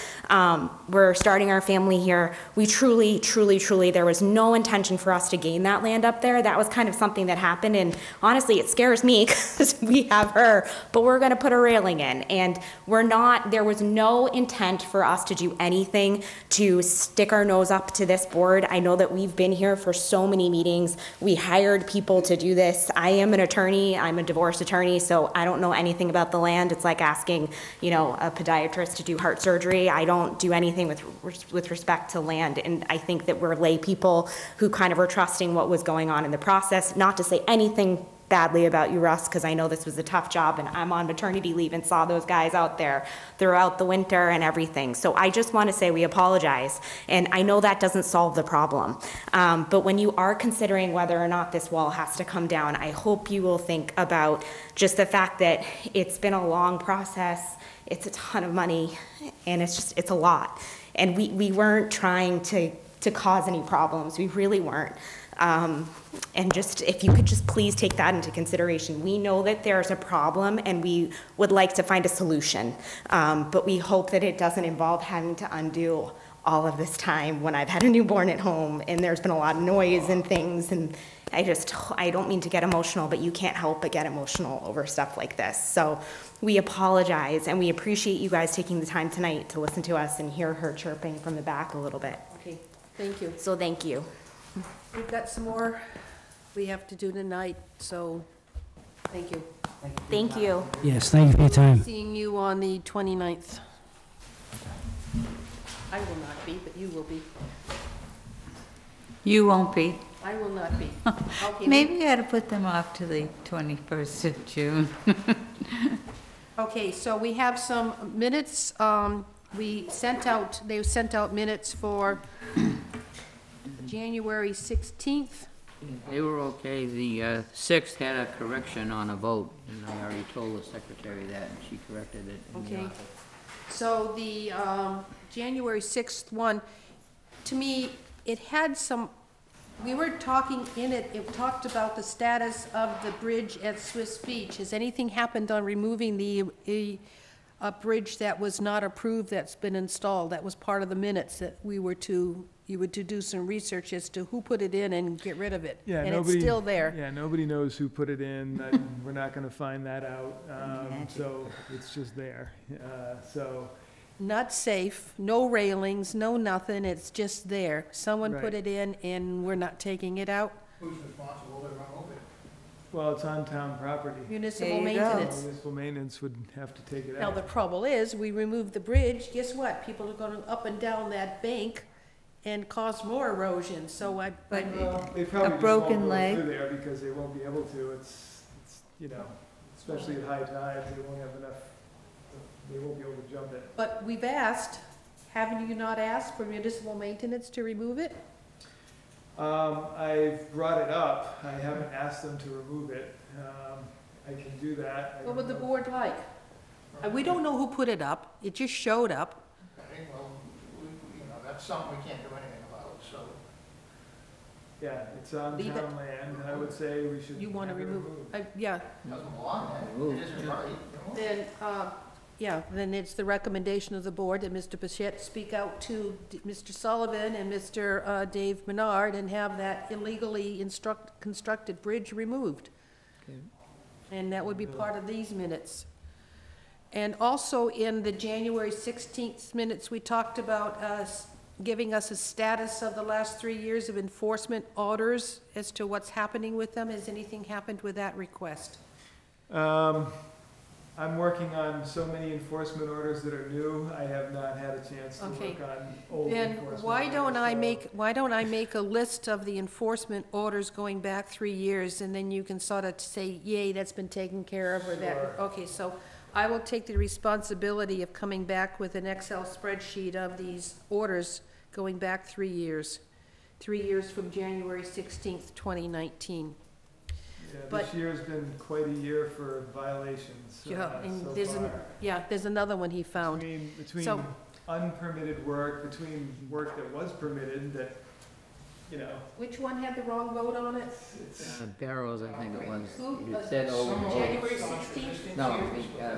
We're starting our family here. We truly, there was no intention for us to gain that land up there. That was kind of something that happened, and honestly, it scares me because we have her, but we're gonna put a railing in, and there was no intent for us to do anything to stick our nose up to this board. I know that we've been here for so many meetings. We hired people to do this. I am an attorney, I'm a divorce attorney, so I don't know anything about the land. It's like asking, you know, a podiatrist to do heart surgery. I don't do anything with respect to land, and I think that we're lay people who kind of are trusting what was going on in the process. Not to say anything badly about you, Russ, because I know this was a tough job, and I'm on maternity leave and saw those guys out there throughout the winter and everything. So I just want to say we apologize, and I know that doesn't solve the problem. But when you are considering whether or not this wall has to come down, I hope you will think about just the fact that it's been a long process, it's a ton of money, and it's a lot. And we weren't trying to cause any problems, we really weren't. And just, if you could just please take that into consideration. We know that there's a problem and we would like to find a solution, but we hope that it doesn't involve having to undo all of this time when I've had a newborn at home and there's been a lot of noise and things, and I don't mean to get emotional, but you can't help but get emotional over stuff like this. So we apologize, and we appreciate you guys taking the time tonight to listen to us and hear her chirping from the back a little bit. Okay, thank you. So thank you. We've got some more we have to do tonight, so thank you. Thank you. Yes, thank you for your time. Seeing you on the 29th. I will not be, but you will be. You won't be. I will not be. Okay. Maybe you ought to put them off to the 21st of June. Okay, so we have some minutes. They sent out minutes for January 16th. They were okay. The 6th had a correction on a vote, and I already told the secretary that, and she corrected it in the Okay. office. So the January 6th one, to me, it had some, we were talking in it, it talked about the status of the bridge at Swiss Beach. Has anything happened on removing a bridge that was not approved that's been installed? That was part of the minutes that you were to do some research as to who put it in and get rid of it. Yeah, And nobody. it's still there. Yeah, nobody knows who put it in. We're not gonna find that out. So it's just there. So, Not safe, no railings, no nothing, it's just there. Someone put Right. it in and we're not taking it out. Who's responsible to remove it? well, it's on town property. Municipal There you go. maintenance. Municipal maintenance would have to take it Now, out. the trouble is, we remove the bridge, guess what? People are going up and down that bank and cause more erosion, so But They probably just broken won't go leg? through there because they won't be able to. It's, you know, especially at high tides, they won't have enough, they won't be able to jump it. But we've asked, haven't you not asked for municipal maintenance to remove it? I've brought it up. I haven't asked them to remove it. I can do that. I What would the don't know. board like? We don't know who put it up, it just showed up. Okay, well, that's something we can't do anything about, so. Yeah, it's on Leave it. town land. I would say we should. You want to have it remove removed. it? Yeah, It doesn't belong there. It isn't right. then, then it's the recommendation of the board that Mr. Bichette speak out to Mr. Sullivan and Mr. Dave Menard and have that illegally constructed bridge removed. Okay. And that would be part of these minutes. And also in the January 16th minutes, we talked about giving us a status of the last 3 years of enforcement orders as to what's happening with them. Has anything happened with that request? I'm working on so many enforcement orders that are new. I have not had a chance to Okay. work on old Then enforcement why don't I orders, so- why don't I make a list of the enforcement orders going back 3 years, and then you can sort of say, yay, that's been taken care of, or that, Sure. okay, so I will take the responsibility of coming back with an Excel spreadsheet of these orders going back 3 years. 3 years from January 16th, 2019. Yeah, but- this year's been quite a year for violations, Yeah, and so there's far. there's another one he found. Between So- unpermitted work, between work that was permitted that, you know, Which one had the wrong vote on it? it's, Barrows, I think it was. Who? It said over. January 16th? No,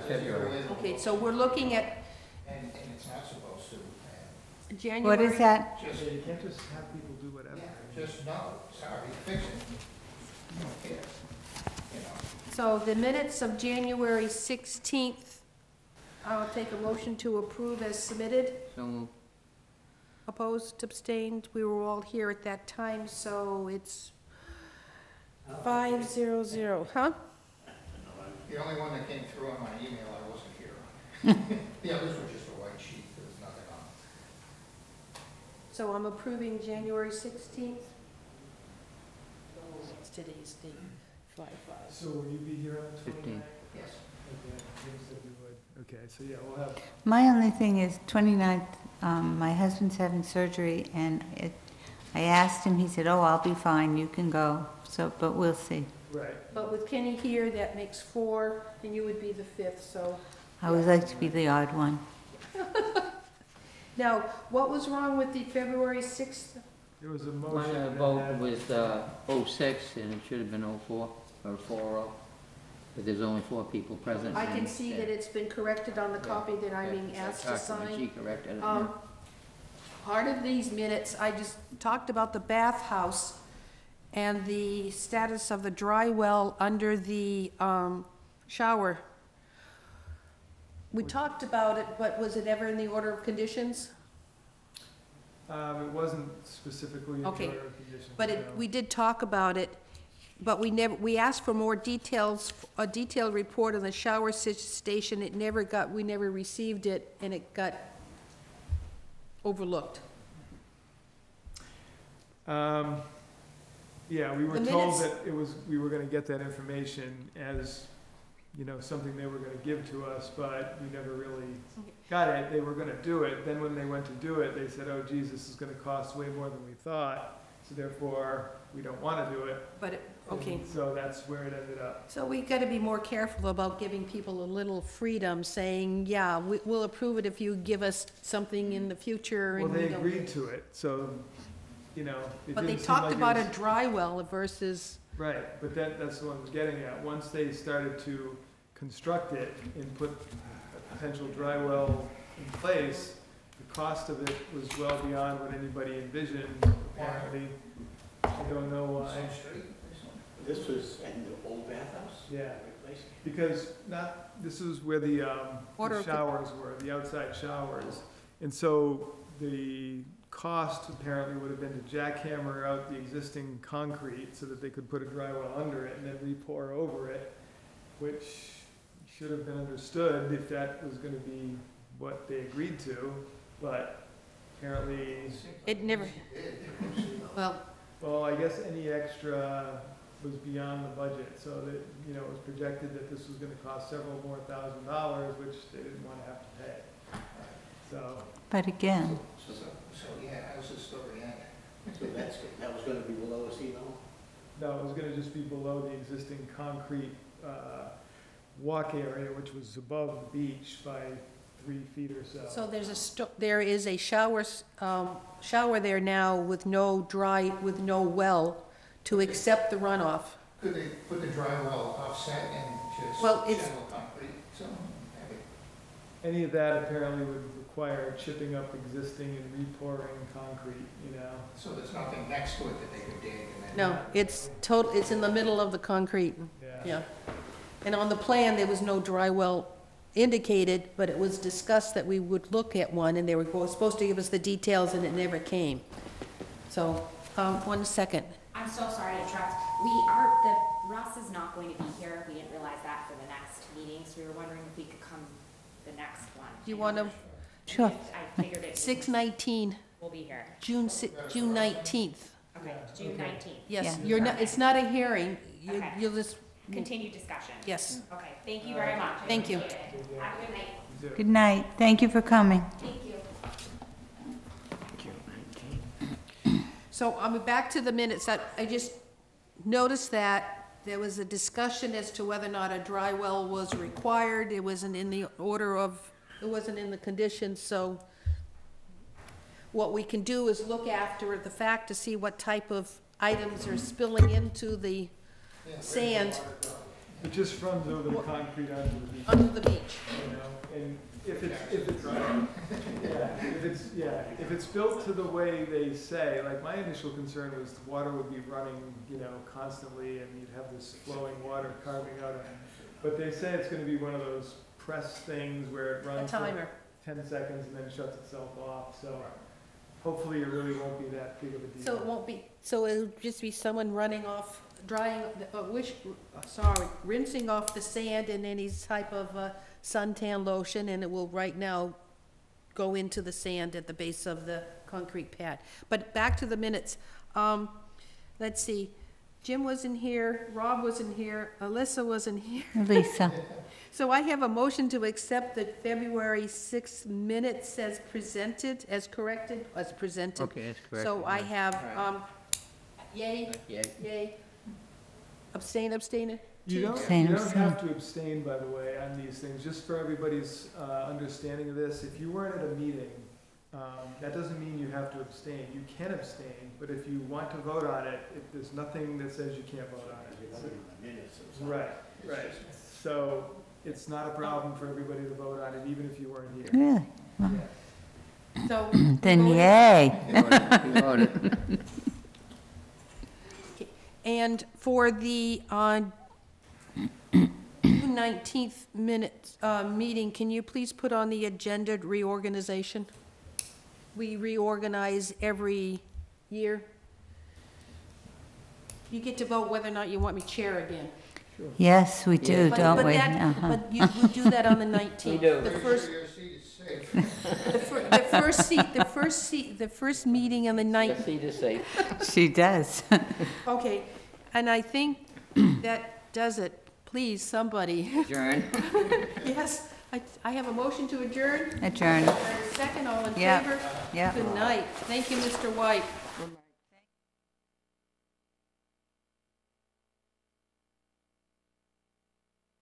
February. Okay, so we're looking at And it's not supposed to. January. What is that? Just, you can't just have people do whatever. just no, sorry, fix it. You don't care, you know. So the minutes of January 16th, I'll take a motion to approve as submitted. So moved. Opposed, abstained, we were all here at that time, so it's 500, huh? The only one that came through on my email, I wasn't here on. The others were just a white sheet, there was nothing on it. So I'm approving January 16th. What's today's date? 5/5. So will you be here on the 29th? 15th. Yes. Okay, James said you would. Okay, so yeah, we'll have, My only thing is 29th, my husband's having surgery, and I asked him, he said, oh, I'll be fine, you can go, so, but we'll see. right. But with Kenny here, that makes 4, and you would be the 5th, so. I would like to be the odd one. Now, what was wrong with the February 6th? There was a My motion. that vote had- was 06, and it should have been 04, or 40, but there's only 4 people present. I can and- see that it's been corrected on the copy that I'm being Yeah, asked to Dr. sign. McGee corrected it. Part of these minutes, I just talked about the bathhouse, and the status of the dry well under the shower. We talked about it, but was it ever in the order of conditions? It wasn't specifically in the order Okay, of conditions. but no. we did talk about it, but we asked for more details, a detailed report on the shower station. We never received it, and it got overlooked. Yeah, we were The told minutes- that we were gonna get that information as, something they were gonna give to us, but we never really got it. They were gonna do it. Then when they went to do it, they said, oh geez, this is gonna cost way more than we thought, so therefore, we don't wanna do it. But, okay. And so that's where it ended up. So we gotta be more careful about giving people a little freedom, saying, yeah, we'll approve it if you give us something in the future. Well, and they we don't- agreed to it, so, it But they didn't seem talked like it about was- a dry well versus, Right, but that's what I was getting at. Once they started to construct it and put a potential dry well in place, the cost of it was well beyond what anybody envisioned, apparently. I don't know why. This was in the old bathhouse? Yeah, because this is where the Order- showers were, the outside showers. And so the cost apparently would have been to jackhammer out the existing concrete so that they could put a dry well under it and then re-pour over it, which should have been understood if that was gonna be what they agreed to, but apparently, it never, well, I guess any extra was beyond the budget, so that, it was projected that this was gonna cost several more $1,000s, which they didn't wanna have to pay. So, But again, So, yeah, how's the story end? So that was gonna be below a sea level? no, it was gonna just be below the existing concrete, walk area, which was above the beach by 3 feet or so. so there is a shower there now with no well to accept the runoff. Could they put the dry well offset and just Well, it's- shallow concrete? So, have it- Any of that apparently would require chipping up existing and re-pouring concrete, so there's nothing next to it that they could dig and then? No, it's in the middle of the concrete, yeah. And on the plan, there was no dry well indicated, but it was discussed that we would look at one, and they were supposed to give us the details, and it never came. So, 1 second. I'm so sorry to interrupt. Russ is not going to be here. We didn't realize that for the next meeting, so we were wondering if we could come the next one. Do you want to, sure. I figured it. 6/19, We'll be here. June 19th. Okay, June 19th. Yes, Yeah. it's not a hearing, Okay. you'll just, Continued discussion. yes. Okay, thank you very much. I Thank you. appreciate it. Have a good night. Good night. Thank you for coming. Thank you. So, back to the minutes, I just noticed that there was a discussion as to whether or not a dry well was required. It wasn't in the it wasn't in the conditions, so what we can do is look after the fact to see what type of items are spilling into the sand It just runs over the concrete onto the beach, under the beach. and if it's built to the way they say, like my initial concern was the water would be running, constantly and you'd have this flowing water carving out of it. But they say it's gonna be one of those press things where it runs for timer. 10 seconds and then shuts itself off, so hopefully it really won't be that big of a deal. So it won't be, so it'll just be someone running off, rinsing off the sand in any type of suntan lotion, and it will right now go into the sand at the base of the concrete pad. But back to the minutes. Let's see, Jim wasn't here, Rob wasn't here, Alyssa wasn't here. Lisa. So I have a motion to accept the February 6th minutes as presented, as presented. Okay, that's correct. So I have, yay, Yay. yay. Abstain, abstain? You don't have to abstain, by the way, on these things, just for everybody's understanding of this. If you weren't at a meeting, that doesn't mean you have to abstain. You can abstain, but if you want to vote on it, there's nothing that says you can't vote on it. Right, right. So it's not a problem for everybody to vote on it, even if you weren't here. Really? Yeah. So. Then voted- yay. You voted. And for the June 19th meeting, can you please put on the agenda reorganization? We reorganize every year. You get to vote whether or not you want me chair again. Yes, we do, But- don't but we? that- Uh-huh. But you do that on the 19th. do. The first, Your seat is safe. the first meeting on the 19th. Seat is safe. She does. Okay, and I think that does it. Please, somebody. Adjourn. Yes, I have a motion to adjourn. Adjourn. Second, all in Yeah, favor? yeah. Good night. Thank you, Mr. White.